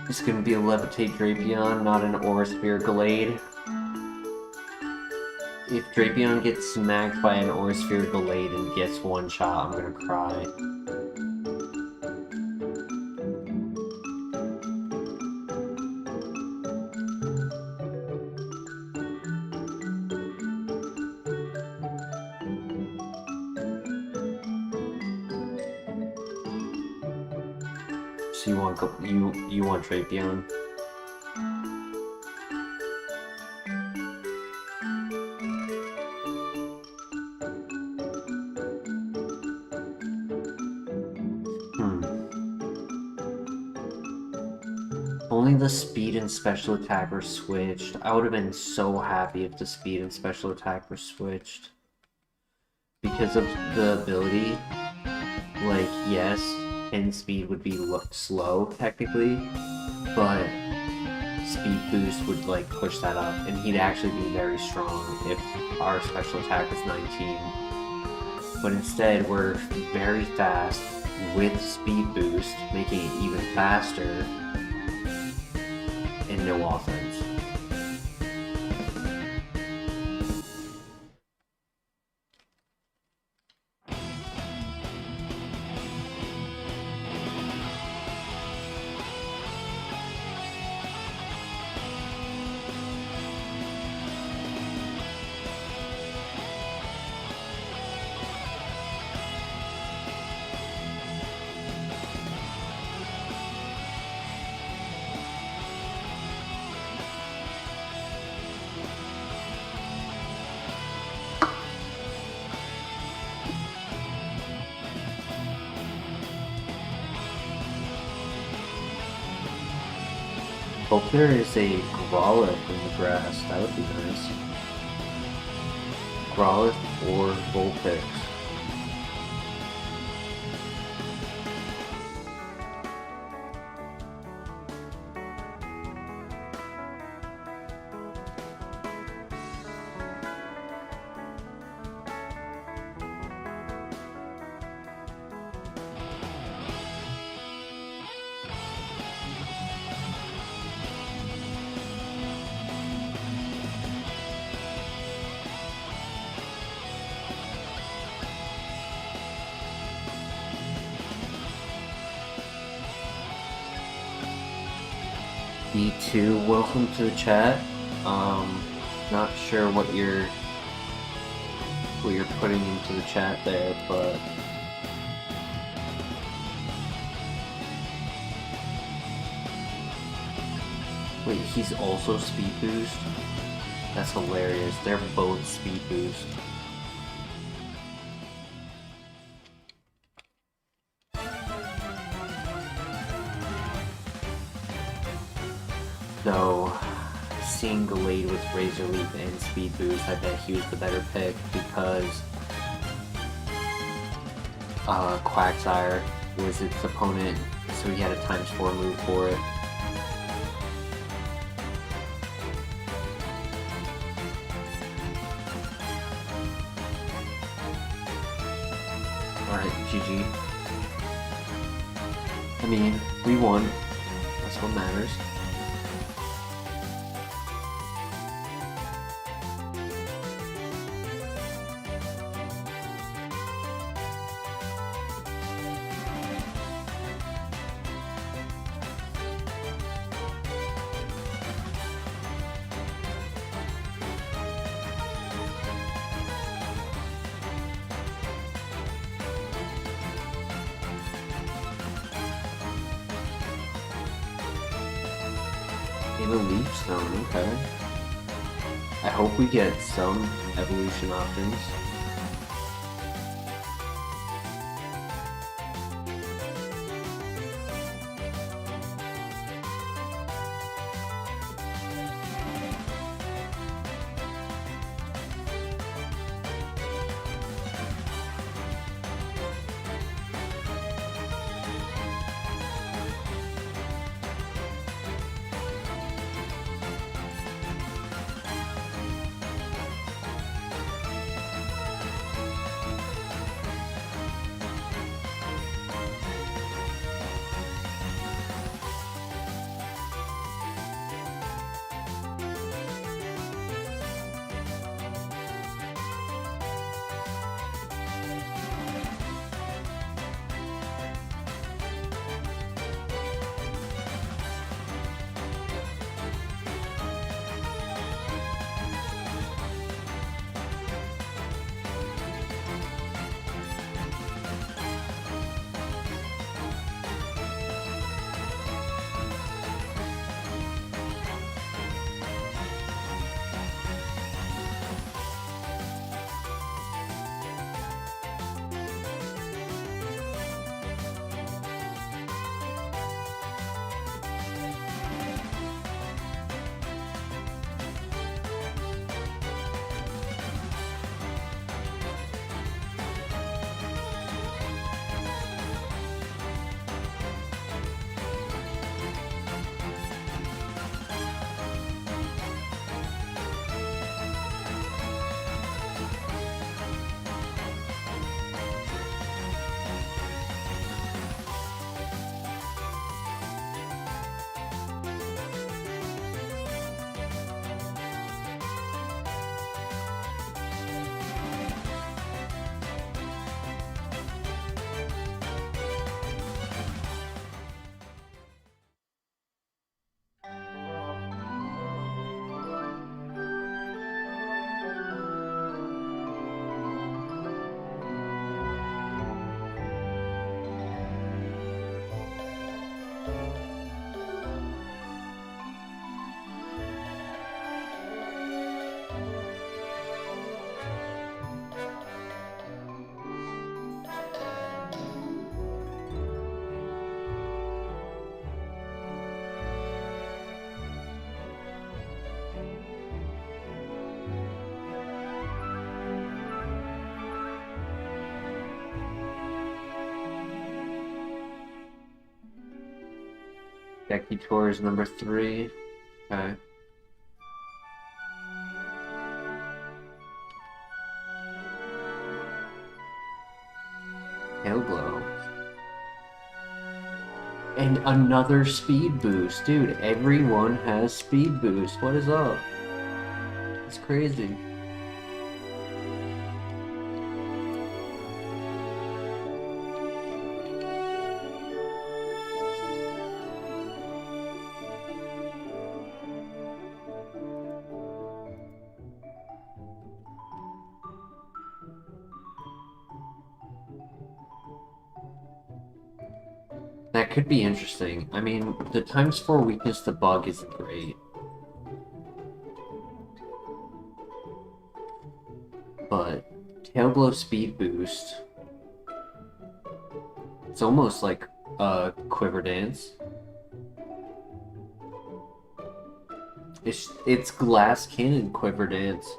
It's gonna be a Levitate Drapion, not an Aurasphere Gallade. If Drapion gets smacked by an Aurasphere Gallade and gets one shot, I'm gonna cry. So you want Drapion? Only the speed and special attack were switched. I would have been so happy if the speed and special attack were switched. Because of the ability, like, yes, 10 speed would be slow, technically, but speed boost would, like, push that up, and he'd actually be very strong if our special attack was 19. But instead, we're very fast with speed boost, making it even faster, and no offense. Hope there is a Growlithe in the grass. That would be nice. Growlithe or Vulpix. D2, welcome to the chat. Not sure what you're putting into the chat there, but wait, he's also speed boost? That's hilarious. They're both speed boost. Though, seeing Gallade with Razor Leaf and Speed Boost, I bet he was the better pick because Quagsire was its opponent, so he had a ×4 move for it. Alright, GG. I mean, we won. That's what matters. In a Leaf Stone, okay. I hope we get some evolution options. Decky Tour is number 3. Okay. Hellglow. And another speed boost. Dude, everyone has speed boost. What is up? It's crazy. That could be interesting. I mean, the ×4 weakness to bug is great. But Tailglow speed boost. It's almost like a Quiver Dance. It's glass cannon quiver dance.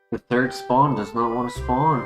The third spawn does not want to spawn.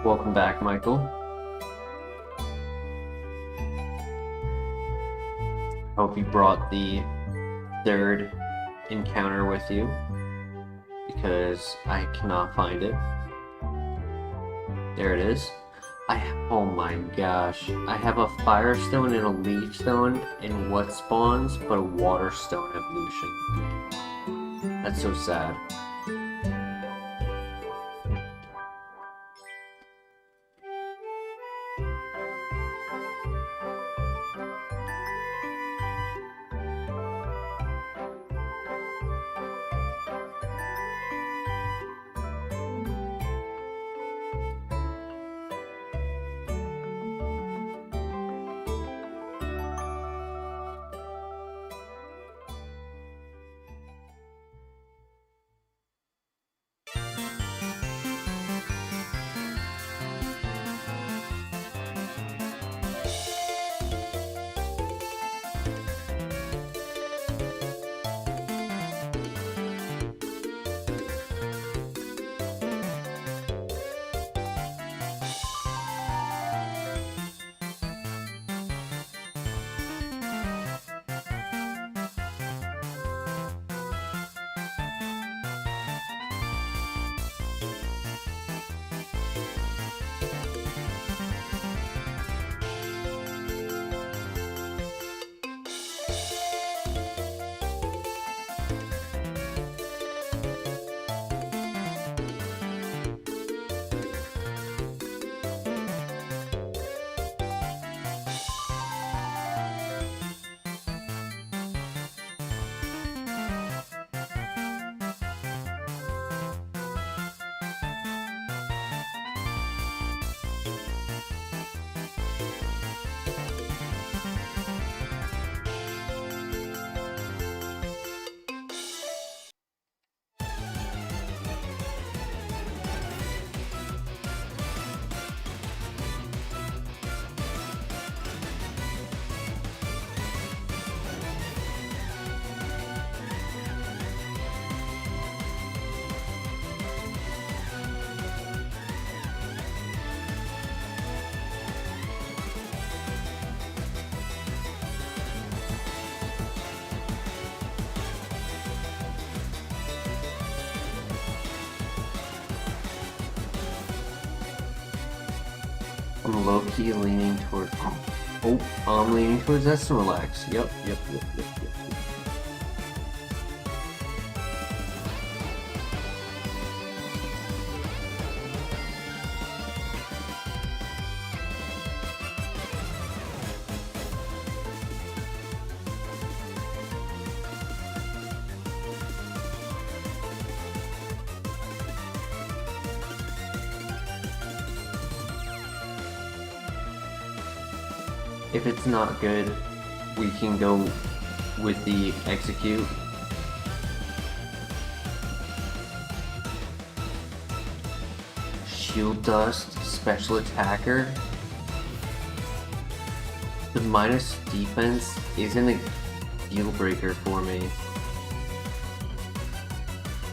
Welcome back, Michael. Hope you brought the third encounter with you, because I cannot find it. There it is. Oh my gosh. I have a fire stone and a leaf stone and what spawns but a water stone evolution. That's so sad. I'm low-key leaning toward... Oh, I'm leaning towards that Snorlax. Yep. If it's not good, we can go with the execute. Shield Dust, special attacker. The minus defense isn't a deal breaker for me.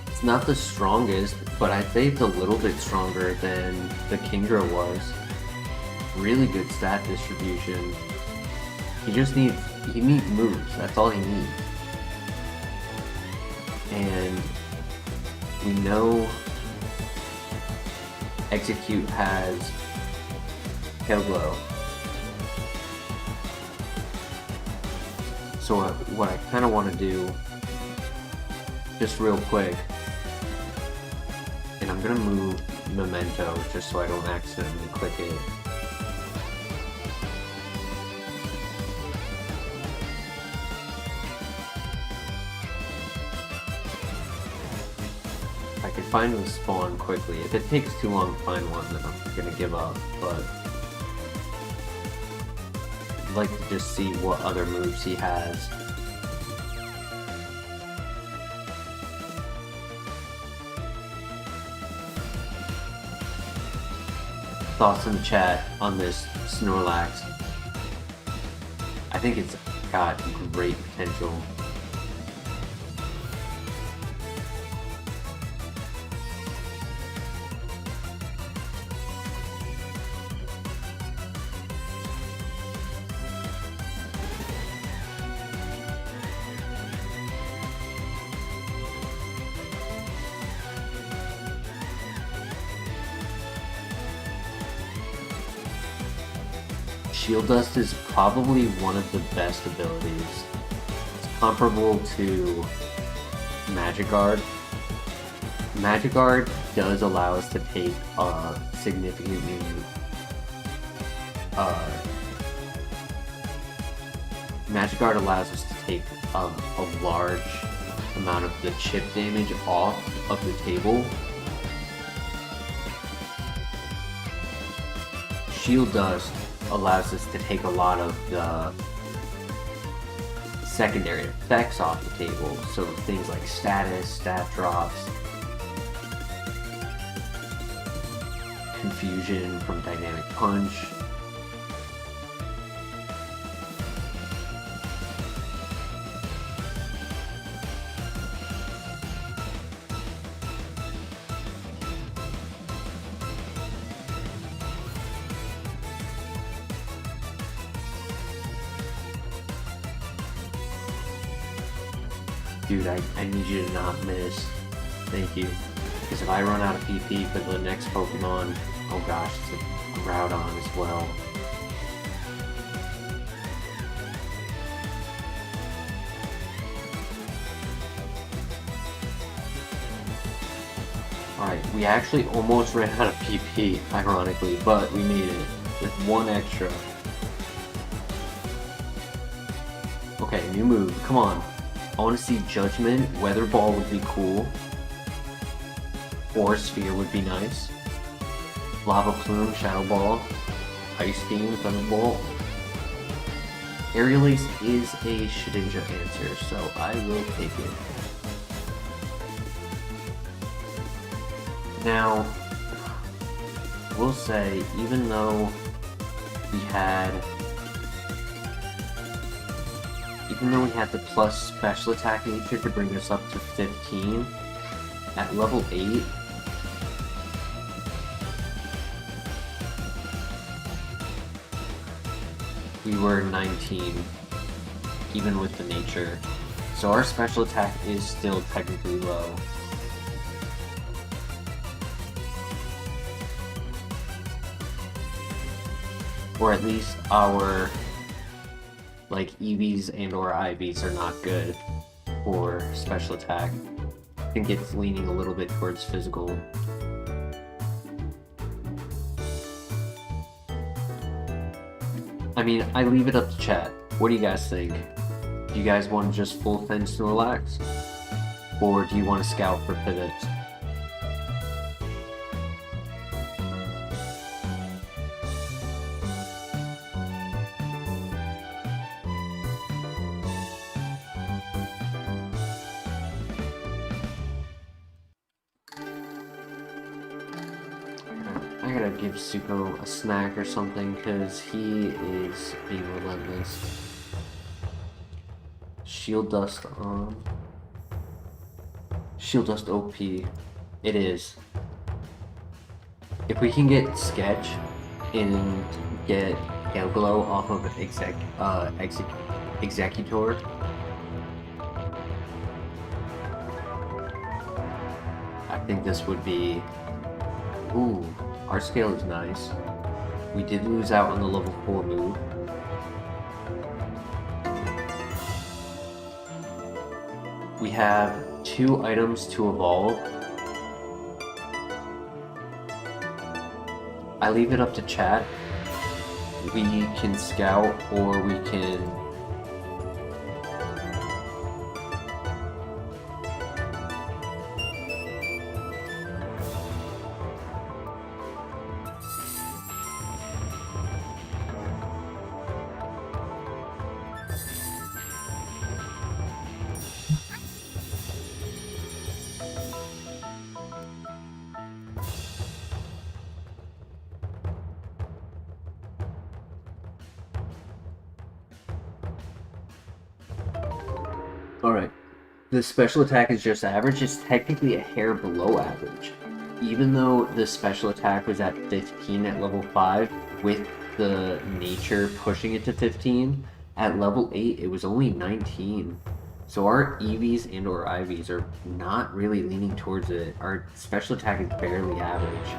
It's not the strongest, but I'd say it's a little bit stronger than the Kingdra was. Really good stat distribution. He needs moves, that's all he needs. And we know Execute has Tail Glow. So what I kind of want to do, just real quick, and I'm gonna move Memento just so I don't accidentally click it. I could find the spawn quickly. If it takes too long to find one, then I'm gonna give up, but I'd like to just see what other moves he has. Thoughts in the chat on this Snorlax. I think it's got great potential. Shield Dust is probably one of the best abilities. It's comparable to Magic Guard. Magic Guard does allow us to take significantly Magic Guard allows us to take a large amount of the chip damage off of the table. Shield Dust allows us to take a lot of the secondary effects off the table, so things like status, stat drops, confusion from dynamic punch. Dude, I need you to not miss. Thank you. Because if I run out of PP for the next Pokemon, oh gosh, it's a Groudon as well. Alright, we actually almost ran out of PP, ironically, but we made it with one extra. Okay, new move, come on. I want to see Judgment. Weather Ball would be cool. Or Sphere would be nice. Lava Plume, Shadow Ball, Ice Beam, Thunderbolt. Aerial Ace is a Shedinja answer, so I will take it. Now, I will say, even though we had the plus special attack nature to bring us up to 15, at level 8, we were 19, even with the nature. So our special attack is still technically low. or at least our like EVs and or IVs are not good for special attack. I think it's leaning a little bit towards physical. I mean, I leave it up to chat. What do you guys think? Do you guys want to just full fence to relax? Or do you want to scout for pivots? I gotta give Zuko a snack or something because he is being relentless. Shield Dust on. Shield Dust OP. It is. If we can get Sketch and get Gale Glow off of Executor, I think this would be. Ooh, our scale is nice. We did lose out on the level 4 move. We have 2 items to evolve. I leave it up to chat. We can scout or we can Alright, the special attack is just average. It's technically a hair below average. Even though the special attack was at 15 at level 5, with the nature pushing it to 15, at level 8 it was only 19. So our EVs and or IVs are not really leaning towards it. Our special attack is barely average.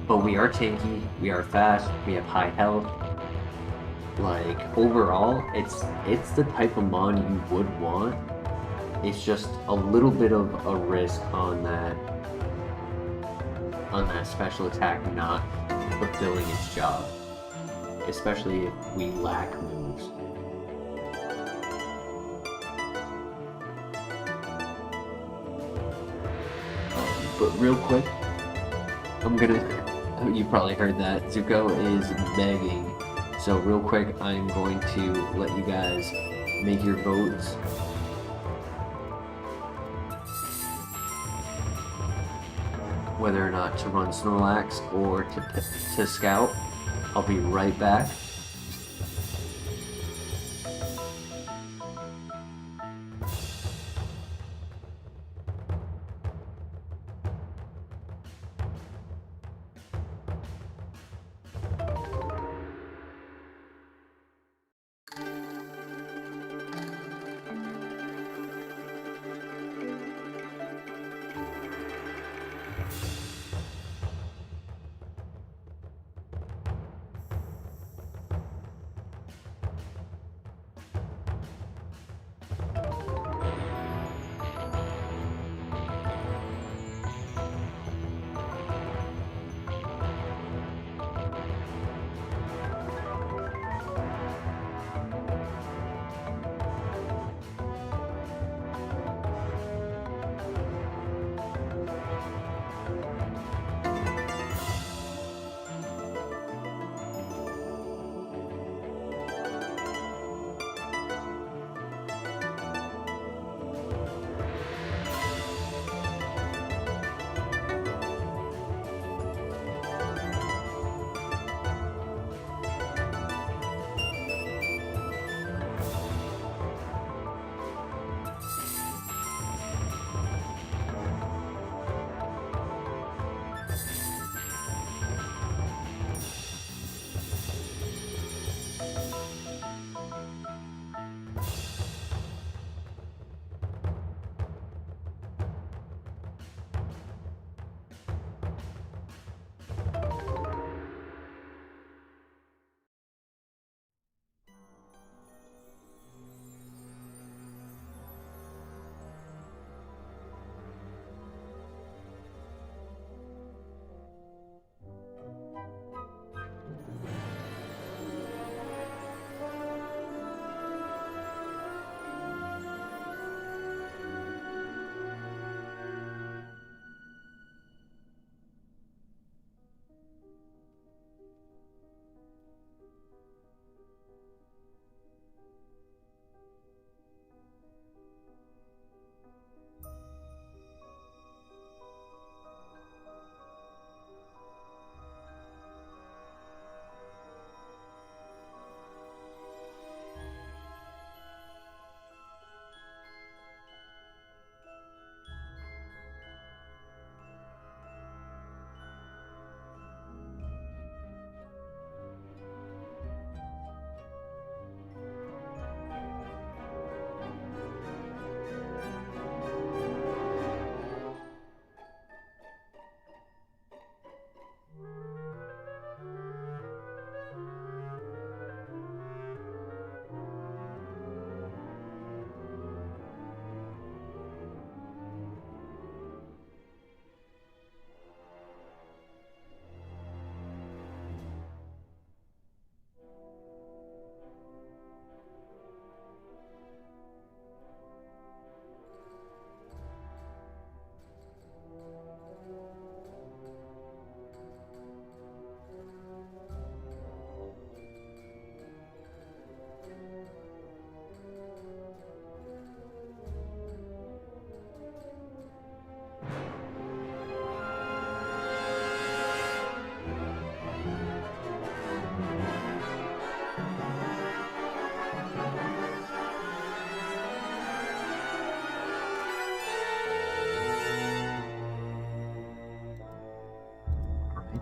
But we are tanky, we are fast, we have high health. Like, overall, it's the type of mon you would want. It's just a little bit of a risk on that special attack not fulfilling its job. Especially if we lack moves. But real quick, you probably heard that, Zuko is begging. So real quick, I'm going to let you guys make your votes. Whether or not to run Snorlax or to scout. I'll be right back.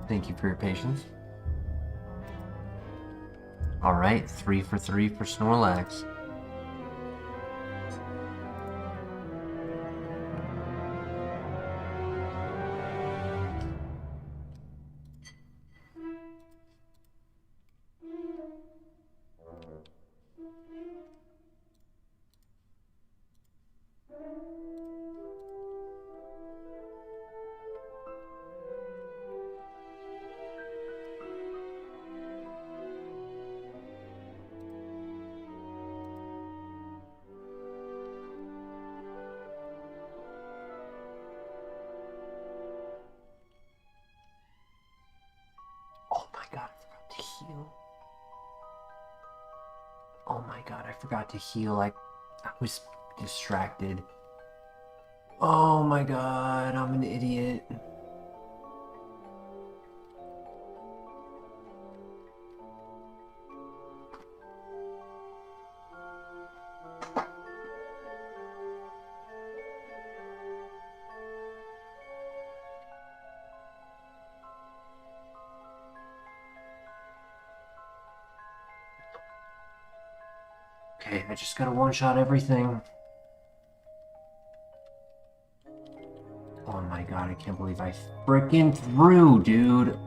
Thank you for your patience. Alright, 3 for 3 for Snorlax. Oh my god, I forgot to heal. Oh my god, I forgot to heal. I was distracted. Oh my god, I'm an idiot. Okay, I just gotta one-shot everything. Oh my god, I can't believe I freaking threw, dude.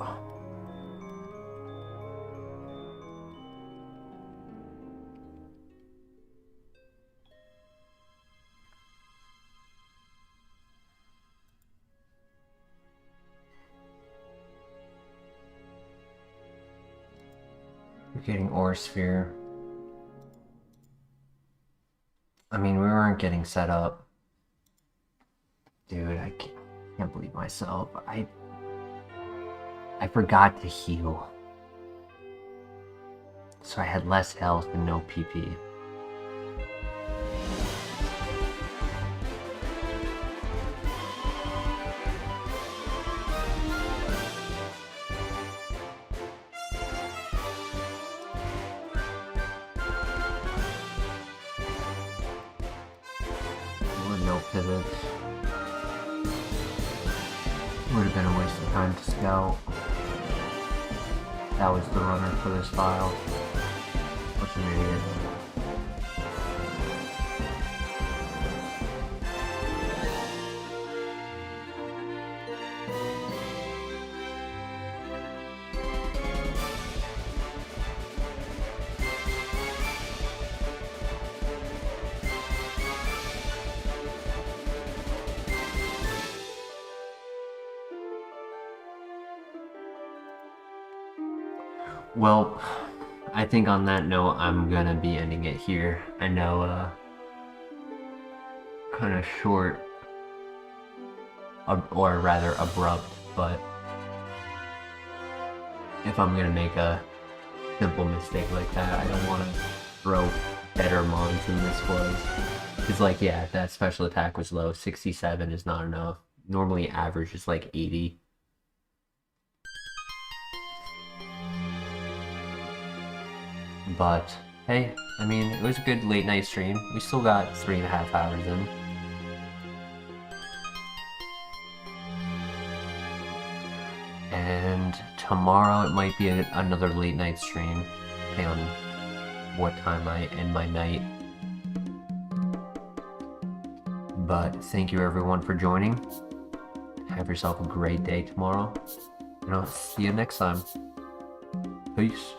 We're getting Aura Sphere. I mean, we weren't getting set up. Dude, I can't believe myself. I forgot to heal. So I had less health and no PP. No pivots. Would have been a waste of time to scout. That was the runner for this file. What's an idiot? Well, I think on that note, I'm gonna be ending it here. I know, kind of short, or rather abrupt, but if I'm gonna make a simple mistake like that, I don't want to throw better mons than this was. It's like, yeah, that special attack was low. 67 is not enough. Normally average is like 80. But, hey, I mean, it was a good late night stream. We still got 3.5 hours in. And tomorrow it might be another late night stream, depending on what time I end my night. But thank you everyone for joining. Have yourself a great day tomorrow. And I'll see you next time. Peace.